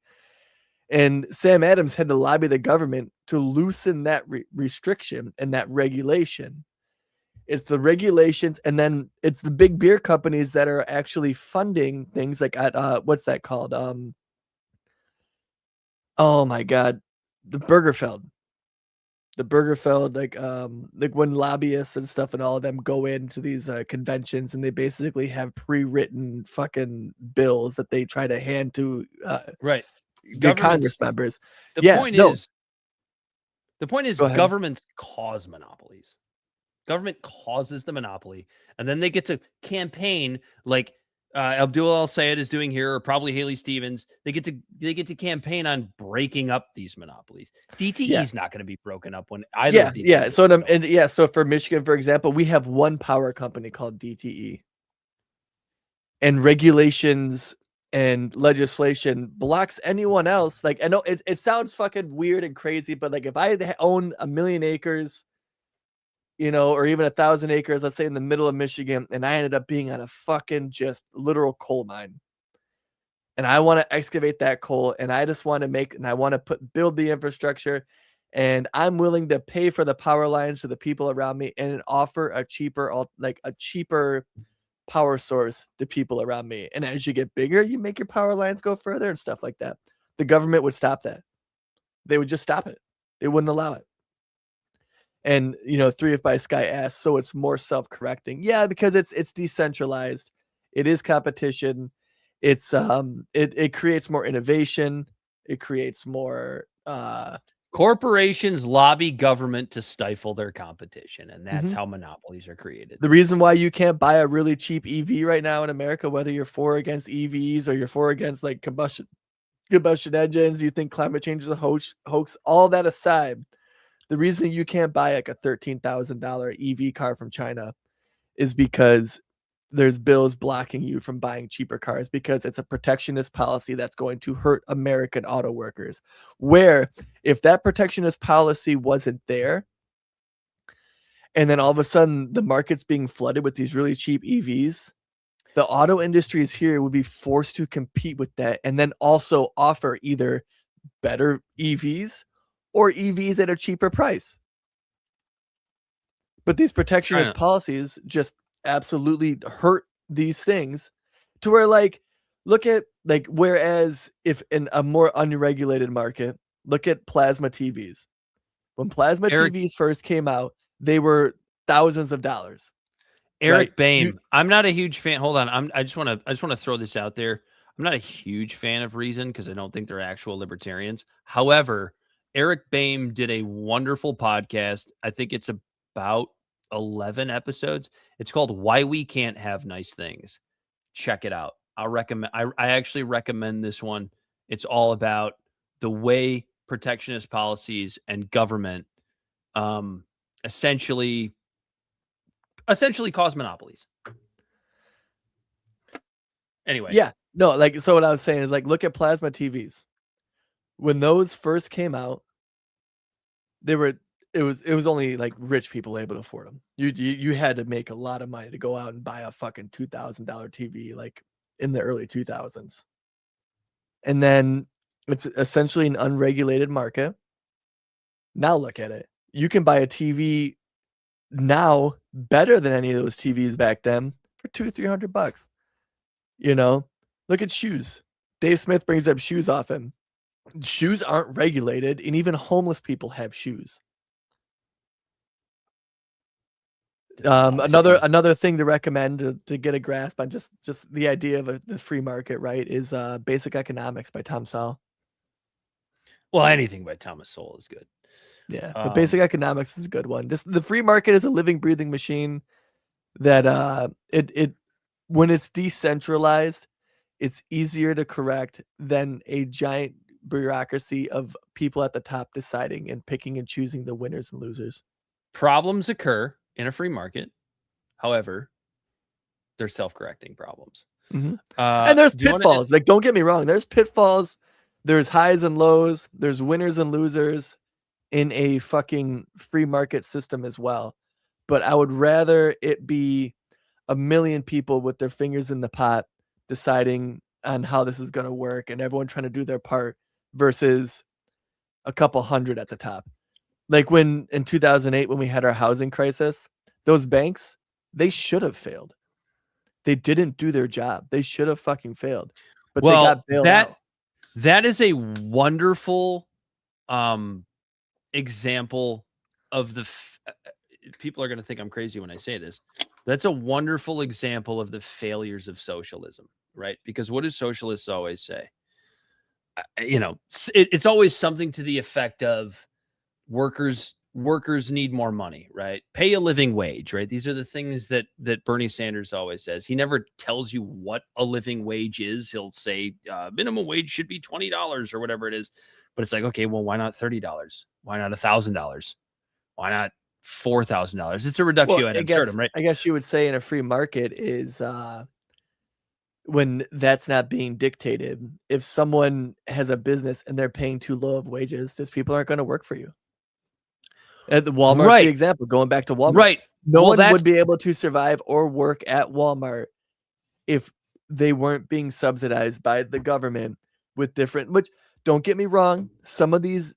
S2: And Sam Adams had to lobby the government to loosen that restriction and that regulation. It's the regulations, and then it's the big beer companies that are actually funding things like at what's that called? Oh my God, the Burgerfeld, like when lobbyists and stuff and all of them go into these conventions, and they basically have pre-written fucking bills that they try to hand to the Congress members.
S1: The point is governments cause monopolies. Government causes the monopoly, and then they get to campaign like Abdul Al-Sayed is doing here, or probably Haley Stevens. They get to campaign on breaking up these monopolies. DTE is not going to be broken up when either of these.
S2: Yeah. So so for Michigan, for example, we have one power company called DTE, and regulations and legislation blocks anyone else. Like, I know it sounds fucking weird and crazy, but like if I own 1 million acres, or even 1,000 acres, let's say in the middle of Michigan, and I ended up being on a fucking just literal coal mine, and I want to excavate that coal, and I just want to and I want to build the infrastructure, and I'm willing to pay for the power lines to the people around me and offer a cheaper power source to people around me. And as you get bigger, you make your power lines go further and stuff like that. The government would stop that. They would just stop it. They wouldn't allow it. And 3F by Sky asks, so it's more self-correcting. Yeah, because it's decentralized. It is competition. It's it creates more innovation. It creates more
S1: corporations lobby government to stifle their competition, and that's how monopolies are created.
S2: The reason why you can't buy a really cheap EV right now in America, whether you're for or against EVs or you're for or against like combustion engines, you think climate change is a hoax, all that aside, the reason you can't buy like a $13,000 EV car from China is because there's bills blocking you from buying cheaper cars, because it's a protectionist policy that's going to hurt American auto workers. Where if that protectionist policy wasn't there, and then all of a sudden the market's being flooded with these really cheap EVs, the auto industries here would be forced to compete with that, and then also offer either better EVs or EVs at a cheaper price. But these protectionist policies just absolutely hurt these things to where, like, look at, like, whereas if in a more unregulated market, look at plasma TVs. When plasma TVs first came out, they were thousands of dollars.
S1: Eric Boehm, I'm not a huge fan. Hold on. I just want to throw this out there. I'm not a huge fan of Reason because I don't think they're actual libertarians. However, Eric Boehm did a wonderful podcast. I think it's about 11 episodes. It's called Why We Can't Have Nice Things. Check it out. I actually recommend this one. It's all about the way protectionist policies and government essentially cause monopolies. Anyway.
S2: Yeah. No, like, so what I was saying is, like, look at plasma TVs. When those first came out, it was only like rich people able to afford them. You had to make a lot of money to go out and buy a fucking $2,000 TV like in the early 2000s. And then it's essentially an unregulated market. Now look at it. You can buy a TV now better than any of those TVs back then for $200-$300. Look at shoes. Dave Smith brings up shoes often. Shoes aren't regulated, and even homeless people have shoes. Another thing to recommend to get a grasp on just the idea of the free market, right, is Basic Economics by Tom Sowell.
S1: Well, anything by Thomas Sowell is good.
S2: Yeah, but Basic Economics is a good one. Just the free market is a living, breathing machine that it when it's decentralized, it's easier to correct than a giant bureaucracy of people at the top deciding and picking and choosing the winners and losers.
S1: Problems occur in a free market. However, they're self-correcting problems.
S2: And there's pitfalls. Like, don't get me wrong. There's pitfalls. There's highs and lows. There's winners and losers in a fucking free market system as well. But I would rather it be 1 million people with their fingers in the pot deciding on how this is going to work and everyone trying to do their part versus a couple hundred at the top. Like when in 2008, when we had our housing crisis, those banks, they should have failed. They didn't do their job. They should have fucking failed. But they got bailed out.
S1: That is a wonderful example of the people are going to think I'm crazy when I say this. That's a wonderful example of the failures of socialism, right? Because what do socialists always say? It's always something to the effect of workers workers need more money, right? Pay a living wage, right? These are the things that Bernie Sanders always says. He never tells you what a living wage is. He'll say minimum wage should be $20 or whatever it is. But it's like, okay, well, why not $30? Why not $1,000? Why not $4,000? It's a reductio ad absurdum, right?
S2: I guess you would say in a free market is when that's not being dictated. If someone has a business and they're paying too low of wages, those people aren't going to work for you. At the Walmart,
S1: Right.
S2: the example, going back to Walmart,
S1: Right.
S2: no
S1: Well,
S2: one
S1: that's-
S2: would be able to survive or work at Walmart if they weren't being subsidized by the government with different, which don't get me wrong, some of these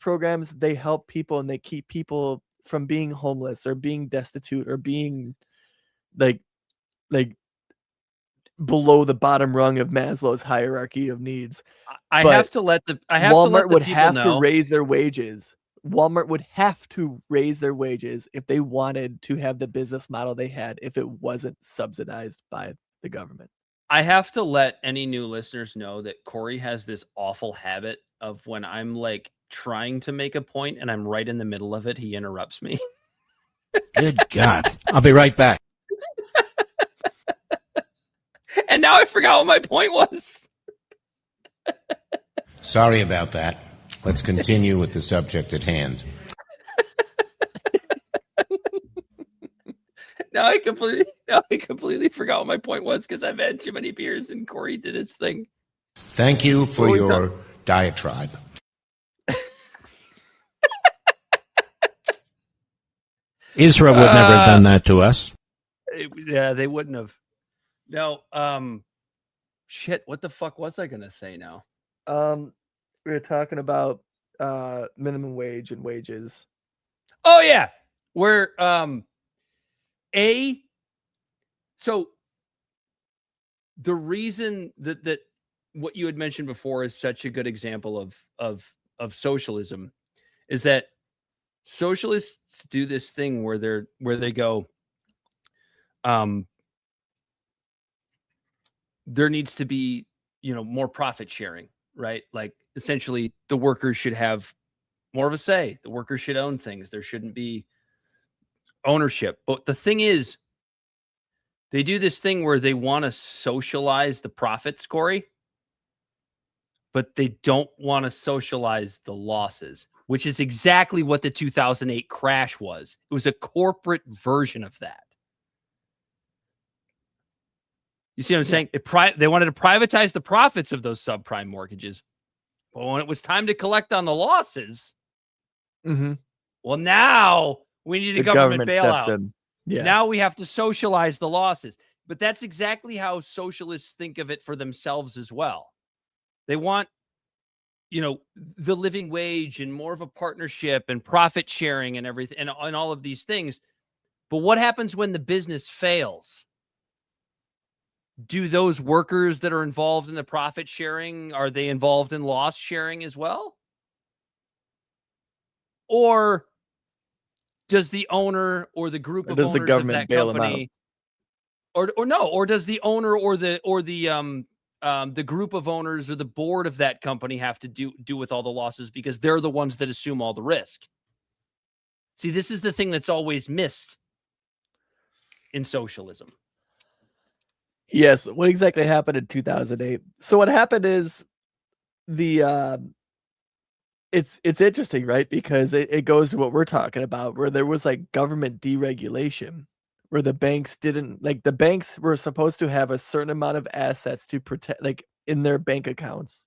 S2: programs, they help people and they keep people from being homeless or being destitute or being like below the bottom rung of Maslow's hierarchy of needs.
S1: Walmart
S2: would have to raise their wages. Walmart would have to raise their wages if they wanted to have the business model they had if it wasn't subsidized by the government.
S1: I have to let any new listeners know that Corey has this awful habit of when I'm like trying to make a point and I'm right in the middle of it, he interrupts me.
S17: Good God. I'll be right back.
S1: And now I forgot what my point was.
S4: Sorry about that. Let's continue with the subject at hand.
S1: Now I completely forgot what my point was because I've had too many beers and Corey did his thing.
S4: Thank you for your diatribe.
S17: Israel would never have done that to us.
S1: Yeah, they wouldn't have. No, shit, what the fuck was I gonna say now?
S2: We were talking about minimum wage and wages.
S1: Oh yeah. Where so the reason that what you had mentioned before is such a good example of socialism is that socialists do this thing where they go, there needs to be, more profit sharing, right? Like essentially the workers should have more of a say. The workers should own things. There shouldn't be ownership. But the thing is, they do this thing where they want to socialize the profits, Corey, but they don't want to socialize the losses, which is exactly what the 2008 crash was. It was a corporate version of that. You see what I'm saying? They wanted to privatize the profits of those subprime mortgages. But when it was time to collect on the losses, well, now we need a government bailout.
S2: Yeah.
S1: Now we have to socialize the losses. But that's exactly how socialists think of it for themselves as well. They want, the living wage and more of a partnership and profit sharing and everything and all of these things. But what happens when the business fails? Do those workers that are involved in the profit sharing, are they involved in loss sharing as well? Or does the owner or the group of owners of that company, or does the owner or the group of owners or the board of that company have to do with all the losses because they're the ones that assume all the risk? See, this is the thing that's always missed in socialism.
S2: Yes. What exactly happened in 2008? So what happened is it's interesting, right? Because it goes to what we're talking about, where there was like government deregulation, where the banks the banks were supposed to have a certain amount of assets to protect, like in their bank accounts,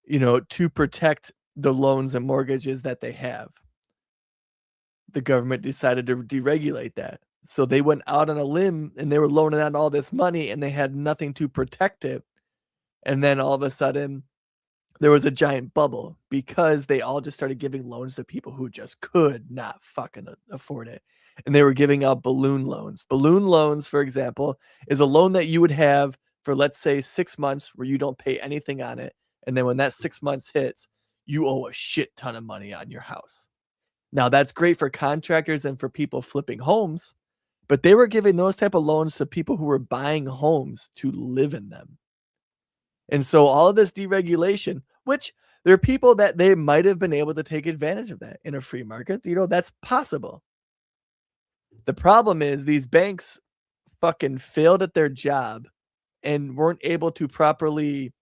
S2: to protect the loans and mortgages that they have. The government decided to deregulate that. So they went out on a limb and they were loaning out all this money and they had nothing to protect it. And then all of a sudden there was a giant bubble because they all just started giving loans to people who just could not fucking afford it. And they were giving out balloon loans. Balloon loans, for example, is a loan that you would have for, let's say, 6 months where you don't pay anything on it. And then when that 6 months hits, you owe a shit ton of money on your house. Now that's great for contractors and for people flipping homes, but they were giving those type of loans to people who were buying homes to live in them. And so all of this deregulation, which there are people that they might have been able to take advantage of that in a free market. That's possible. The problem is these banks fucking failed at their job and weren't able to properly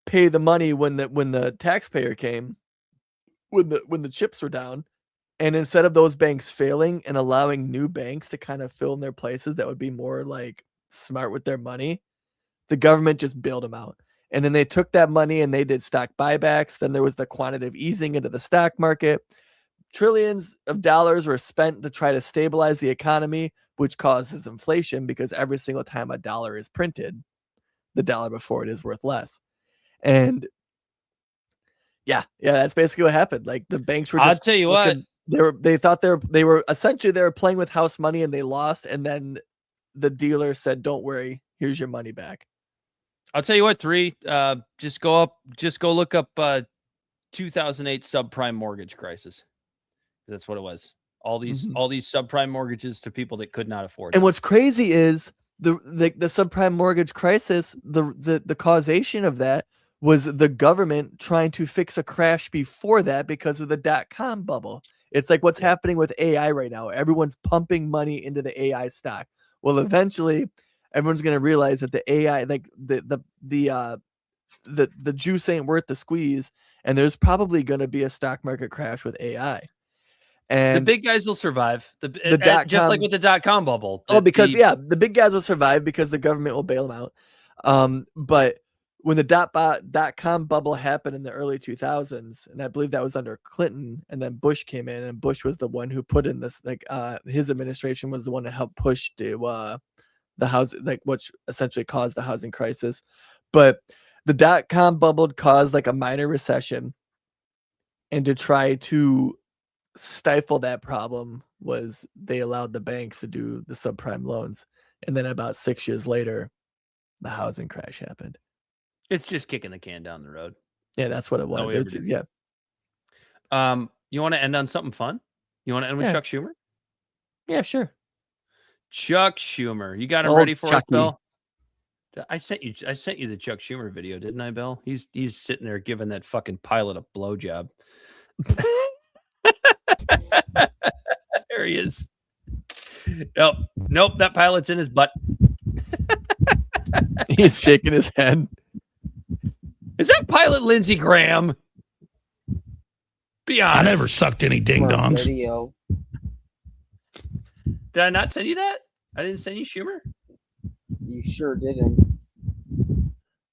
S2: pay the money when the taxpayer came, when the chips were down. And instead of those banks failing and allowing new banks to kind of fill in their places that would be more smart with their money, the government just bailed them out. And then they took that money and they did stock buybacks. Then there was the quantitative easing into the stock market. Trillions of dollars were spent to try to stabilize the economy, which causes inflation because every single time a dollar is printed, the dollar before it is worth less. And yeah, that's basically what happened. The banks were just,
S1: I'll tell you what,
S2: they thought they were essentially playing with house money and they lost. And then the dealer said, "Don't worry, here's your money back."
S1: I'll tell you what, just go look up 2008 subprime mortgage crisis. That's what it was. All these subprime mortgages to people that could not afford it.
S2: And what's crazy is the subprime mortgage crisis, the causation of that was the government trying to fix a crash before that because of the .com bubble. It's like what's happening with AI right now. Everyone's pumping money into the AI stock. Well, eventually everyone's going to realize that the AI, the juice ain't worth the squeeze. And there's probably going to be a stock market crash with AI. And
S1: the big guys will survive.
S2: just
S1: like with the .com bubble.
S2: The big guys will survive because the government will bail them out. But when the .com bubble happened in the early 2000s, and I believe that was under Clinton, and then Bush came in, and Bush was the one who put in this, his administration was the one to help push the house, which essentially caused the housing crisis. But the .com bubble caused a minor recession, and to try to stifle that problem was they allowed the banks to do the subprime loans. And then about 6 years later, the housing crash happened.
S1: It's just kicking the can down the road.
S2: Yeah, that's what it was.
S1: You want to end on something fun? You want to end with Chuck Schumer?
S2: Yeah, sure.
S1: Chuck Schumer. You got him ready for us, Bill? I sent you the Chuck Schumer video, didn't I, Bill? He's sitting there giving that fucking pilot a blowjob. There he is. Nope, that pilot's in his butt.
S2: He's shaking his head.
S1: Is that pilot Lindsey Graham? Be honest.
S11: I never sucked any ding-dongs.
S1: Did I not send you that? I didn't send you Schumer?
S6: You sure didn't.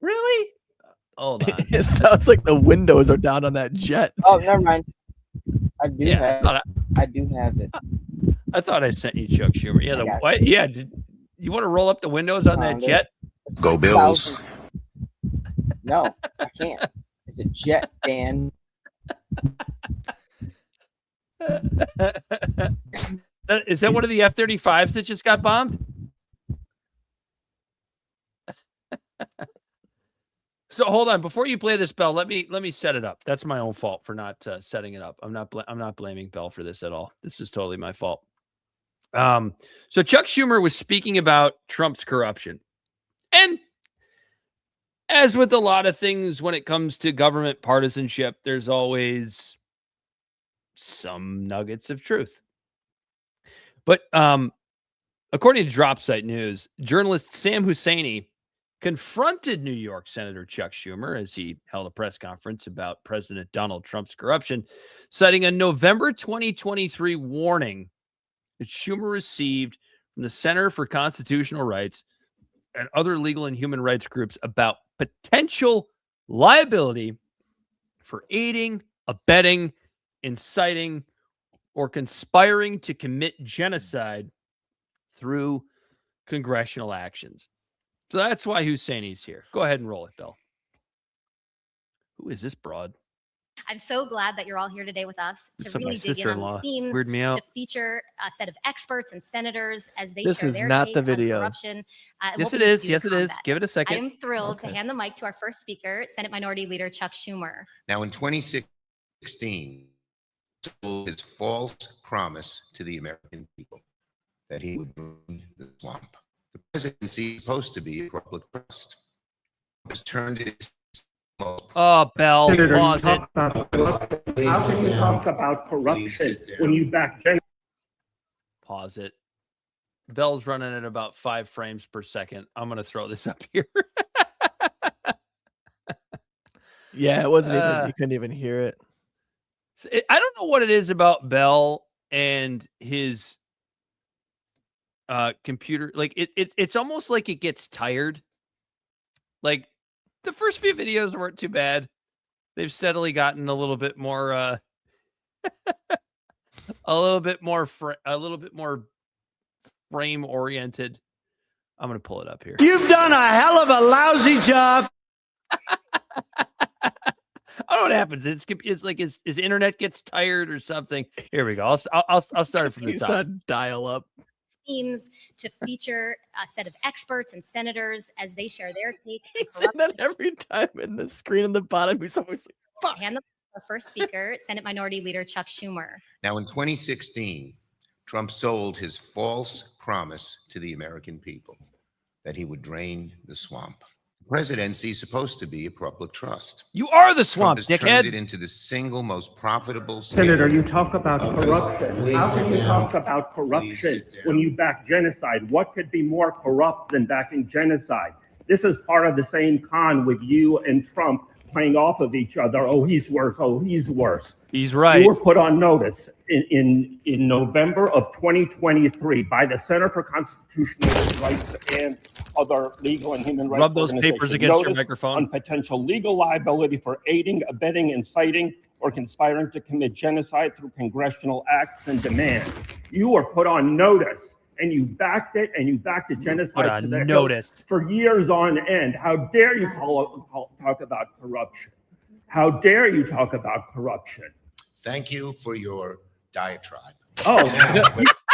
S1: Really? Hold on.
S2: It sounds like the windows are down on that jet.
S6: Oh, never mind. I do have it.
S1: I thought I sent you Chuck Schumer. Yeah, you want to roll up the windows on that jet?
S4: Go Bills.
S6: No, I can't. It's a jet, Dan.
S1: Is that one of the F-35s that just got bombed? So hold on, before you play this, Bell, let me set it up. That's my own fault for not setting it up. I'm not blaming Bell for this at all. This is totally my fault. So Chuck Schumer was speaking about Trump's corruption. And as with a lot of things when it comes to government partisanship, there's always some nuggets of truth. But according to DropSite News, journalist Sam Husseini confronted New York Senator Chuck Schumer as he held a press conference about President Donald Trump's corruption, citing a November 2023 warning that Schumer received from the Center for Constitutional Rights and other legal and human rights groups about potential liability for aiding, abetting, inciting, or conspiring to commit genocide through congressional actions. So that's why Husseini's here. Go ahead and roll it, Bill. Who is this broad?
S20: I'm so glad that you're all here today with us to really dig in on these themes,
S1: Weird me out.
S20: to feature a set of experts and senators as they
S2: This
S20: share
S2: is
S20: their
S2: not
S20: take
S2: the
S20: on
S2: video.
S20: corruption.
S1: Yes, it is. Yes, it is. Give it a
S20: I
S1: second.
S20: am thrilled to hand the mic to our first speaker, Senate Minority Leader Chuck Schumer.
S4: Now, in 2016, his false promise to the American people that he would bring the swamp. The presidency is supposed to be a public trust. Has turned it
S1: Oh, Bell,
S21: Senator,
S1: pause it.
S21: how can you talk about corruption when you back
S1: Pause it. Bell's running at about 5 frames per second. I'm going to throw this up here.
S2: Yeah, it wasn't even, you couldn't even hear it.
S1: I don't know what it is about Bell and his computer. Like it's almost like it gets tired. Like the first few videos weren't too bad. They've steadily gotten a little bit more a little bit more frame oriented. I'm going to pull it up here.
S17: You've done a hell of a lousy job.
S1: I don't know what happens. It's like his internet gets tired or something. Here we go. I'll start it from the top.
S2: He's on dial up.
S20: Teams to feature a set of experts and senators as they share their take.
S2: He said that every time in the screen in the bottom. He's always like, fuck.
S20: Hand the first speaker, Senate Minority Leader Chuck Schumer.
S4: Now, in 2016, Trump sold his false promise to the American people that he would drain the swamp. The presidency is supposed to be a public trust.
S1: You are the swamp,
S4: Trump has
S1: dickhead.
S4: turned it into the single most profitable.
S21: Senator, you talk about corruption. How can you talk about corruption when you back genocide? What could be more corrupt than backing genocide? This is part of the same con with you and Trump playing off of each other. Oh, he's worse. Oh, he's worse.
S1: He's right.
S21: You were put on notice in November of 2023 by the Center for Constitutional Rights and other legal and human rights.
S1: Rub those papers
S21: organizations.
S1: against your
S21: Notice
S1: microphone.
S21: On potential legal liability for aiding, abetting, inciting, or conspiring to commit genocide through congressional acts and demands. You were put on notice, and you backed it, and you backed the genocide
S1: Put on
S21: to the
S1: notice.
S21: hilt for years on end. How dare you talk about corruption? How dare you talk about corruption?
S4: Thank you for your diatribe.
S21: Oh,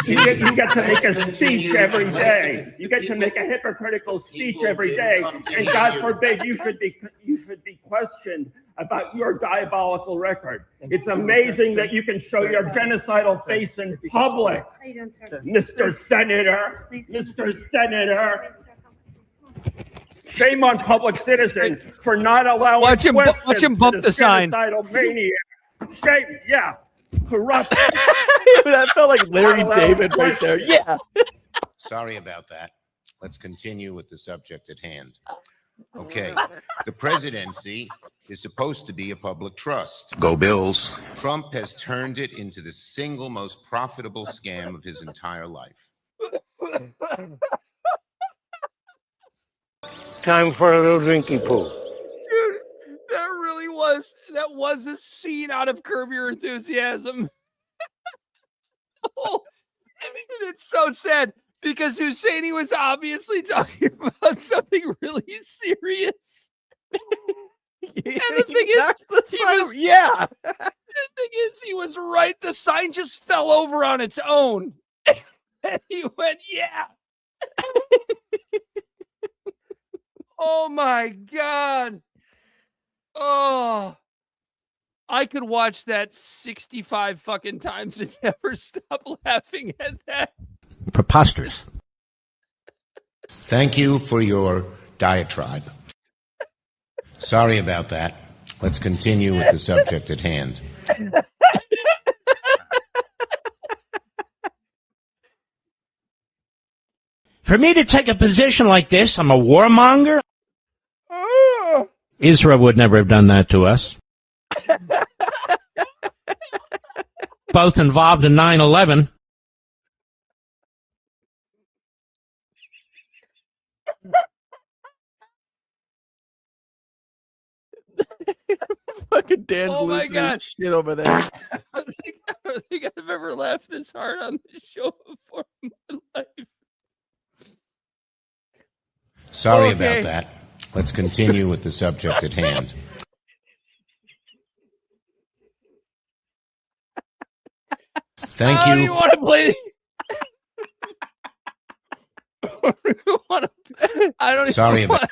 S21: you get to make a speech every day. You get to make a hypocritical speech every day, and God forbid you should be questioned about your diabolical record. It's amazing that you can show your genocidal face in public, Mr. Senator. Mr. Senator. Shame on public citizens for not allowing
S1: Watch him bump
S21: to
S1: the sign.
S21: Genocidal maniac. Shame, yeah. Corrupt.
S2: That felt like Larry David right there. Yeah.
S4: Sorry about that. Let's continue with the subject at hand. Okay. The presidency is supposed to be a public trust.
S14: Go Bills.
S4: Trump has turned it into the single most profitable scam of his entire life.
S17: Time for a little drinking pool.
S1: Dude, that was a scene out of Curb Your Enthusiasm. Oh, and it's so sad because Husseini was obviously talking about something really serious. And the thing is, he was right. The sign just fell over on its own. And he went, yeah. Oh my God. Oh, I could watch that 65 fucking times and never stop laughing at that.
S17: Preposterous.
S4: Thank you for your diatribe. Sorry about that. Let's continue with the subject at hand.
S17: For me to take a position like this, I'm a warmonger. Israel would never have done that to us. Both involved in 9/11.
S2: Fucking Dan
S1: Oh my
S2: losing
S1: God.
S2: his shit over there.
S1: I don't think I've ever laughed this hard on this show before in my life.
S4: Sorry
S1: Okay.
S4: about that. Let's continue with the subject at hand. Thank
S1: I don't
S4: you.
S1: even want to play. I don't even
S4: Sorry
S1: want
S4: about.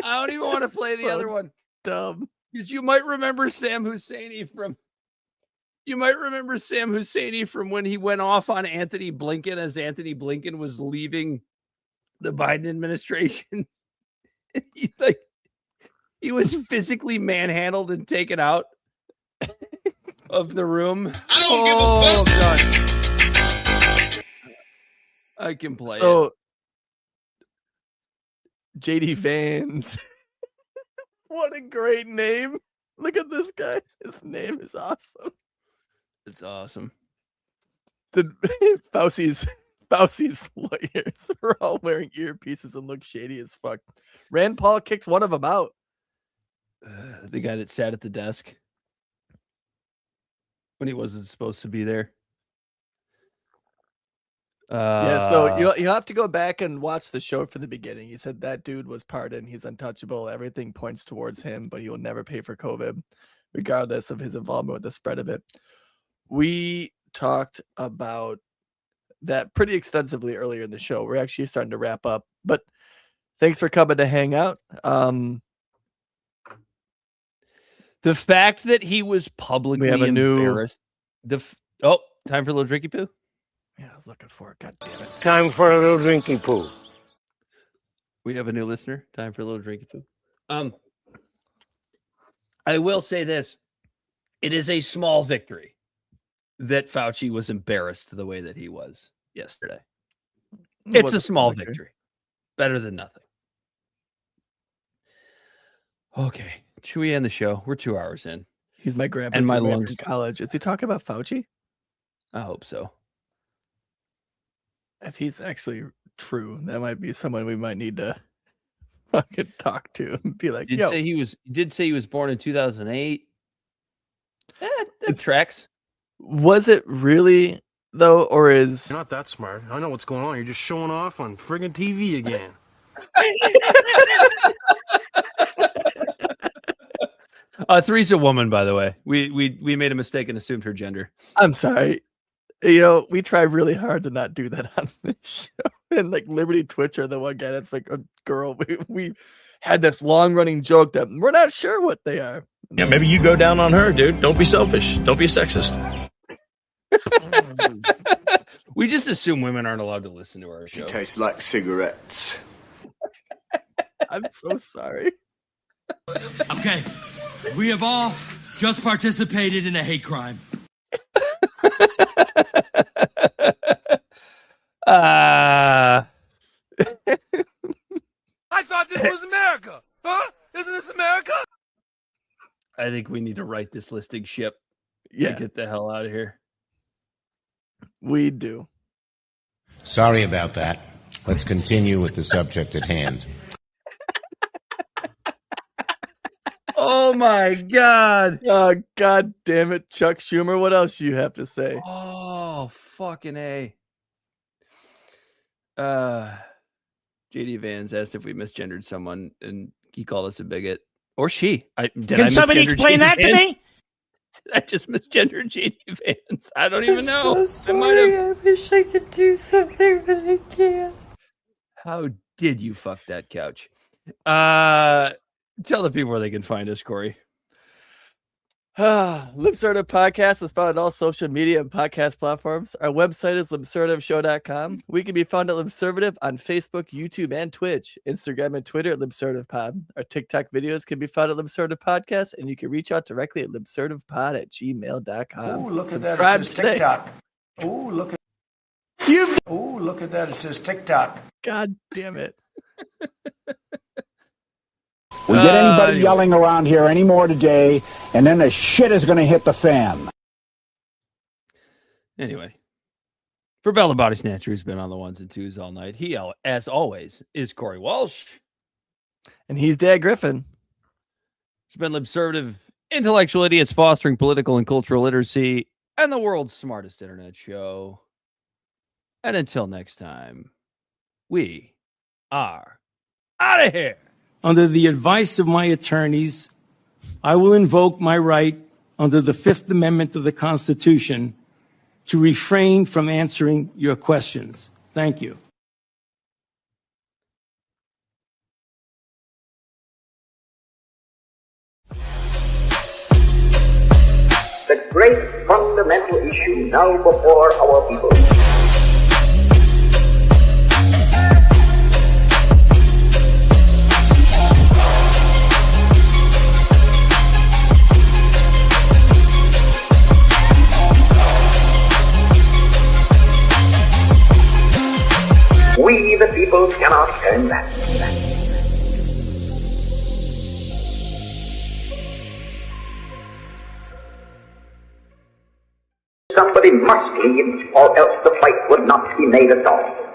S1: I don't even want to play the other one.
S2: Dumb.
S1: Because you might remember Sam Husseini from. You might remember Sam Husseini from when he went off on Antony Blinken as Antony Blinken was leaving the Biden administration. He was physically manhandled and taken out of the room. I don't give a fuck. I can play it.
S2: JD Vans. What a great name. Look at this guy. His name is awesome.
S1: It's awesome.
S2: The Fauci's lawyers are all wearing earpieces and look shady as fuck. Rand Paul kicked one of them out.
S1: The guy that sat at the desk when he wasn't supposed to be there.
S2: So you have to go back and watch the show from the beginning. He said that dude was pardoned. He's untouchable. Everything points towards him, but he will never pay for COVID, regardless of his involvement with the spread of it. We talked about that pretty extensively earlier in the show. We're actually starting to wrap up, but thanks for coming to hang out.
S1: The fact that he was publicly embarrassed. Time for a little drinky poo.
S2: Yeah, I was looking for it. God damn it.
S17: Time for a little drinking poo.
S1: We have a new listener. Time for a little drinky poo. I will say this. It is a small victory that Fauci was embarrassed the way that he was yesterday. It's a small victory. Better than nothing. Okay. Should we end the show? We're 2 hours in.
S2: He's my grandpa
S1: and my
S2: from
S1: lungs.
S2: College. Is he talking about Fauci?
S1: I hope so.
S2: If he's actually true, that might be someone we might need to fucking talk to and be like,
S1: He did say he was born in 2008. That tracks.
S2: Was it really though, or is
S7: You're not that smart. I know what's going on. You're just showing off on friggin' TV again.
S1: Three's a woman, by the way. We made a mistake and assumed her gender.
S2: I'm sorry. You know, we try really hard to not do that on this show. And like Liberty Twitch are the one guy that's like a girl. We had this long running joke that we're not sure what they are.
S22: Yeah, maybe you go down on her, dude. Don't be selfish. Don't be a sexist.
S1: We just assume women aren't allowed to listen to our show.
S23: She tastes like cigarettes.
S2: I'm so sorry.
S24: Okay, we have all just participated in a hate crime.
S7: I thought this was America. Huh? Isn't this America?
S1: I think we need to right this listing ship.
S2: Yeah.
S1: To get the hell out of here.
S2: We do.
S4: Sorry about that. Let's continue with the subject at hand.
S1: Oh my God.
S2: Oh, God damn it, Chuck Schumer. What else do you have to say?
S1: Oh, fucking A. JD Vans asked if we misgendered someone and he called us a bigot. Or she.
S17: Can somebody explain that to me?
S1: Did I just misgender JD Vans? I don't even know.
S25: So sorry. I wish I could do something, but I can't.
S1: How did you fuck that couch? Tell the people where they can find us, Corey.
S2: Libservative Podcast is found on all social media and podcast platforms. Our website is libservativeshow.com. We can be found at Libservative on Facebook, YouTube, and Twitch. Instagram and Twitter at LibservativePod. Our TikTok videos can be found at Libservative Podcast, and you can reach out directly at libservativepod@gmail.com.
S23: Ooh, look at
S2: Subscribe
S23: that. It says
S2: today.
S23: TikTok. Ooh, look at Ooh, look at that. It says TikTok.
S2: God damn it.
S26: We get anybody yelling around here anymore today, and then the shit is going to hit the fan.
S1: Anyway, for Bella Body Snatcher, who's been on the ones and twos all night, he, as always, is Corey Walsh.
S2: And he's Dad Griffin.
S1: It's been Libservative Intellectual Idiots Fostering Political and Cultural Literacy and the world's smartest internet show. And until next time, we are out of here.
S3: Under the advice of my attorneys, I will invoke my right under the Fifth Amendment of the Constitution to refrain from answering your questions. Thank you.
S27: The great fundamental issue now before our people We, the people, cannot turn back. Somebody must lead, or else the fight would not be made at all.